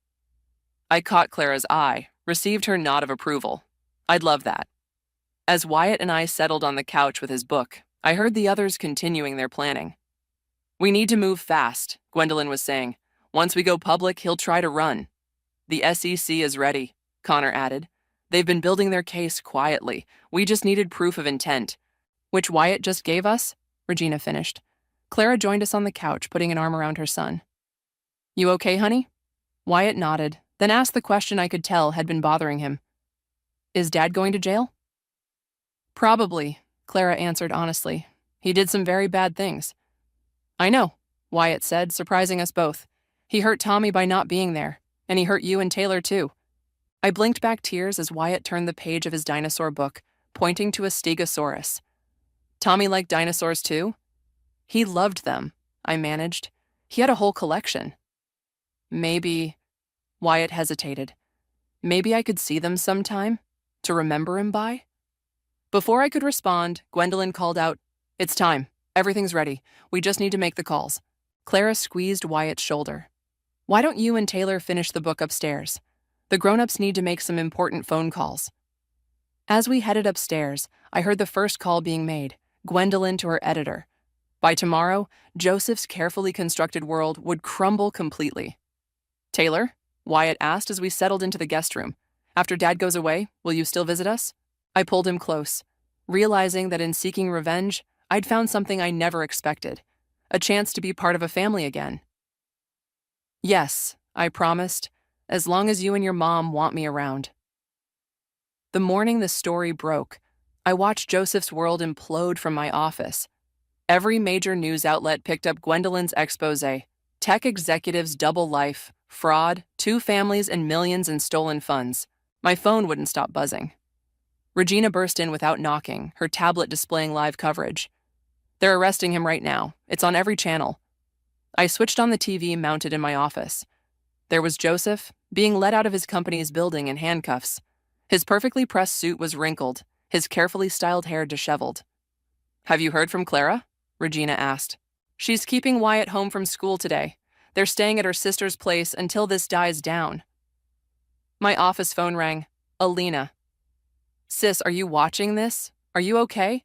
I caught Clara's eye, received her nod of approval. I'd love that. As Wyatt and I settled on the couch with his book, I heard the others continuing their planning. We need to move fast, Gwendolyn was saying. Once we go public, he'll try to run. The SEC is ready, Connor added. They've been building their case quietly. We just needed proof of intent. Which Wyatt just gave us, Regina finished. Clara joined us on the couch, putting an arm around her son. You okay, honey? Wyatt nodded, then asked the question I could tell had been bothering him. Is Dad going to jail? Probably, Clara answered honestly. He did some very bad things. I know, Wyatt said, surprising us both. He hurt Tommy by not being there, and he hurt you and Taylor too. I blinked back tears as Wyatt turned the page of his dinosaur book, pointing to a stegosaurus. Tommy liked dinosaurs too? He loved them, I managed. He had a whole collection. Maybe, Wyatt hesitated. Maybe I could see them sometime, to remember him by? Before I could respond, Gwendolyn called out, It's time. Everything's ready. We just need to make the calls. Clara squeezed Wyatt's shoulder. Why don't you and Taylor finish the book upstairs? The grown-ups need to make some important phone calls. As we headed upstairs, I heard the first call being made, Gwendolyn to her editor. By tomorrow, Joseph's carefully constructed world would crumble completely. Taylor? Wyatt asked as we settled into the guest room. After Dad goes away, will you still visit us? I pulled him close, realizing that in seeking revenge, I'd found something I never expected, a chance to be part of a family again. Yes, I promised, as long as you and your mom want me around. The morning the story broke, I watched Joseph's world implode from my office. Every major news outlet picked up Gwendolyn's expose. Tech executives' double life, fraud, 2 families, and millions in stolen funds. My phone wouldn't stop buzzing. Regina burst in without knocking, her tablet displaying live coverage. They're arresting him right now. It's on every channel. I switched on the TV mounted in my office. There was Joseph, being led out of his company's building in handcuffs. His perfectly pressed suit was wrinkled, his carefully styled hair disheveled. Have you heard from Clara? Regina asked. She's keeping Wyatt home from school today. They're staying at her sister's place until this dies down. My office phone rang. Alina. Sis, are you watching this? Are you okay?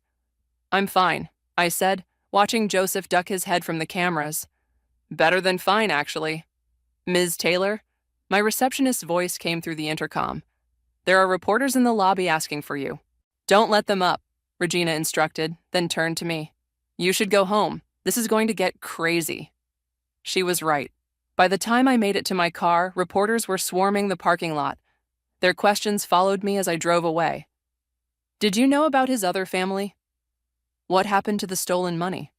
I'm fine, I said, watching Joseph duck his head from the cameras. Better than fine, actually. Ms. Taylor? My receptionist's voice came through the intercom. There are reporters in the lobby asking for you. Don't let them up, Regina instructed, then turned to me. You should go home. This is going to get crazy. She was right. By the time I made it to my car, reporters were swarming the parking lot. Their questions followed me as I drove away. Did you know about his other family? What happened to the stolen money?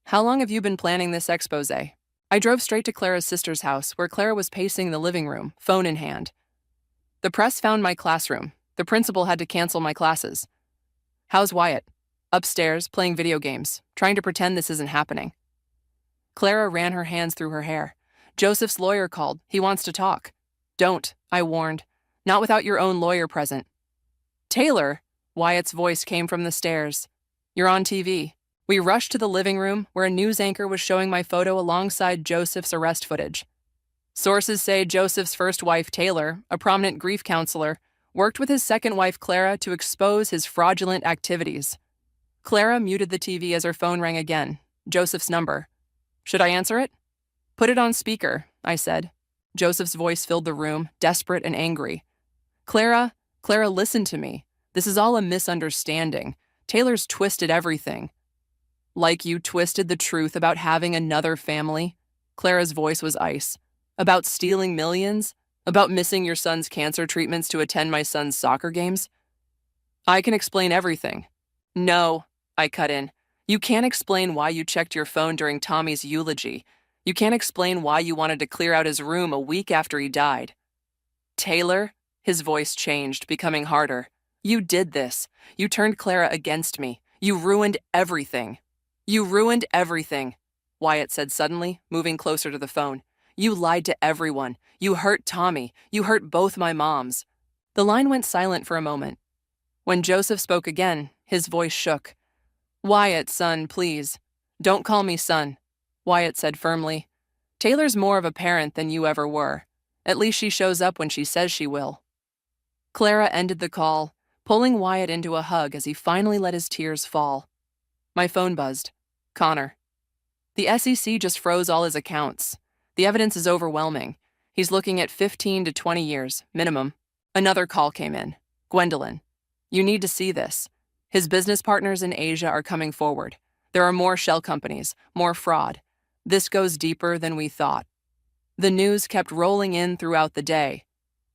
How long have you been planning this expose? I drove straight to Clara's sister's house, where Clara was pacing the living room, phone in hand. The press found my classroom. The principal had to cancel my classes. How's Wyatt? Upstairs, playing video games, trying to pretend this isn't happening. Clara ran her hands through her hair. Joseph's lawyer called. He wants to talk. Don't, I warned. Not without your own lawyer present. Taylor, Wyatt's voice came from the stairs. "You're on TV." We rushed to the living room, where a news anchor was showing my photo alongside Joseph's arrest footage. Sources say Joseph's first wife, Taylor, a prominent grief counselor, worked with his second wife, Clara, to expose his fraudulent activities. Clara muted the TV as her phone rang again. Joseph's number. "Should I answer it?" "Put it on speaker," I said. Joseph's voice filled the room, desperate and angry. Clara, listen to me. This is all a misunderstanding. Taylor's twisted everything." "Like you twisted the truth about having another family?" Clara's voice was ice. "About stealing millions? About missing your son's cancer treatments to attend my son's soccer games?" "I can explain everything." "No," I cut in. "You can't explain why you checked your phone during Tommy's eulogy. You can't explain why you wanted to clear out his room a week after he died." "Taylor?" His voice changed, becoming harder. "You did this. You turned Clara against me. You ruined everything." "You ruined everything," Wyatt said suddenly, moving closer to the phone. "You lied to everyone. You hurt Tommy. You hurt both my moms." The line went silent for a moment. When Joseph spoke again, his voice shook. "Wyatt, son, please. Don't call me son," Wyatt said firmly. "Taylor's more of a parent than you ever were. At least she shows up when she says she will." Clara ended the call, pulling Wyatt into a hug as he finally let his tears fall. My phone buzzed. Connor. "The SEC just froze all his accounts. The evidence is overwhelming. He's looking at 15 to 20 years, minimum." Another call came in. "Gwendolyn, you need to see this. His business partners in Asia are coming forward. There are more shell companies, more fraud. This goes deeper than we thought." The news kept rolling in throughout the day.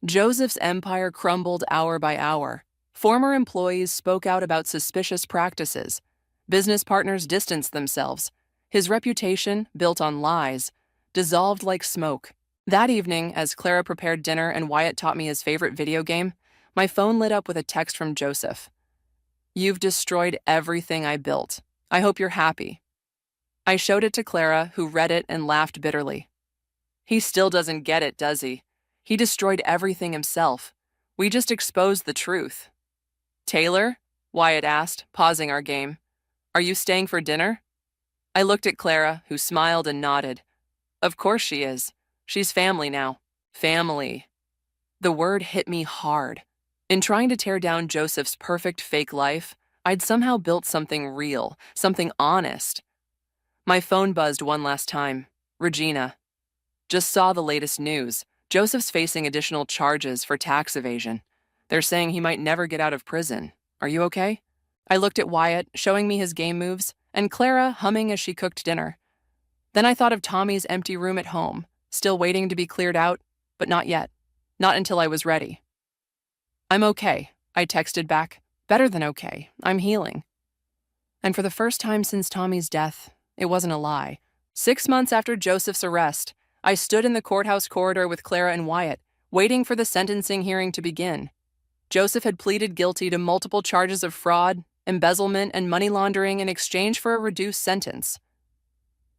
Joseph's empire crumbled hour by hour. Former employees spoke out about suspicious practices. Business partners distanced themselves. His reputation, built on lies, dissolved like smoke. That evening, as Clara prepared dinner and Wyatt taught me his favorite video game, my phone lit up with a text from Joseph. "You've destroyed everything I built. I hope you're happy." I showed it to Clara, who read it and laughed bitterly. "He still doesn't get it, does he? He destroyed everything himself. We just exposed the truth." "Taylor?" Wyatt asked, pausing our game. "Are you staying for dinner?" I looked at Clara, who smiled and nodded. "Of course she is. She's family now. Family." The word hit me hard. In trying to tear down Joseph's perfect fake life, I'd somehow built something real, something honest. My phone buzzed one last time. Regina. "Just saw the latest news. Joseph's facing additional charges for tax evasion. They're saying he might never get out of prison. Are you okay?" I looked at Wyatt, showing me his game moves, and Clara humming as she cooked dinner. Then I thought of Tommy's empty room at home, still waiting to be cleared out, but not yet. Not until I was ready. "I'm okay," I texted back. "Better than okay. I'm healing." And for the first time since Tommy's death, it wasn't a lie. 6 months after Joseph's arrest, I stood in the courthouse corridor with Clara and Wyatt, waiting for the sentencing hearing to begin. Joseph had pleaded guilty to multiple charges of fraud, embezzlement, and money laundering in exchange for a reduced sentence.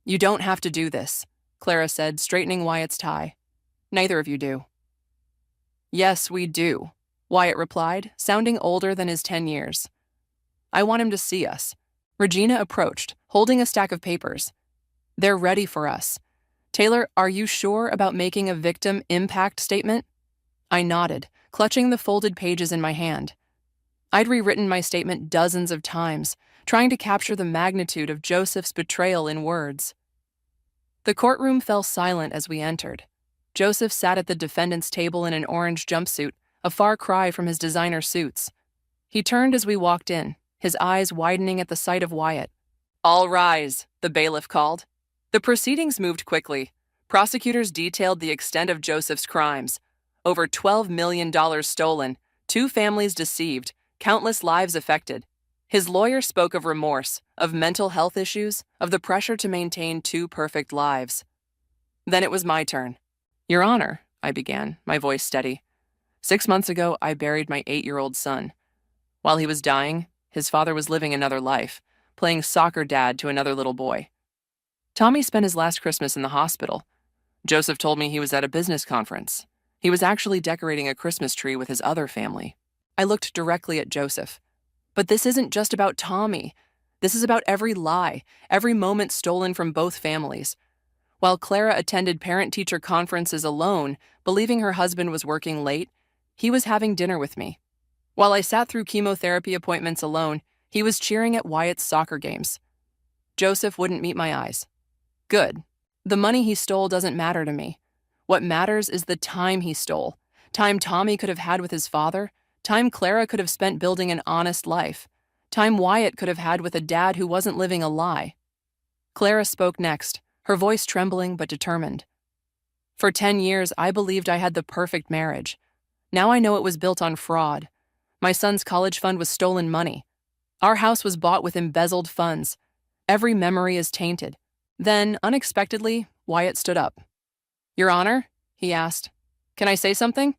"You don't have to do this," Clara said, straightening Wyatt's tie. "Neither of you do." "Yes, we do," Wyatt replied, sounding older than his 10 years. "I want him to see us." Regina approached, holding a stack of papers. "They're ready for us. Taylor, are you sure about making a victim impact statement?" I nodded, clutching the folded pages in my hand. I'd rewritten my statement dozens of times, trying to capture the magnitude of Joseph's betrayal in words. The courtroom fell silent as we entered. Joseph sat at the defendant's table in an orange jumpsuit, a far cry from his designer suits. He turned as we walked in, his eyes widening at the sight of Wyatt. "All rise," the bailiff called. The proceedings moved quickly. Prosecutors detailed the extent of Joseph's crimes. Over $12 million stolen, 2 families deceived, countless lives affected. His lawyer spoke of remorse, of mental health issues, of the pressure to maintain 2 perfect lives. Then it was my turn. "Your Honor," I began, my voice steady. "6 months ago, I buried my 8-year-old son. While he was dying, his father was living another life, playing soccer dad to another little boy. Tommy spent his last Christmas in the hospital. Joseph told me he was at a business conference. He was actually decorating a Christmas tree with his other family." I looked directly at Joseph. But this isn't just about Tommy. This is about every lie, every moment stolen from both families. While Clara attended parent-teacher conferences alone, believing her husband was working late, he was having dinner with me. While I sat through chemotherapy appointments alone, he was cheering at Wyatt's soccer games. Joseph wouldn't meet my eyes. Good. The money he stole doesn't matter to me. What matters is the time he stole. Time Tommy could have had with his father, time Clara could have spent building an honest life, time Wyatt could have had with a dad who wasn't living a lie. Clara spoke next, her voice trembling but determined. For 10 years, I believed I had the perfect marriage. Now I know it was built on fraud. My son's college fund was stolen money. Our house was bought with embezzled funds. Every memory is tainted. Then, unexpectedly, Wyatt stood up. "Your Honor?" he asked. "Can I say something?"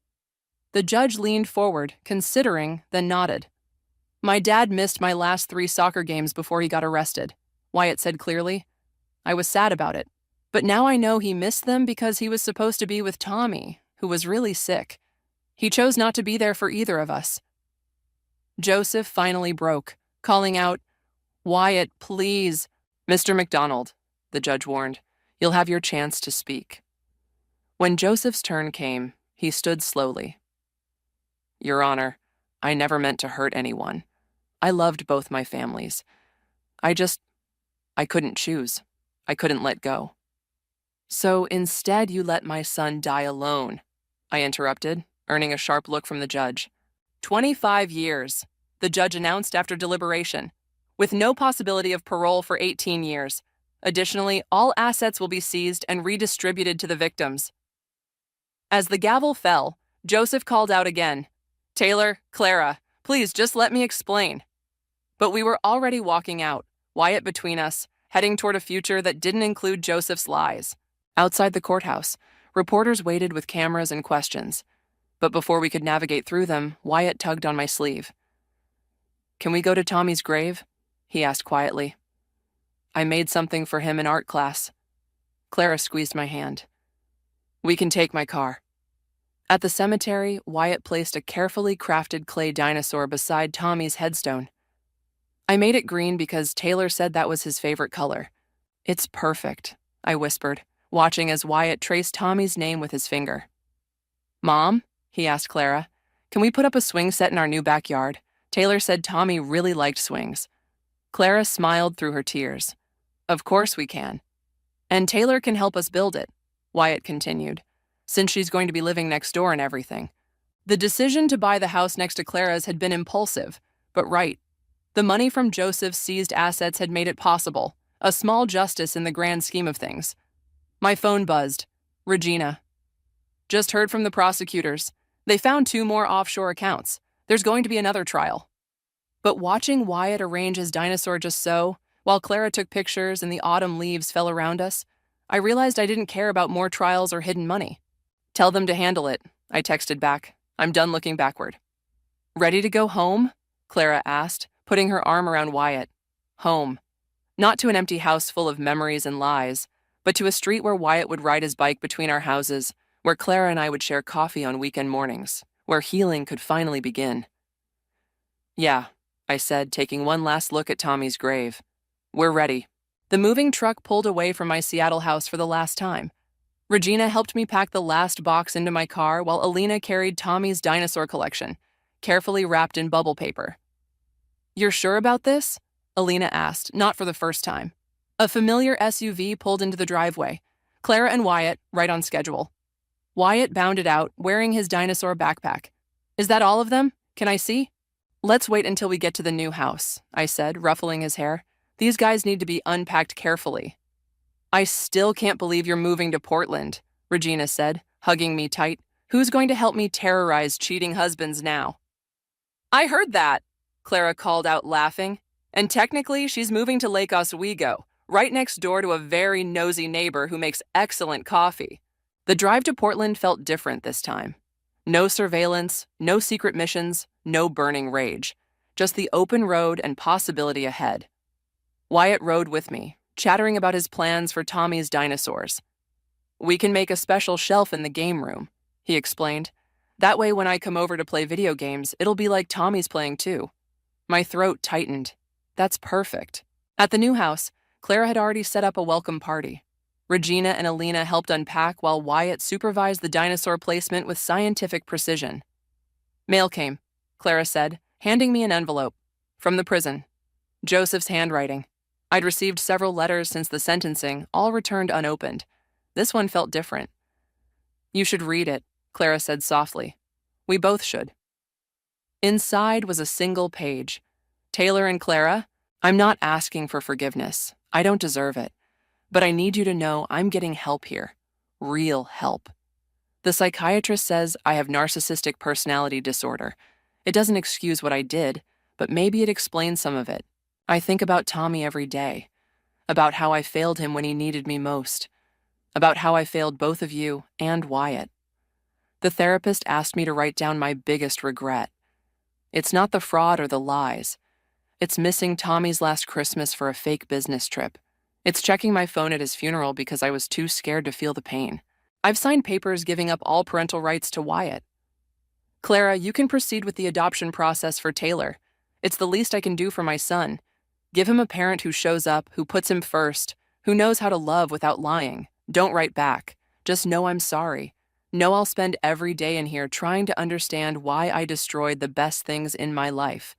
The judge leaned forward, considering, then nodded. "My dad missed my last 3 soccer games before he got arrested," Wyatt said clearly. "I was sad about it. But now I know he missed them because he was supposed to be with Tommy, who was really sick. He chose not to be there for either of us." Joseph finally broke, calling out, "Wyatt, please." "Mr. McDonald," the judge warned, "you'll have your chance to speak." When Joseph's turn came, he stood slowly. "Your Honor, I never meant to hurt anyone. I loved both my families. I couldn't choose. I couldn't let go." "So instead you let my son die alone," I interrupted, earning a sharp look from the judge. 25 years, the judge announced after deliberation, with no possibility of parole for 18 years. Additionally, all assets will be seized and redistributed to the victims. As the gavel fell, Joseph called out again, "Taylor, Clara, please just let me explain." But we were already walking out, Wyatt between us, heading toward a future that didn't include Joseph's lies. Outside the courthouse, reporters waited with cameras and questions. But before we could navigate through them, Wyatt tugged on my sleeve. "Can we go to Tommy's grave?" he asked quietly. "I made something for him in art class." Clara squeezed my hand. "We can take my car." At the cemetery, Wyatt placed a carefully crafted clay dinosaur beside Tommy's headstone. "I made it green because Taylor said that was his favorite color." "It's perfect," I whispered, watching as Wyatt traced Tommy's name with his finger. "Mom?" he asked Clara, "can we put up a swing set in our new backyard? Taylor said Tommy really liked swings." Clara smiled through her tears. "Of course we can. And Taylor can help us build it," Wyatt continued, "since she's going to be living next door and everything." The decision to buy the house next to Clara's had been impulsive, but right. The money from Joseph's seized assets had made it possible, a small justice in the grand scheme of things. My phone buzzed. "Regina. Just heard from the prosecutors. They found 2 more offshore accounts. There's going to be another trial." But watching Wyatt arrange his dinosaur just so, while Clara took pictures and the autumn leaves fell around us, I realized I didn't care about more trials or hidden money. "Tell them to handle it," I texted back. "I'm done looking backward." "Ready to go home?" Clara asked, putting her arm around Wyatt. Home. Not to an empty house full of memories and lies, but to a street where Wyatt would ride his bike between our houses, where Clara and I would share coffee on weekend mornings, where healing could finally begin. "Yeah," I said, taking one last look at Tommy's grave. "We're ready." The moving truck pulled away from my Seattle house for the last time. Regina helped me pack the last box into my car while Alina carried Tommy's dinosaur collection, carefully wrapped in bubble paper. "You're sure about this?" Alina asked, not for the first time. A familiar SUV pulled into the driveway. Clara and Wyatt, right on schedule. Wyatt bounded out, wearing his dinosaur backpack. "Is that all of them? Can I see?" "Let's wait until we get to the new house," I said, ruffling his hair. "These guys need to be unpacked carefully." "I still can't believe you're moving to Portland," Regina said, hugging me tight. "Who's going to help me terrorize cheating husbands now?" "I heard that," Clara called out, laughing. "And technically, she's moving to Lake Oswego, right next door to a very nosy neighbor who makes excellent coffee." The drive to Portland felt different this time. No surveillance, no secret missions, no burning rage. Just the open road and possibility ahead. Wyatt rode with me, chattering about his plans for Tommy's dinosaurs. "We can make a special shelf in the game room," he explained. "That way when I come over to play video games, it'll be like Tommy's playing too." My throat tightened. That's perfect. At the new house, Clara had already set up a welcome party. Regina and Alina helped unpack while Wyatt supervised the dinosaur placement with scientific precision. Mail came, Clara said, handing me an envelope. From the prison. Joseph's handwriting. I'd received several letters since the sentencing, all returned unopened. This one felt different. You should read it, Clara said softly. We both should. Inside was a single page. Taylor and Clara, I'm not asking for forgiveness. I don't deserve it. But I need you to know I'm getting help here. Real help. The psychiatrist says I have narcissistic personality disorder. It doesn't excuse what I did, but maybe it explains some of it. I think about Tommy every day. About how I failed him when he needed me most. About how I failed both of you and Wyatt. The therapist asked me to write down my biggest regret. It's not the fraud or the lies. It's missing Tommy's last Christmas for a fake business trip. It's checking my phone at his funeral because I was too scared to feel the pain. I've signed papers giving up all parental rights to Wyatt. Clara, you can proceed with the adoption process for Taylor. It's the least I can do for my son. Give him a parent who shows up, who puts him first, who knows how to love without lying. Don't write back. Just know I'm sorry. Know I'll spend every day in here trying to understand why I destroyed the best things in my life.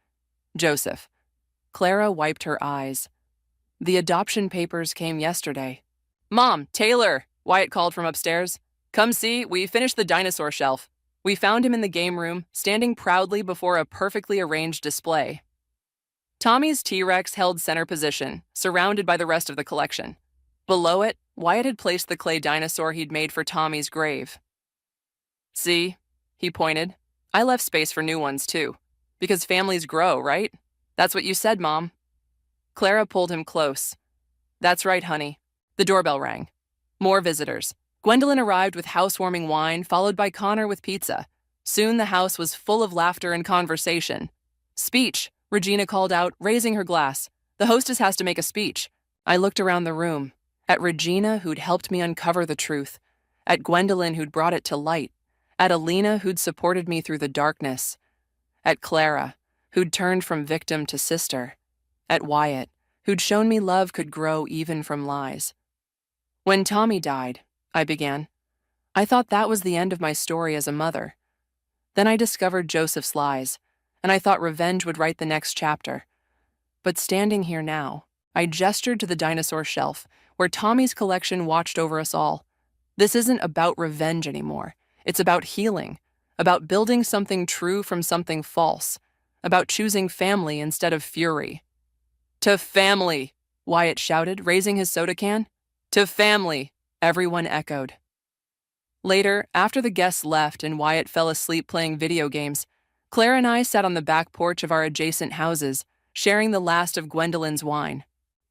Joseph. Clara wiped her eyes. The adoption papers came yesterday. Mom, Taylor, Wyatt called from upstairs. Come see, we finished the dinosaur shelf. We found him in the game room, standing proudly before a perfectly arranged display. Tommy's T-Rex held center position, surrounded by the rest of the collection. Below it, Wyatt had placed the clay dinosaur he'd made for Tommy's grave. See, he pointed. I left space for new ones, too. Because families grow, right? That's what you said, Mom. Clara pulled him close. That's right, honey. The doorbell rang. More visitors. Gwendolyn arrived with housewarming wine, followed by Connor with pizza. Soon the house was full of laughter and conversation. Speech, Regina called out, raising her glass. The hostess has to make a speech. I looked around the room. At Regina, who'd helped me uncover the truth. At Gwendolyn, who'd brought it to light. At Alina, who'd supported me through the darkness. At Clara, who'd turned from victim to sister. At Wyatt, who'd shown me love could grow even from lies. When Tommy died, I began, I thought that was the end of my story as a mother. Then I discovered Joseph's lies, and I thought revenge would write the next chapter. But standing here now, I gestured to the dinosaur shelf, where Tommy's collection watched over us all. This isn't about revenge anymore. It's about healing, about building something true from something false, about choosing family instead of fury. To family, Wyatt shouted, raising his soda can. To family, everyone echoed. Later, after the guests left and Wyatt fell asleep playing video games, Claire and I sat on the back porch of our adjacent houses, sharing the last of Gwendolyn's wine.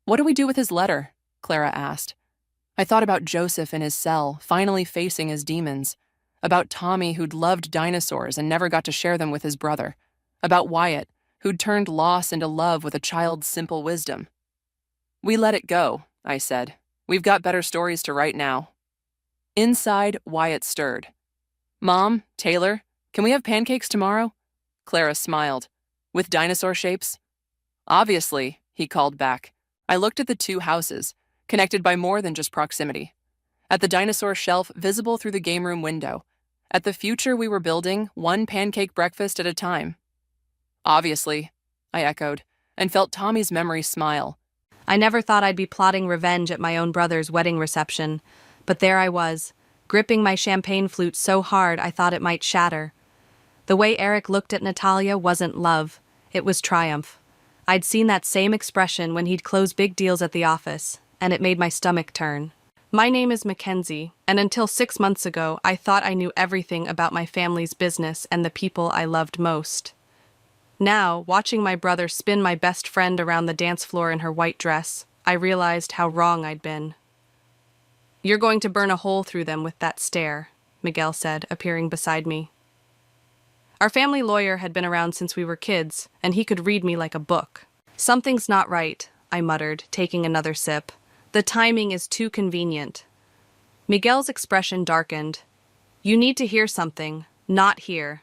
What do we do with his letter? Clara asked. I thought about Joseph in his cell, finally facing his demons. About Tommy, who'd loved dinosaurs and never got to share them with his brother. About Wyatt, who'd turned loss into love with a child's simple wisdom. We let it go, I said. We've got better stories to write now. Inside, Wyatt stirred. Mom, Taylor, can we have pancakes tomorrow? Clara smiled. With dinosaur shapes? Obviously, he called back. I looked at the two houses, connected by more than just proximity. At the dinosaur shelf visible through the game room window. At the future we were building, one pancake breakfast at a time. Obviously, I echoed, and felt Tommy's memory smile. I never thought I'd be plotting revenge at my own brother's wedding reception, but there I was, gripping my champagne flute so hard I thought it might shatter. The way Eric looked at Natalia wasn't love, it was triumph. I'd seen that same expression when he'd close big deals at the office, and it made my stomach turn. My name is Mackenzie, and until 6 months ago, I thought I knew everything about my family's business and the people I loved most. Now, watching my brother spin my best friend around the dance floor in her white dress, I realized how wrong I'd been. You're going to burn a hole through them with that stare, Miguel said, appearing beside me. Our family lawyer had been around since we were kids, and he could read me like a book. Something's not right, I muttered, taking another sip. The timing is too convenient. Miguel's expression darkened. You need to hear something, not here.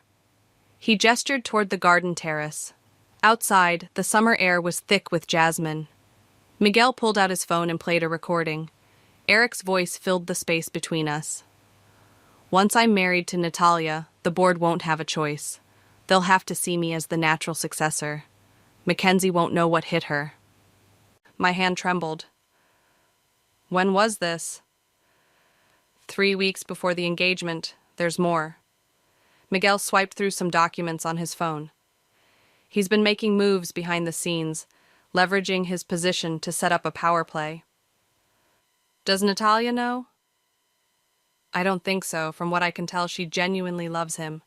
He gestured toward the garden terrace. Outside, the summer air was thick with jasmine. Miguel pulled out his phone and played a recording. Eric's voice filled the space between us. Once I'm married to Natalia, the board won't have a choice. They'll have to see me as the natural successor. Mackenzie won't know what hit her. My hand trembled. When was this? 3 weeks before the engagement. There's more. Miguel swiped through some documents on his phone. He's been making moves behind the scenes, leveraging his position to set up a power play. Does Natalia know? I don't think so. From what I can tell, she genuinely loves him.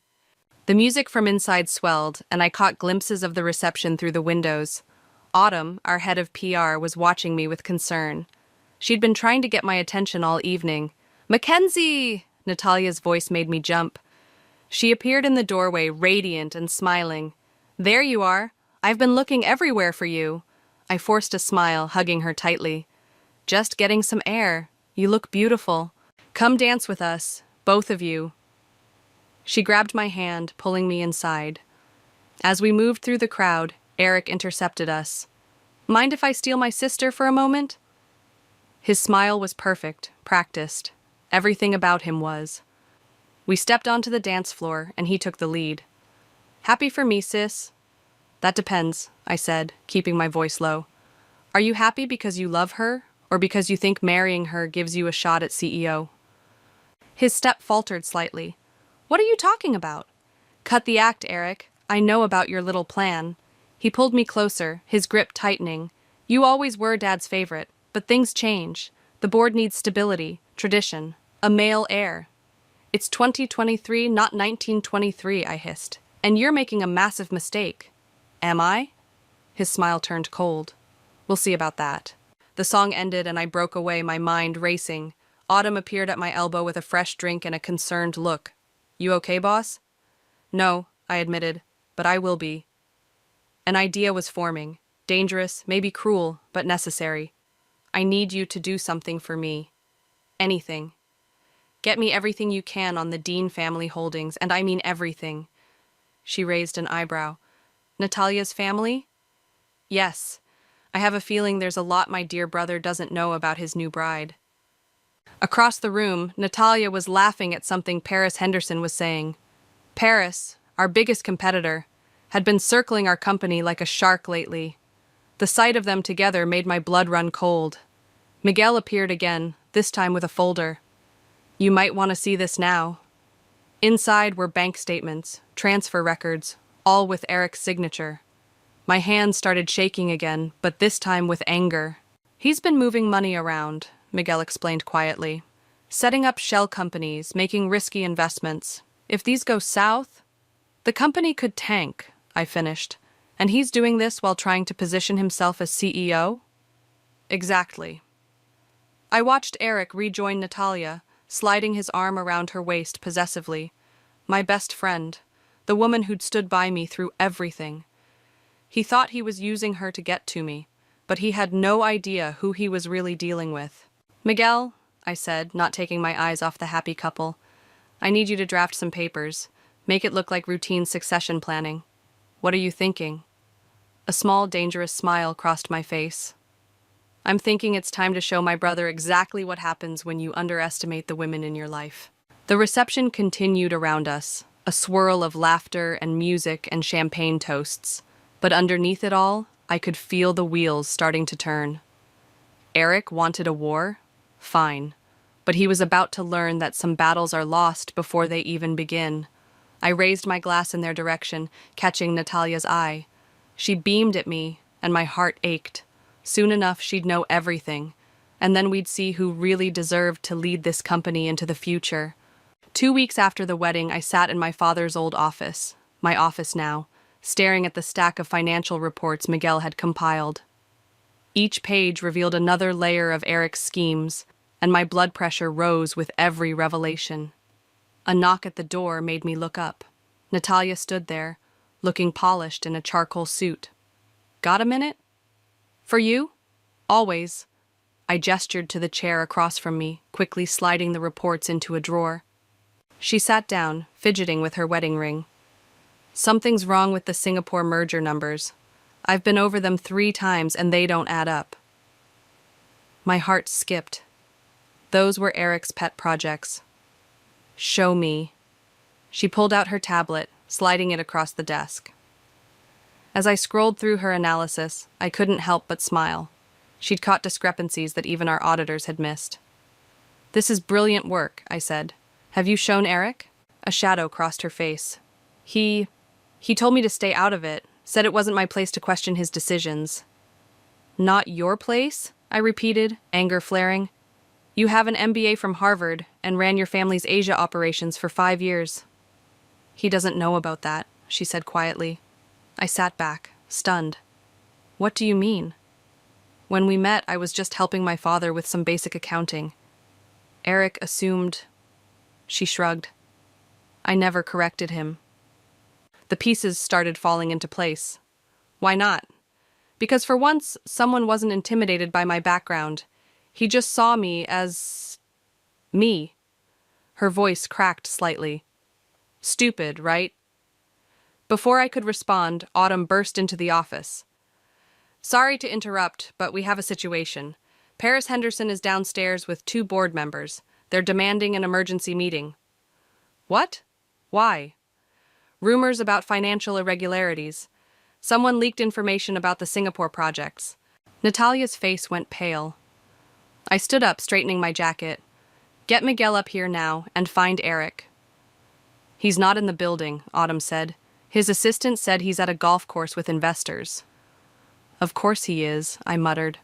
The music from inside swelled, and I caught glimpses of the reception through the windows. Autumn, our head of PR, was watching me with concern. She'd been trying to get my attention all evening. Mackenzie! Natalia's voice made me jump. She appeared in the doorway, radiant and smiling. There you are. I've been looking everywhere for you. I forced a smile, hugging her tightly. Just getting some air. You look beautiful. Come dance with us, both of you. She grabbed my hand, pulling me inside. As we moved through the crowd, Eric intercepted us. Mind if I steal my sister for a moment? His smile was perfect, practiced. Everything about him was. We stepped onto the dance floor, and he took the lead. Happy for me, sis? That depends, I said, keeping my voice low. Are you happy because you love her, or because you think marrying her gives you a shot at CEO? His step faltered slightly. What are you talking about? Cut the act, Eric. I know about your little plan. He pulled me closer, his grip tightening. You always were Dad's favorite, but things change. The board needs stability, tradition, a male heir. It's 2023, not 1923, I hissed. And you're making a massive mistake. Am I? His smile turned cold. We'll see about that. The song ended and I broke away, my mind racing. Autumn appeared at my elbow with a fresh drink and a concerned look. You okay, boss? No, I admitted, but I will be. An idea was forming. Dangerous, maybe cruel, but necessary. I need you to do something for me. Anything. Get me everything you can on the Dean family holdings, and I mean everything. She raised an eyebrow. Natalia's family? Yes. I have a feeling there's a lot my dear brother doesn't know about his new bride. Across the room, Natalia was laughing at something Paris Henderson was saying. Paris, our biggest competitor, had been circling our company like a shark lately. The sight of them together made my blood run cold. Miguel appeared again, this time with a folder. You might want to see this now. Inside were bank statements, transfer records, all with Eric's signature. My hands started shaking again, but this time with anger. He's been moving money around, Miguel explained quietly. Setting up shell companies, making risky investments. If these go south, the company could tank, I finished. And he's doing this while trying to position himself as CEO? Exactly. I watched Eric rejoin Natalia, sliding his arm around her waist possessively. My best friend, the woman who'd stood by me through everything. He thought he was using her to get to me, but he had no idea who he was really dealing with. Miguel, I said, not taking my eyes off the happy couple, I need you to draft some papers. Make it look like routine succession planning. What are you thinking? A small, dangerous smile crossed my face. I'm thinking it's time to show my brother exactly what happens when you underestimate the women in your life. The reception continued around us, a swirl of laughter and music and champagne toasts. But underneath it all, I could feel the wheels starting to turn. Eric wanted a war? Fine. But he was about to learn that some battles are lost before they even begin. I raised my glass in their direction, catching Natalia's eye. She beamed at me, and my heart ached. Soon enough, she'd know everything, and then we'd see who really deserved to lead this company into the future. 2 weeks after the wedding, I sat in my father's old office, my office now, staring at the stack of financial reports Miguel had compiled. Each page revealed another layer of Eric's schemes, and my blood pressure rose with every revelation. A knock at the door made me look up. Natalia stood there, looking polished in a charcoal suit. Got a minute? For you? Always. I gestured to the chair across from me, quickly sliding the reports into a drawer. She sat down, fidgeting with her wedding ring. Something's wrong with the Singapore merger numbers. I've been over them 3 times and they don't add up. My heart skipped. Those were Eric's pet projects. Show me. She pulled out her tablet, sliding it across the desk. As I scrolled through her analysis, I couldn't help but smile. She'd caught discrepancies that even our auditors had missed. "This is brilliant work," I said. "Have you shown Eric?" A shadow crossed her face. He told me to stay out of it, said it wasn't my place to question his decisions." "Not your place?" I repeated, anger flaring. "You have an MBA from Harvard and ran your family's Asia operations for 5 years." "He doesn't know about that," she said quietly. I sat back, stunned. "What do you mean?" "When we met, I was just helping my father with some basic accounting. Eric assumed—" She shrugged. "I never corrected him." The pieces started falling into place. Why not? Because for once, someone wasn't intimidated by my background. He just saw me as... me. Her voice cracked slightly. "Stupid, right?" Before I could respond, Autumn burst into the office. "Sorry to interrupt, but we have a situation. Paris Henderson is downstairs with 2 board members. They're demanding an emergency meeting." "What? Why?" "Rumors about financial irregularities. Someone leaked information about the Singapore projects." Natalia's face went pale. I stood up, straightening my jacket. "Get Miguel up here now, and find Eric." "He's not in the building," Autumn said. "His assistant said he's at a golf course with investors." "Of course he is," I muttered.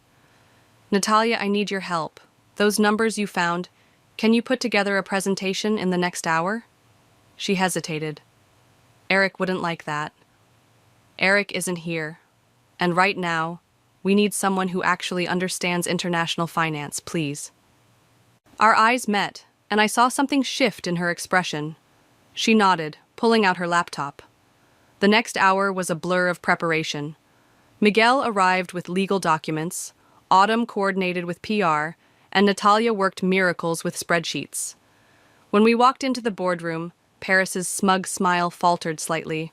"Natalia, I need your help. Those numbers you found, can you put together a presentation in the next hour?" She hesitated. "Eric wouldn't like that." "Eric isn't here. And right now, we need someone who actually understands international finance, please." Our eyes met, and I saw something shift in her expression. She nodded, pulling out her laptop. The next hour was a blur of preparation. Miguel arrived with legal documents, Autumn coordinated with PR, and Natalia worked miracles with spreadsheets. When we walked into the boardroom, Paris's smug smile faltered slightly.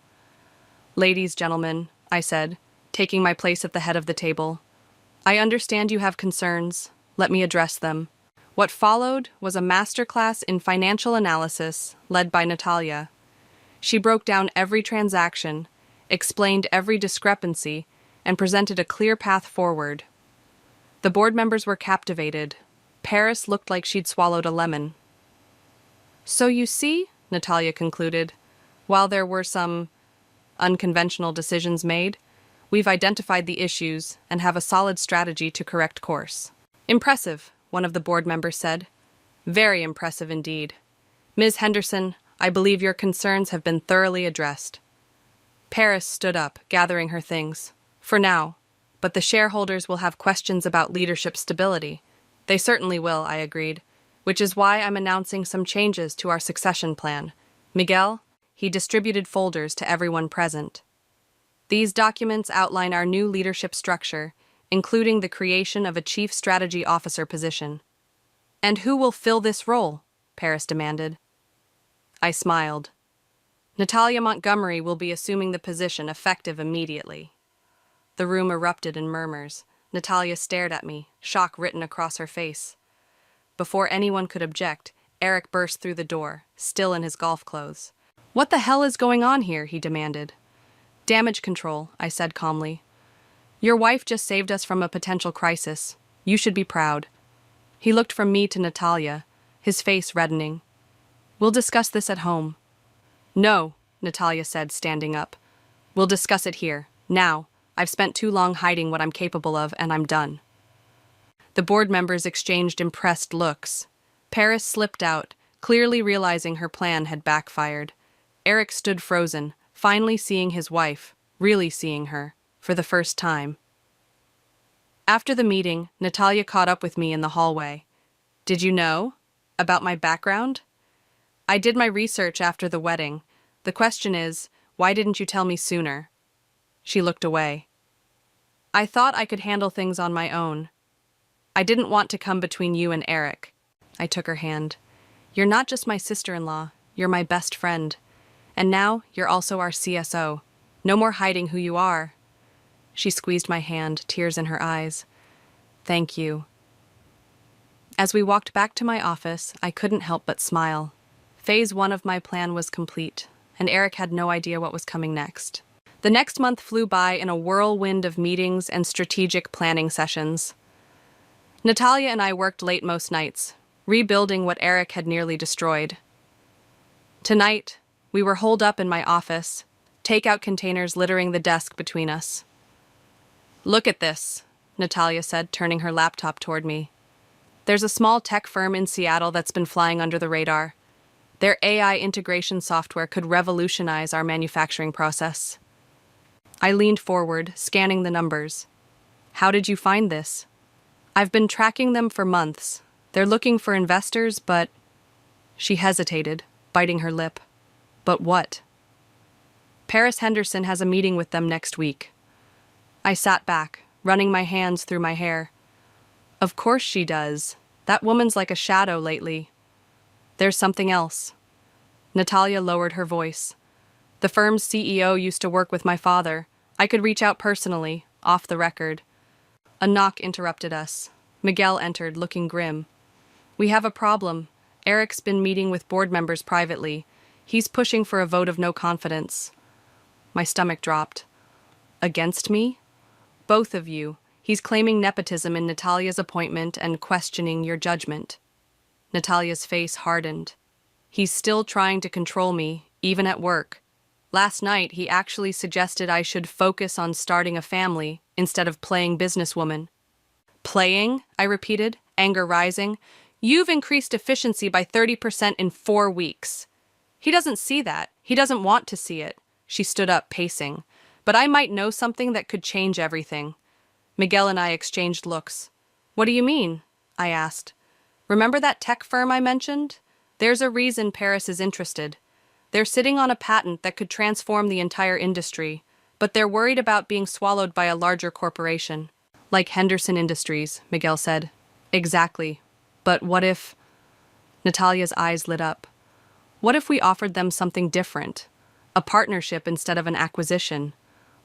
"Ladies, gentlemen," I said, taking my place at the head of the table. "I understand you have concerns. Let me address them." What followed was a masterclass in financial analysis led by Natalia. She broke down every transaction, explained every discrepancy, and presented a clear path forward. The board members were captivated. Paris looked like she'd swallowed a lemon. "So you see," Natalia concluded, "while there were some unconventional decisions made, we've identified the issues and have a solid strategy to correct course." "Impressive," one of the board members said. "Very impressive indeed. Ms. Henderson, I believe your concerns have been thoroughly addressed." Paris stood up, gathering her things. "For now, but the shareholders will have questions about leadership stability." "They certainly will," I agreed, "which is why I'm announcing some changes to our succession plan." Miguel, he distributed folders to everyone present. "These documents outline our new leadership structure, including the creation of a chief strategy officer position." "And who will fill this role?" Paris demanded. I smiled. "Natalia Montgomery will be assuming the position effective immediately." The room erupted in murmurs. Natalia stared at me, shock written across her face. Before anyone could object, Eric burst through the door, still in his golf clothes. "What the hell is going on here?" he demanded. "Damage control," I said calmly. "Your wife just saved us from a potential crisis. You should be proud." He looked from me to Natalia, his face reddening. "We'll discuss this at home." "No," Natalia said, standing up. "We'll discuss it here, now. I've spent too long hiding what I'm capable of, and I'm done." The board members exchanged impressed looks. Paris slipped out, clearly realizing her plan had backfired. Eric stood frozen, finally seeing his wife, really seeing her, for the first time. After the meeting, Natalia caught up with me in the hallway. "Did you know? About my background?" "I did my research after the wedding. The question is, why didn't you tell me sooner?" She looked away. "I thought I could handle things on my own. I didn't want to come between you and Eric." I took her hand. "You're not just my sister-in-law, you're my best friend. And now, you're also our CSO. No more hiding who you are." She squeezed my hand, tears in her eyes. Thank you. As we walked back to my office, I couldn't help but smile. Phase 1 of my plan was complete, and Eric had no idea what was coming next. The next month flew by in a whirlwind of meetings and strategic planning sessions. Natalia and I worked late most nights, rebuilding what Eric had nearly destroyed. Tonight, we were holed up in my office, takeout containers littering the desk between us. Look at this, Natalia said, turning her laptop toward me. There's a small tech firm in Seattle that's been flying under the radar. Their AI integration software could revolutionize our manufacturing process. I leaned forward, scanning the numbers. How did you find this? I've been tracking them for months. They're looking for investors, but... She hesitated, biting her lip. But what? Paris Henderson has a meeting with them next week. I sat back, running my hands through my hair. Of course she does. That woman's like a shadow lately. There's something else. Natalia lowered her voice. The firm's CEO used to work with my father. I could reach out personally, off the record. A knock interrupted us. Miguel entered, looking grim. We have a problem. Eric's been meeting with board members privately. He's pushing for a vote of no confidence. My stomach dropped. Against me? Both of you. He's claiming nepotism in Natalia's appointment and questioning your judgment. Natalia's face hardened. He's still trying to control me, even at work. Last night, he actually suggested I should focus on starting a family instead of playing businesswoman. Playing? I repeated, anger rising. You've increased efficiency by 30% in 4 weeks. He doesn't see that. He doesn't want to see it. She stood up, pacing. But I might know something that could change everything. Miguel and I exchanged looks. What do you mean? I asked. Remember that tech firm I mentioned? There's a reason Paris is interested. They're sitting on a patent that could transform the entire industry, but they're worried about being swallowed by a larger corporation. Like Henderson Industries, Miguel said. Exactly. But what if... Natalia's eyes lit up. What if we offered them something different? A partnership instead of an acquisition.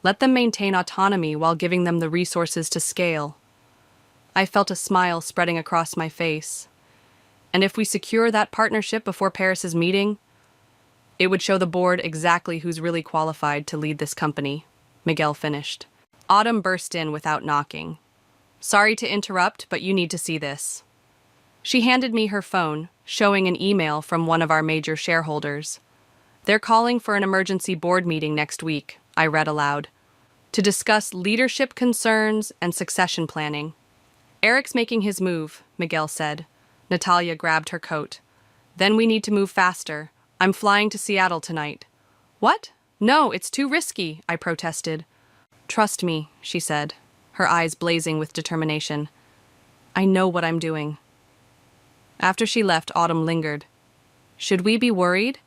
Let them maintain autonomy while giving them the resources to scale. I felt a smile spreading across my face. And if we secure that partnership before Paris's meeting, it would show the board exactly who's really qualified to lead this company, Miguel finished. Autumn burst in without knocking. Sorry to interrupt, but you need to see this. She handed me her phone, showing an email from one of our major shareholders. They're calling for an emergency board meeting next week, I read aloud, to discuss leadership concerns and succession planning. Eric's making his move, Miguel said. Natalia grabbed her coat. Then we need to move faster. I'm flying to Seattle tonight. What? No, it's too risky, I protested. Trust me, she said, her eyes blazing with determination. I know what I'm doing. After she left, Autumn lingered. Should we be worried?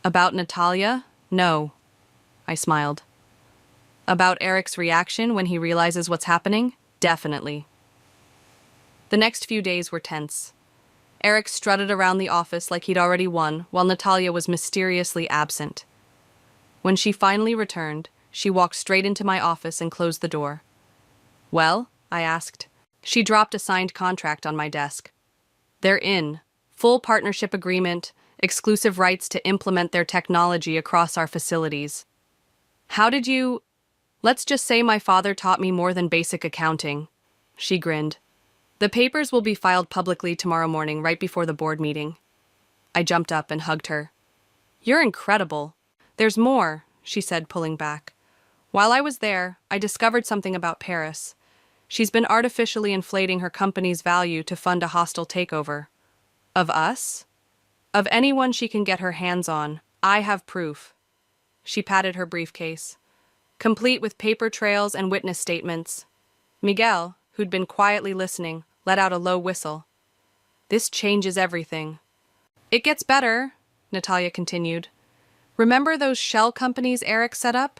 About Natalia? No. I smiled. About Eric's reaction when he realizes what's happening? Definitely. The next few days were tense. Eric strutted around the office like he'd already won, while Natalia was mysteriously absent. When she finally returned, she walked straight into my office and closed the door. Well? I asked. She dropped a signed contract on my desk. They're in. Full partnership agreement, exclusive rights to implement their technology across our facilities. How did you... Let's just say my father taught me more than basic accounting. She grinned. The papers will be filed publicly tomorrow morning, right before the board meeting. I jumped up and hugged her. You're incredible. There's more, she said, pulling back. While I was there, I discovered something about Paris. She's been artificially inflating her company's value to fund a hostile takeover. Of us? Of anyone she can get her hands on. I have proof. She patted her briefcase, complete with paper trails and witness statements. Miguel, who'd been quietly listening, let out a low whistle. This changes everything. It gets better, Natalia continued. Remember those shell companies Eric set up?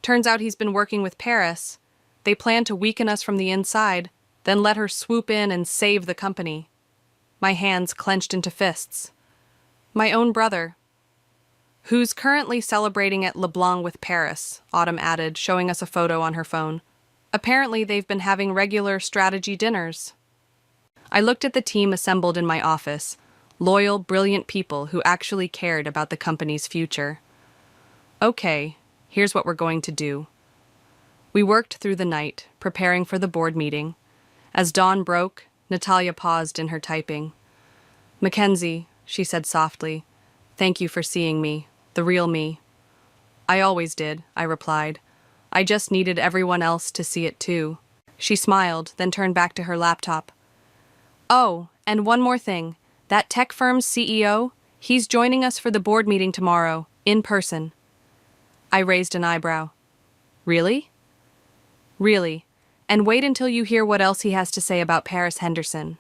Turns out he's been working with Paris. They plan to weaken us from the inside, then let her swoop in and save the company. My hands clenched into fists. My own brother. Who's currently celebrating at LeBlanc with Paris, Autumn added, showing us a photo on her phone. Apparently, they've been having regular strategy dinners. I looked at the team assembled in my office, loyal, brilliant people who actually cared about the company's future. Okay, here's what we're going to do. We worked through the night, preparing for the board meeting. As dawn broke, Natalia paused in her typing. "Mackenzie," she said softly, "thank you for seeing me, the real me." "I always did," I replied. "I just needed everyone else to see it too." She smiled, then turned back to her laptop. "Oh, and one more thing. That tech firm's CEO, he's joining us for the board meeting tomorrow, in person." I raised an eyebrow. "Really?" "Really. And wait until you hear what else he has to say about Paris Henderson."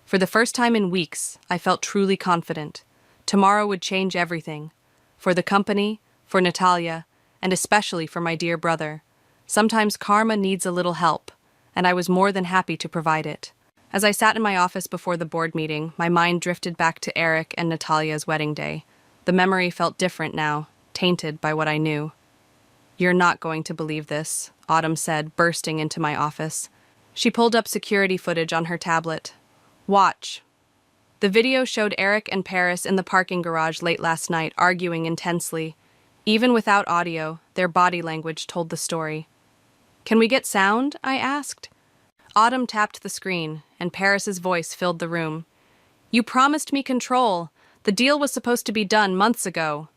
For the first time in weeks, I felt truly confident. Tomorrow would change everything. For the company, for Natalia, and especially for my dear brother. Sometimes karma needs a little help, and I was more than happy to provide it. As I sat in my office before the board meeting, my mind drifted back to Eric and Natalia's wedding day. The memory felt different now, tainted by what I knew. "You're not going to believe this," Autumn said, bursting into my office. She pulled up security footage on her tablet. "Watch." The video showed Eric and Paris in the parking garage late last night, arguing intensely. Even without audio, their body language told the story. "Can we get sound?" I asked. Autumn tapped the screen, and Paris's voice filled the room. "You promised me control. The deal was supposed to be done months ago."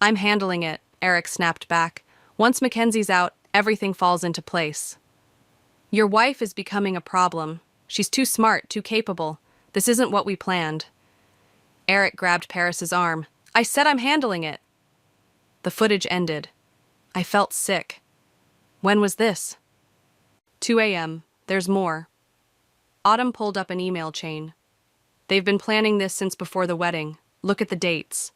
"I'm handling it," Eric snapped back. "Once Mackenzie's out, everything falls into place." "Your wife is becoming a problem. She's too smart, too capable. This isn't what we planned." Eric grabbed Paris's arm. "I said I'm handling it." The footage ended. I felt sick. When was this? 2 a.m. There's more. Autumn pulled up an email chain. "They've been planning this since before the wedding. Look at the dates."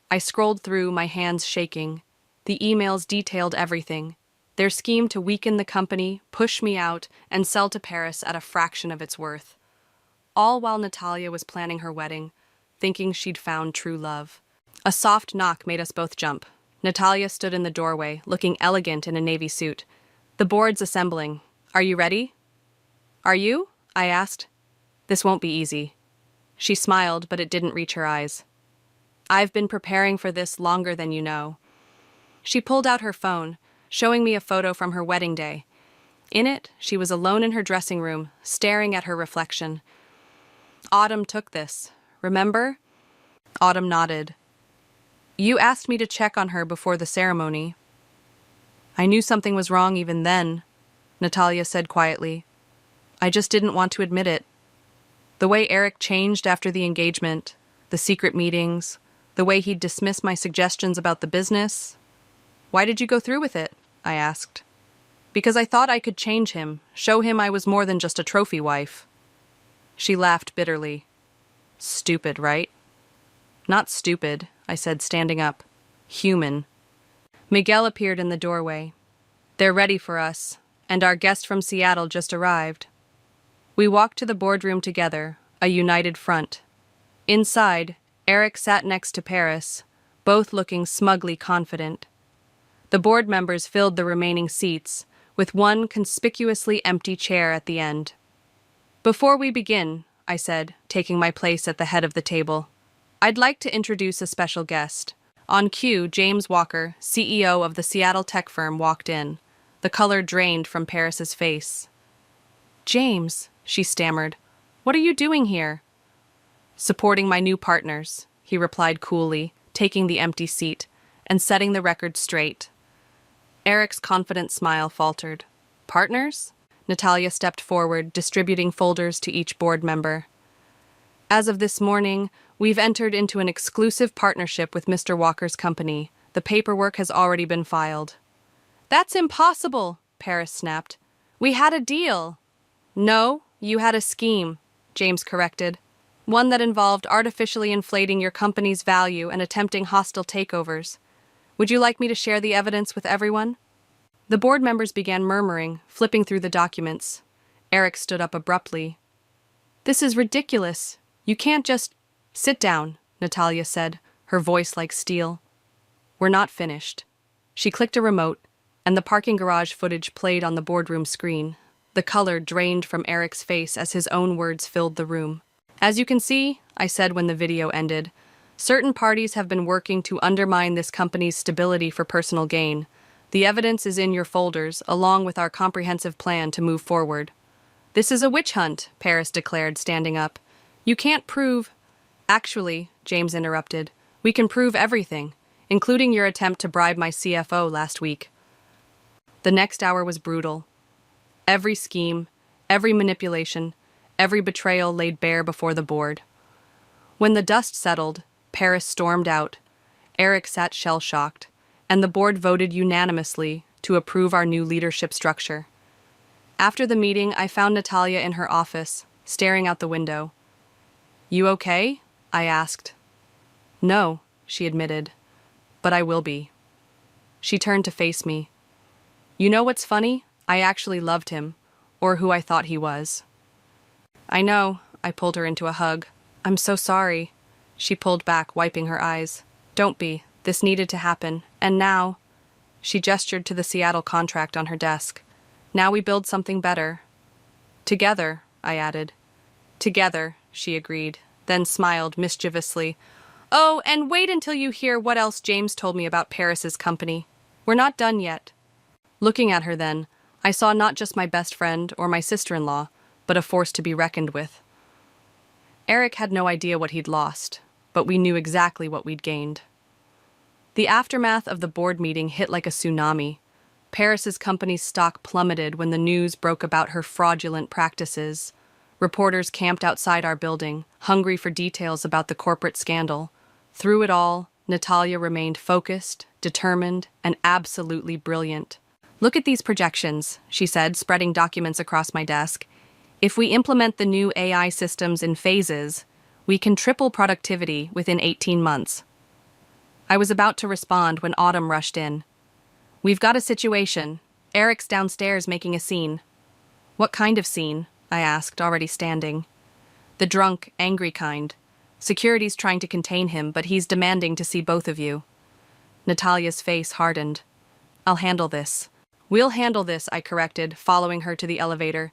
I scrolled through, my hands shaking. The emails detailed everything. Their scheme to weaken the company, push me out, and sell to Paris at a fraction of its worth. All while Natalia was planning her wedding, thinking she'd found true love. A soft knock made us both jump. Natalia stood in the doorway, looking elegant in a navy suit. "The board's assembling. Are you ready?" "Are you?" I asked. "This won't be easy." She smiled, but it didn't reach her eyes. "I've been preparing for this longer than you know." She pulled out her phone, showing me a photo from her wedding day. In it, she was alone in her dressing room, staring at her reflection. "Autumn took this, remember?" Autumn nodded. "You asked me to check on her before the ceremony." "I knew something was wrong even then," Natalia said quietly. "I just didn't want to admit it. The way Eric changed after the engagement, the secret meetings, the way he'd dismiss my suggestions about the business." "Why did you go through with it?" I asked. "Because I thought I could change him, show him I was more than just a trophy wife." She laughed bitterly. "Stupid, right?" "Not stupid," I said, standing up. "Human." Miguel appeared in the doorway. "They're ready for us, and our guest from Seattle just arrived." We walked to the boardroom together, a united front. Inside, Eric sat next to Paris, both looking smugly confident. The board members filled the remaining seats, with one conspicuously empty chair at the end. "Before we begin," I said, taking my place at the head of the table, "I'd like to introduce a special guest." On cue, James Walker, CEO of the Seattle tech firm, walked in. The color drained from Paris's face. "James," she stammered, "what are you doing here?" "Supporting my new partners," he replied coolly, taking the empty seat, and setting the record straight. Eric's confident smile faltered. "Partners?" Natalia stepped forward, distributing folders to each board member. "As of this morning, we've entered into an exclusive partnership with Mr. Walker's company. The paperwork has already been filed." "That's impossible," Paris snapped. "We had a deal." "No, you had a scheme," James corrected. "One that involved artificially inflating your company's value and attempting hostile takeovers. Would you like me to share the evidence with everyone?" The board members began murmuring, flipping through the documents. Eric stood up abruptly. "This is ridiculous. You can't just—" "Sit down," Natalia said, her voice like steel. "We're not finished." She clicked a remote, and the parking garage footage played on the boardroom screen. The color drained from Eric's face as his own words filled the room. "As you can see," I said when the video ended, "certain parties have been working to undermine this company's stability for personal gain. The evidence is in your folders, along with our comprehensive plan to move forward." "This is a witch hunt," Paris declared, standing up. "You can't prove—" "Actually," James interrupted, "we can prove everything, including your attempt to bribe my CFO last week." The next hour was brutal. Every scheme, every manipulation, every betrayal laid bare before the board. When the dust settled, Paris stormed out. Eric sat shell-shocked, and the board voted unanimously to approve our new leadership structure. After the meeting, I found Natalia in her office, staring out the window. "You okay?" I asked. "No," she admitted, "but I will be." She turned to face me. "You know what's funny? I actually loved him, or who I thought he was." "I know," I pulled her into a hug. "I'm so sorry." She pulled back, wiping her eyes. "Don't be. This needed to happen. And now—" She gestured to the Seattle contract on her desk. "Now we build something better." "Together," I added. "Together," she agreed, then smiled mischievously. "Oh, and wait until you hear what else James told me about Paris's company. We're not done yet." Looking at her then, I saw not just my best friend or my sister-in-law, but a force to be reckoned with. Eric had no idea what he'd lost, but we knew exactly what we'd gained. The aftermath of the board meeting hit like a tsunami. Paris's company's stock plummeted when the news broke about her fraudulent practices. Reporters camped outside our building, hungry for details about the corporate scandal. Through it all, Natalia remained focused, determined, and absolutely brilliant. "Look at these projections," she said, spreading documents across my desk. "If we implement the new AI systems in phases, we can triple productivity within 18 months. I was about to respond when Autumn rushed in. "We've got a situation. Eric's downstairs making a scene." "What kind of scene?" I asked, already standing. "The drunk, angry kind. Security's trying to contain him, but he's demanding to see both of you." Natalia's face hardened. "I'll handle this." "We'll handle this," I corrected, following her to the elevator.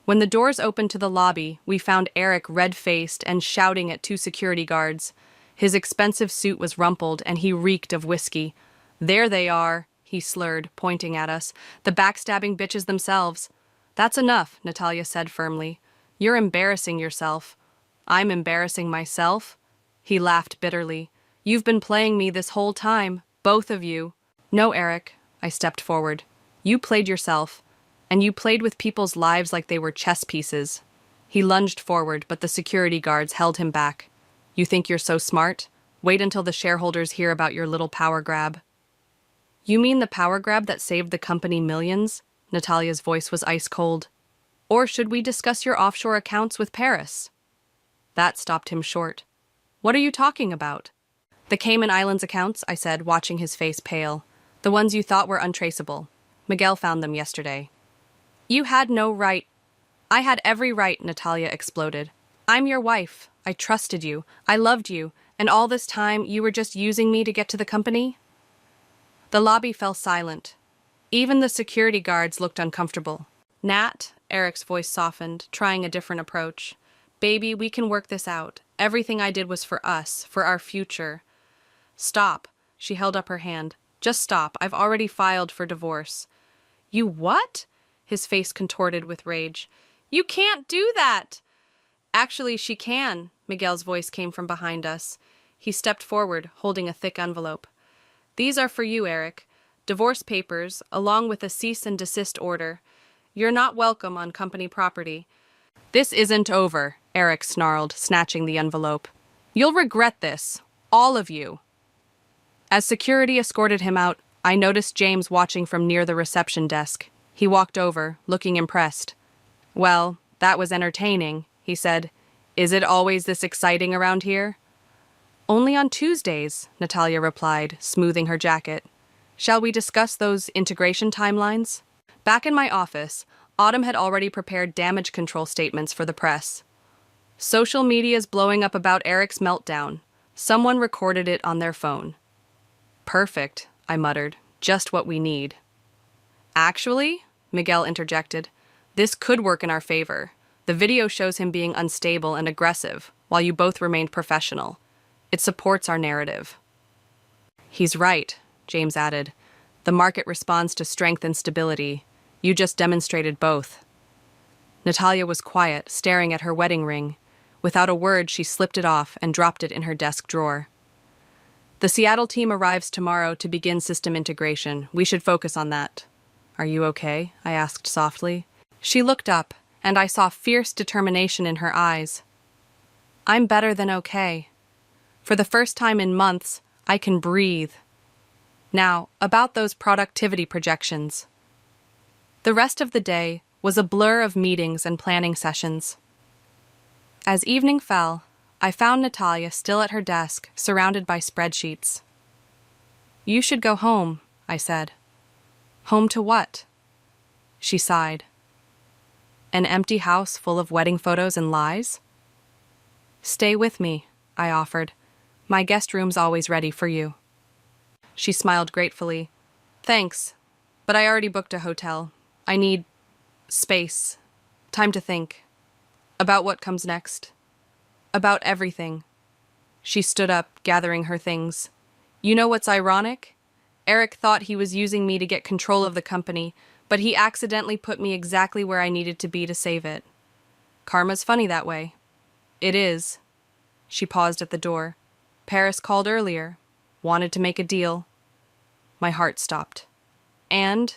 When the doors opened to the lobby, we found Eric red-faced and shouting at 2 security guards. His expensive suit was rumpled, and he reeked of whiskey. "There they are," he slurred, pointing at us. "The backstabbing bitches themselves." "That's enough," Natalia said firmly. "You're embarrassing yourself." "I'm embarrassing myself?" He laughed bitterly. "You've been playing me this whole time, both of you." "No, Eric," I stepped forward. "You played yourself, and you played with people's lives like they were chess pieces." He lunged forward, but the security guards held him back. "You think you're so smart? Wait until the shareholders hear about your little power grab." "You mean the power grab that saved the company millions?" Natalia's voice was ice cold. "Or should we discuss your offshore accounts with Paris?" That stopped him short. "What are you talking about?" "The Cayman Islands accounts," I said, watching his face pale. "The ones you thought were untraceable. Miguel found them yesterday." "You had no right." "I had every right," Natalia exploded. "I'm your wife. I trusted you. I loved you. And all this time, you were just using me to get to the company?" The lobby fell silent. Even the security guards looked uncomfortable. "Nat," Eric's voice softened, trying a different approach. "Baby, we can work this out. Everything I did was for us, for our future." "Stop." She held up her hand. "Just stop. I've already filed for divorce." "You what?" His face contorted with rage. "You can't do that!" "Actually, she can," Miguel's voice came from behind us. He stepped forward, holding a thick envelope. "These are for you, Eric. Divorce papers, along with a cease and desist order. You're not welcome on company property." "This isn't over," Eric snarled, snatching the envelope. "You'll regret this. All of you." As security escorted him out, I noticed James watching from near the reception desk. He walked over, looking impressed. "Well, that was entertaining," he said. "Is it always this exciting around here?" "Only on Tuesdays," Natalia replied, smoothing her jacket. "Shall we discuss those integration timelines?" Back in my office, Autumn had already prepared damage control statements for the press. "Social media's blowing up about Eric's meltdown. Someone recorded it on their phone. Perfect, I muttered. Just what we need. Actually, Miguel interjected, this could work in our favor. The video shows him being unstable and aggressive, while you both remained professional. It supports our narrative. He's right, James added. The market responds to strength and stability. You just demonstrated both. Natalia was quiet, staring at her wedding ring. Without a word, she slipped it off and dropped it in her desk drawer. The Seattle team arrives tomorrow to begin system integration. We should focus on that. Are you okay? I asked softly. She looked up, and I saw fierce determination in her eyes. I'm better than okay. For the first time in months, I can breathe. Now, about those productivity projections. The rest of the day was a blur of meetings and planning sessions. As evening fell, I found Natalia still at her desk, surrounded by spreadsheets. You should go home, I said. Home to what? She sighed. An empty house full of wedding photos and lies? Stay with me, I offered. My guest room's always ready for you. She smiled gratefully. Thanks, but I already booked a hotel. I need space, time to think. About what comes next. About everything. She stood up, gathering her things. You know what's ironic? Eric thought he was using me to get control of the company, but he accidentally put me exactly where I needed to be to save it. Karma's funny that way. It is. She paused at the door. Paris called earlier. Wanted to make a deal. My heart stopped. And?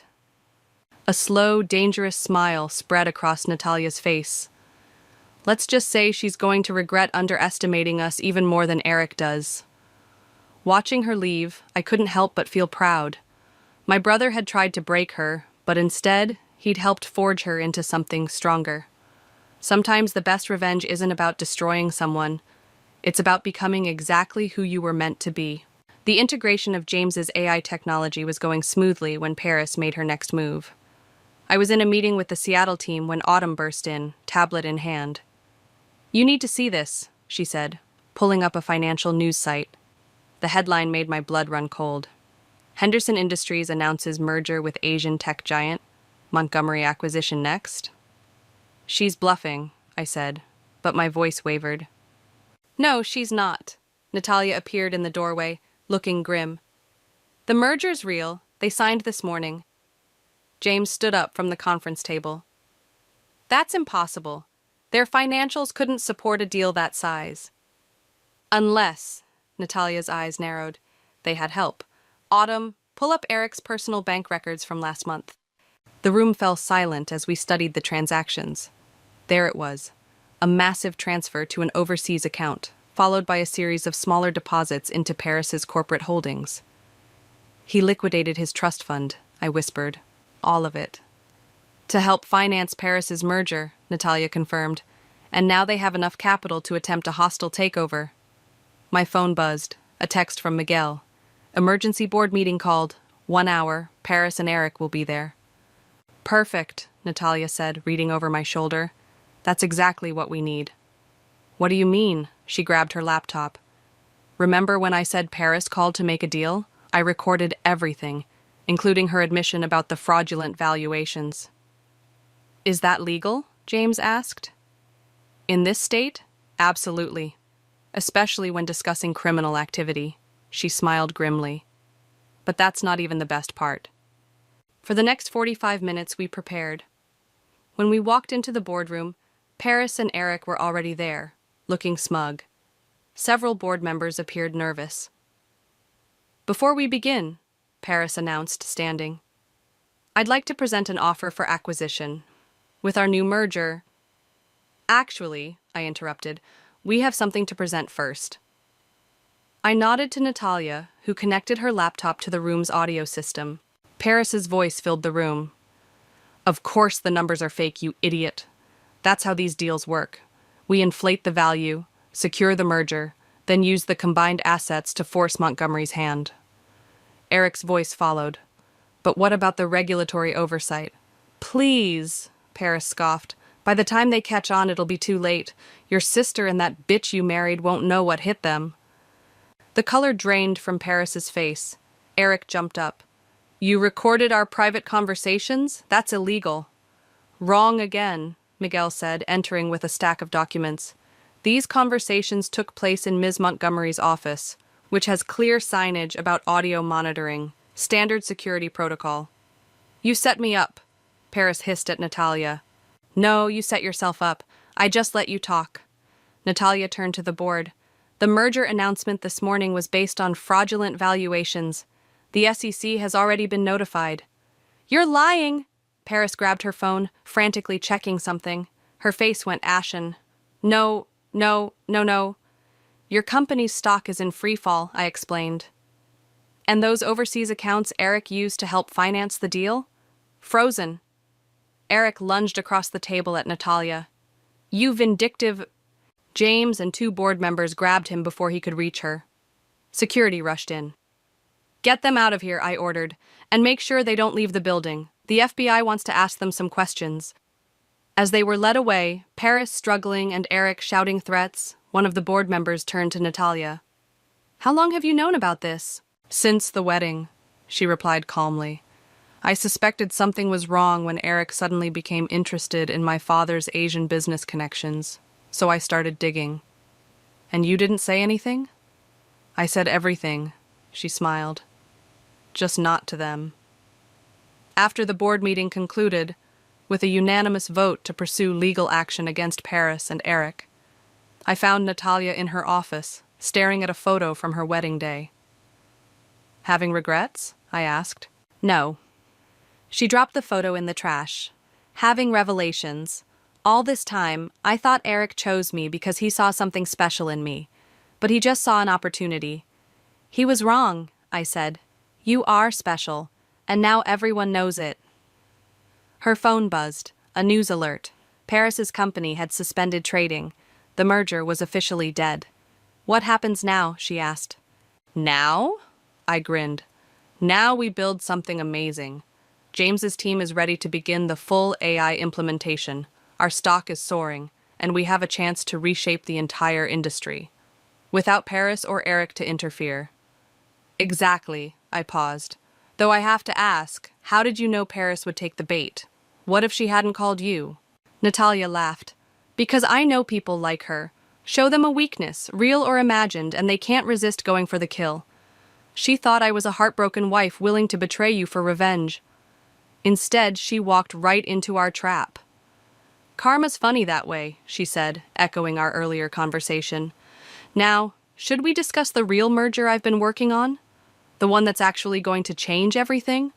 A slow, dangerous smile spread across Natalia's face. Let's just say she's going to regret underestimating us even more than Eric does. Watching her leave, I couldn't help but feel proud. My brother had tried to break her, but instead, he'd helped forge her into something stronger. Sometimes the best revenge isn't about destroying someone. It's about becoming exactly who you were meant to be. The integration of James's AI technology was going smoothly when Paris made her next move. I was in a meeting with the Seattle team when Autumn burst in, tablet in hand. You need to see this, she said, pulling up a financial news site. The headline made my blood run cold. Henderson Industries announces merger with Asian tech giant. Montgomery acquisition next. She's bluffing, I said, but my voice wavered. No, she's not. Natalia appeared in the doorway, looking grim. The merger's real. They signed this morning. James stood up from the conference table. That's impossible. Their financials couldn't support a deal that size. Unless, Natalia's eyes narrowed, they had help. Autumn, pull up Eric's personal bank records from last month. The room fell silent as we studied the transactions. There it was, a massive transfer to an overseas account, followed by a series of smaller deposits into Paris's corporate holdings. He liquidated his trust fund, I whispered. All of it. To help finance Paris's merger, Natalia confirmed, and now they have enough capital to attempt a hostile takeover. My phone buzzed, a text from Miguel. Emergency board meeting called. 1 hour, Paris and Eric will be there. Perfect, Natalia said, reading over my shoulder. That's exactly what we need. What do you mean? She grabbed her laptop. Remember when I said Paris called to make a deal? I recorded everything, including her admission about the fraudulent valuations. Is that legal? James asked. In this state? Absolutely. Especially when discussing criminal activity. She smiled grimly. But that's not even the best part. For the next 45 minutes, we prepared. When we walked into the boardroom, Paris and Eric were already there, looking smug. Several board members appeared nervous. Before we begin, Paris announced, standing, I'd like to present an offer for acquisition. With our new merger... Actually, I interrupted, we have something to present first. I nodded to Natalia, who connected her laptop to the room's audio system. Paris's voice filled the room. Of course the numbers are fake, you idiot. That's how these deals work. We inflate the value, secure the merger, then use the combined assets to force Montgomery's hand. Eric's voice followed. But what about the regulatory oversight? Please, Paris scoffed. By the time they catch on, it'll be too late. Your sister and that bitch you married won't know what hit them. The color drained from Paris's face. Eric jumped up. You recorded our private conversations? That's illegal. Wrong again, Miguel said, entering with a stack of documents. These conversations took place in Ms. Montgomery's office, which has clear signage about audio monitoring, standard security protocol. You set me up, Paris hissed at Natalia. No, you set yourself up. I just let you talk. Natalia turned to the board. The merger announcement this morning was based on fraudulent valuations. The SEC has already been notified. You're lying! Paris grabbed her phone, frantically checking something. Her face went ashen. No. Your company's stock is in free fall, I explained. And those overseas accounts Eric used to help finance the deal? Frozen. Eric lunged across the table at Natalia. You vindictive... James and 2 board members grabbed him before he could reach her. Security rushed in. Get them out of here, I ordered, and make sure they don't leave the building. The FBI wants to ask them some questions. As they were led away, Paris struggling and Eric shouting threats, one of the board members turned to Natalia. How long have you known about this? Since the wedding, she replied calmly. I suspected something was wrong when Eric suddenly became interested in my father's Asian business connections, so I started digging. And you didn't say anything? I said everything, she smiled. Just not to them. After the board meeting concluded, with a unanimous vote to pursue legal action against Paris and Eric, I found Natalia in her office, staring at a photo from her wedding day. Having regrets? I asked. No. She dropped the photo in the trash. Having revelations. All this time, I thought Eric chose me because he saw something special in me, but he just saw an opportunity. He was wrong, I said. You are special, and now everyone knows it. Her phone buzzed, a news alert. Paris's company had suspended trading. The merger was officially dead. What happens now? She asked. Now? I grinned. Now we build something amazing. James's team is ready to begin the full AI implementation. Our stock is soaring, and we have a chance to reshape the entire industry. Without Paris or Eric to interfere. Exactly, I paused. Though I have to ask, how did you know Paris would take the bait? What if she hadn't called you? Natalia laughed. Because I know people like her. Show them a weakness, real or imagined, and they can't resist going for the kill. She thought I was a heartbroken wife willing to betray you for revenge. Instead, she walked right into our trap. Karma's funny that way, she said, echoing our earlier conversation. Now, should we discuss the real merger I've been working on? The one that's actually going to change everything?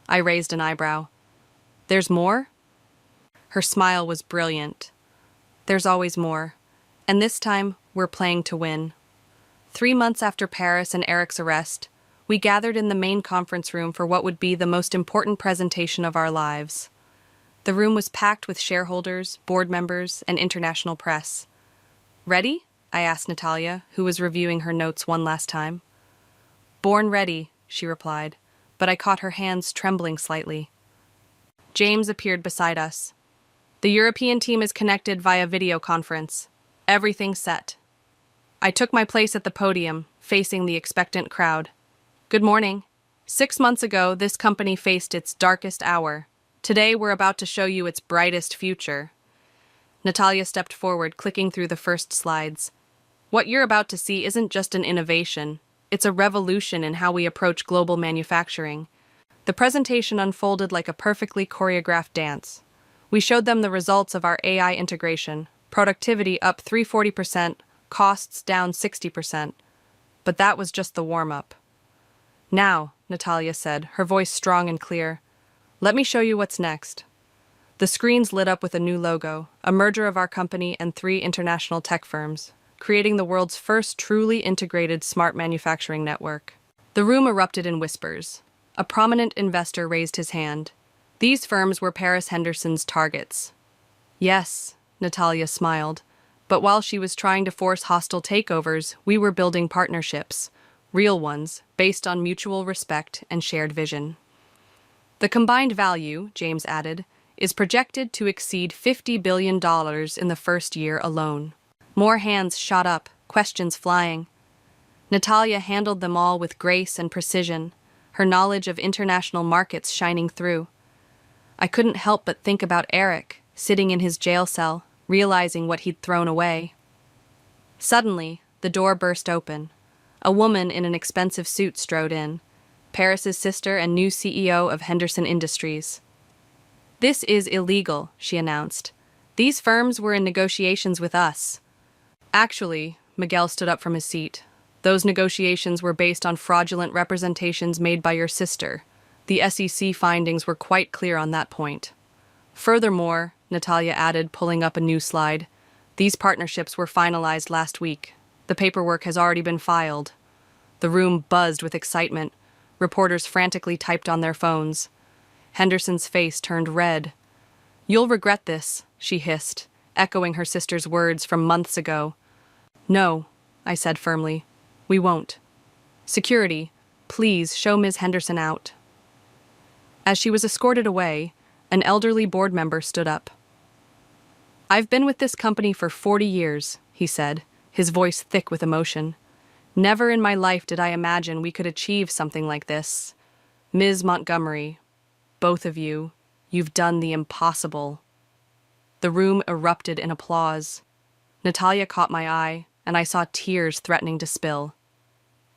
I raised an eyebrow. There's more? Her smile was brilliant. There's always more. And this time, we're playing to win. 3 months after Paris and Eric's arrest, we gathered in the main conference room for what would be the most important presentation of our lives. The room was packed with shareholders, board members, and international press. Ready? I asked Natalia, who was reviewing her notes one last time. Born ready, she replied, but I caught her hands trembling slightly. James appeared beside us. The European team is connected via video conference. Everything set. I took my place at the podium, facing the expectant crowd. Good morning. 6 months ago, this company faced its darkest hour. Today, we're about to show you its brightest future. Natalia stepped forward, clicking through the first slides. What you're about to see isn't just an innovation. It's a revolution in how we approach global manufacturing. The presentation unfolded like a perfectly choreographed dance. We showed them the results of our AI integration, productivity up 340%, costs down 60%. But that was just the warm-up. Now, Natalia said, her voice strong and clear, let me show you what's next. The screens lit up with a new logo, a merger of our company and 3 international tech firms, creating the world's first truly integrated smart manufacturing network. The room erupted in whispers. A prominent investor raised his hand. These firms were Paris Henderson's targets. Yes, Natalia smiled, but while she was trying to force hostile takeovers, we were building partnerships, real ones, based on mutual respect and shared vision. The combined value, James added, is projected to exceed $50 billion in the first year alone. More hands shot up, questions flying. Natalia handled them all with grace and precision, her knowledge of international markets shining through. I couldn't help but think about Eric, sitting in his jail cell, realizing what he'd thrown away. Suddenly, the door burst open. A woman in an expensive suit strode in, Paris's sister and new CEO of Henderson Industries. "This is illegal," she announced. "These firms were in negotiations with us." "Actually," Miguel stood up from his seat, "those negotiations were based on fraudulent representations made by your sister. The SEC findings were quite clear on that point." "Furthermore," Natalia added, pulling up a new slide, "these partnerships were finalized last week. The paperwork has already been filed." The room buzzed with excitement. Reporters frantically typed on their phones. Henderson's face turned red. "You'll regret this," she hissed, echoing her sister's words from months ago. "No," I said firmly. "We won't. Security, please show Ms. Henderson out." As she was escorted away, an elderly board member stood up. "I've been with this company for 40 years, he said, his voice thick with emotion. "Never in my life did I imagine we could achieve something like this. Ms. Montgomery, both of you, you've done the impossible." The room erupted in applause. Natalia caught my eye, and I saw tears threatening to spill.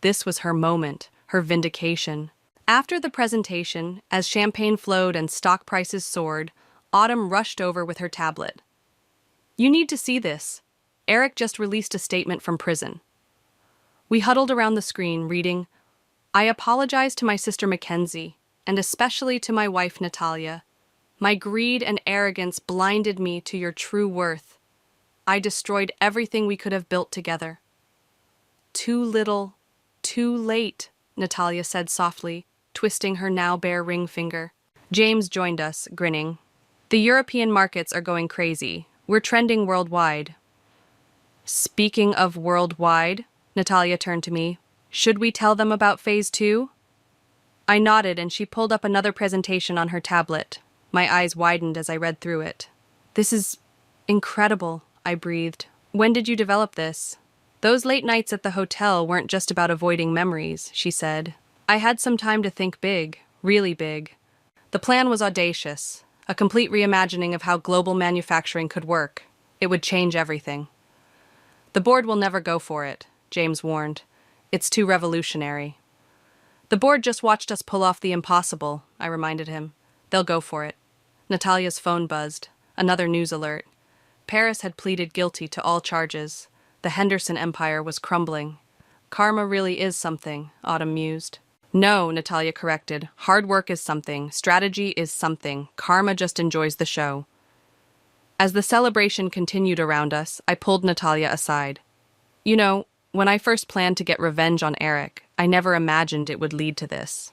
This was her moment, her vindication. After the presentation, as champagne flowed and stock prices soared, Autumn rushed over with her tablet. "You need to see this. Eric just released a statement from prison." We huddled around the screen, reading, "I apologize to my sister Mackenzie, and especially to my wife Natalia. My greed and arrogance blinded me to your true worth. I destroyed everything we could have built together." "Too little, too late," Natalia said softly, twisting her now bare ring finger. James joined us, grinning. "The European markets are going crazy. We're trending worldwide." "Speaking of worldwide," Natalia turned to me, "should we tell them about Phase 2? I nodded, and she pulled up another presentation on her tablet. My eyes widened as I read through it. "This is incredible," I breathed. "When did you develop this?" "Those late nights at the hotel weren't just about avoiding memories," she said. "I had some time to think big, really big. The plan was audacious, a complete reimagining of how global manufacturing could work. It would change everything." "The board will never go for it," James warned. "It's too revolutionary." "The board just watched us pull off the impossible," I reminded him. "They'll go for it." Natalia's phone buzzed. Another news alert. Paris had pleaded guilty to all charges. The Henderson empire was crumbling. "Karma really is something," Autumn mused. "No," Natalia corrected. "Hard work is something. Strategy is something. Karma just enjoys the show." As the celebration continued around us, I pulled Natalia aside. "You know, when I first planned to get revenge on Eric, I never imagined it would lead to this."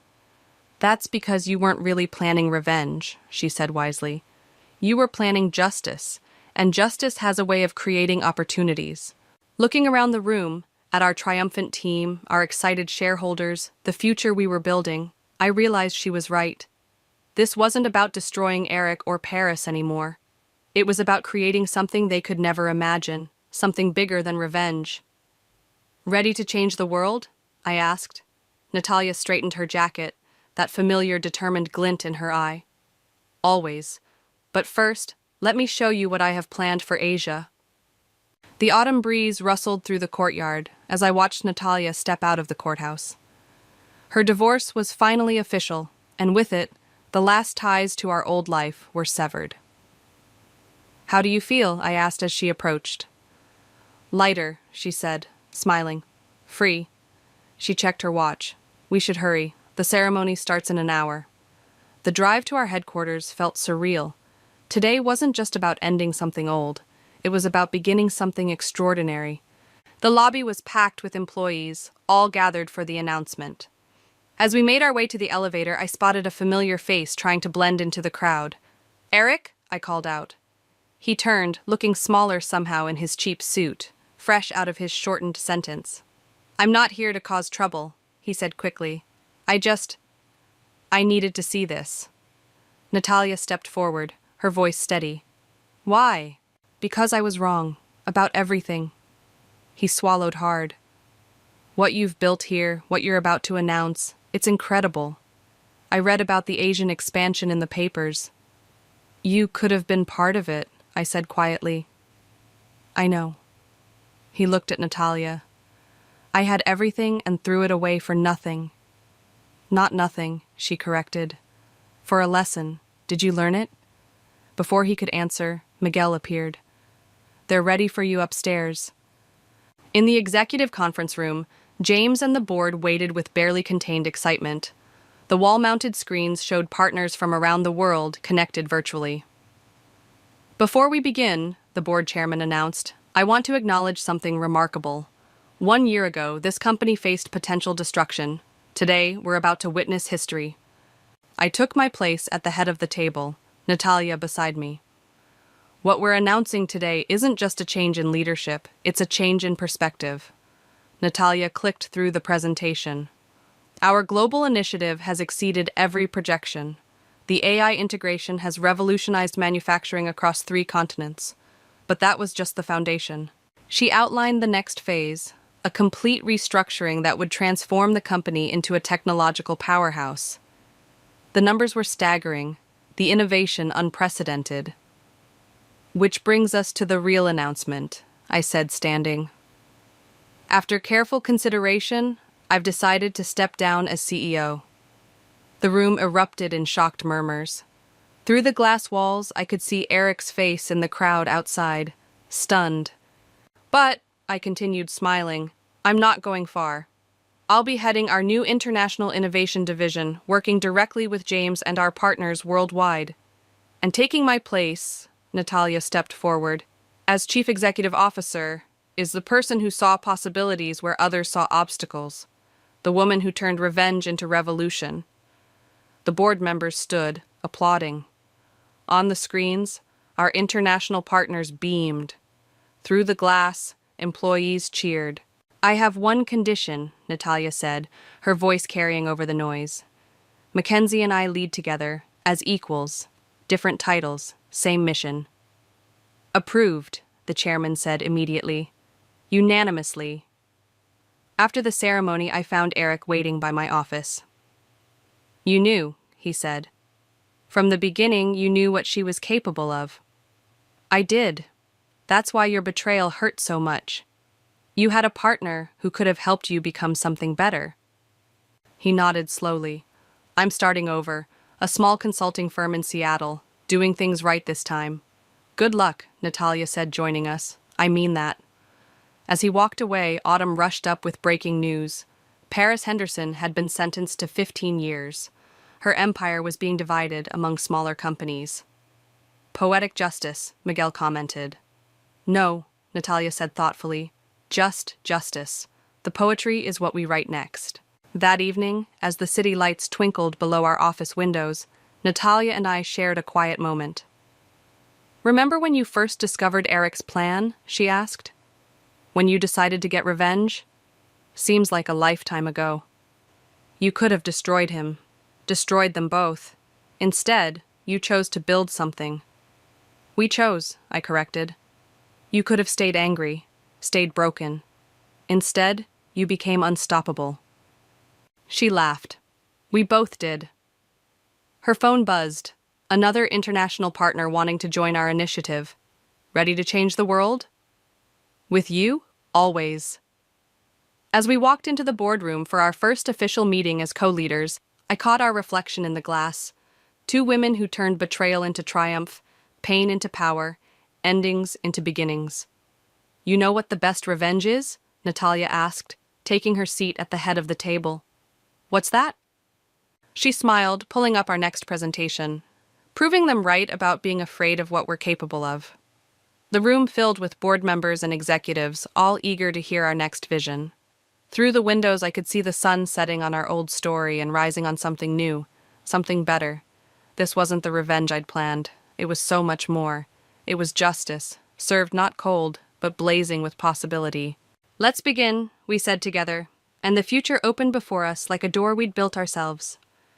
"That's because you weren't really planning revenge," she said wisely. "You were planning justice, and justice has a way of creating opportunities." Looking around the room, at our triumphant team, our excited shareholders, the future we were building, I realized she was right. This wasn't about destroying Eric or Paris anymore. It was about creating something they could never imagine, something bigger than revenge. "Ready to change the world?" I asked. Natalia straightened her jacket, that familiar determined glint in her eye. "Always. But first, let me show you what I have planned for Asia." The autumn breeze rustled through the courtyard as I watched Natalia step out of the courthouse. Her divorce was finally official, and with it, the last ties to our old life were severed. "How do you feel?" I asked as she approached. "Lighter," she said, smiling. "Free." She checked her watch. "We should hurry. The ceremony starts in an hour." The drive to our headquarters felt surreal. Today wasn't just about ending something old. It was about beginning something extraordinary. The lobby was packed with employees, all gathered for the announcement. As we made our way to the elevator, I spotted a familiar face trying to blend into the crowd. "Eric?" I called out. He turned, looking smaller somehow in his cheap suit, fresh out of his shortened sentence. "I'm not here to cause trouble," he said quickly. I needed to see this." Natalia stepped forward, her voice steady. "Why?" "Because I was wrong. About everything." He swallowed hard. What you've built here, what you're about to announce, it's incredible. I read about the Asian expansion in the papers. You could have been part of it, I said quietly. I know. He looked at Natalia. I had everything and threw it away for nothing. Not nothing, she corrected. For a lesson. Did you learn it? Before he could answer, Miguel appeared. They're ready for you upstairs. In the executive conference room, James and the board waited with barely contained excitement. The wall-mounted screens showed partners from around the world connected virtually. Before we begin, the board chairman announced, I want to acknowledge something remarkable. 1 year ago, this company faced potential destruction. Today, we're about to witness history. I took my place at the head of the table, Natalia beside me. What we're announcing today isn't just a change in leadership, it's a change in perspective. Natalia clicked through the presentation. Our global initiative has exceeded every projection. The AI integration has revolutionized manufacturing across 3 continents. But that was just the foundation. She outlined the next phase, a complete restructuring that would transform the company into a technological powerhouse. The numbers were staggering, the innovation unprecedented. Which brings us to the real announcement, I said, standing. After careful consideration, I've decided to step down as CEO. The room erupted in shocked murmurs. Through the glass walls, I could see Eric's face in the crowd outside, stunned. But, I continued smiling, I'm not going far. I'll be heading our new International Innovation Division, working directly with James and our partners worldwide. And taking my place, Natalia stepped forward, as Chief Executive Officer, is the person who saw possibilities where others saw obstacles. The woman who turned revenge into revolution. The board members stood, applauding. On the screens, our international partners beamed. Through the glass, employees cheered. I have one condition, Natalia said, her voice carrying over the noise. Mackenzie and I lead together, as equals, different titles, same mission. Approved, the chairman said immediately. Unanimously. After the ceremony, I found Eric waiting by my office. You knew, he said. From the beginning, you knew what she was capable of. I did. That's why your betrayal hurt so much. You had a partner who could have helped you become something better. He nodded slowly. I'm starting over, a small consulting firm in Seattle, doing things right this time. Good luck, Natalia said, joining us. I mean that. As he walked away, Autumn rushed up with breaking news. Paris Henderson had been sentenced to 15 years. Her empire was being divided among smaller companies. Poetic justice, Miguel commented. No, Natalia said thoughtfully. Just justice. The poetry is what we write next. That evening, as the city lights twinkled below our office windows, Natalia and I shared a quiet moment. Remember when you first discovered Eric's plan? She asked. When you decided to get revenge? Seems like a lifetime ago. You could have destroyed him. Destroyed them both. Instead, you chose to build something. We chose, I corrected. You could have stayed angry, stayed broken. Instead, you became unstoppable. She laughed. We both did. Her phone buzzed. Another international partner wanting to join our initiative. Ready to change the world? With you, always. As we walked into the boardroom for our first official meeting as co-leaders, I caught our reflection in the glass. 2 women who turned betrayal into triumph, pain into power, endings into beginnings. You know what the best revenge is? Natalia asked, taking her seat at the head of the table. What's that? She smiled, pulling up our next presentation, proving them right about being afraid of what we're capable of. The room filled with board members and executives, all eager to hear our next vision. Through the windows, I could see the sun setting on our old story and rising on something new, something better. This wasn't the revenge I'd planned. It was so much more. It was justice, served not cold, but blazing with possibility. Let's begin, we said together, and the future opened before us like a door we'd built ourselves.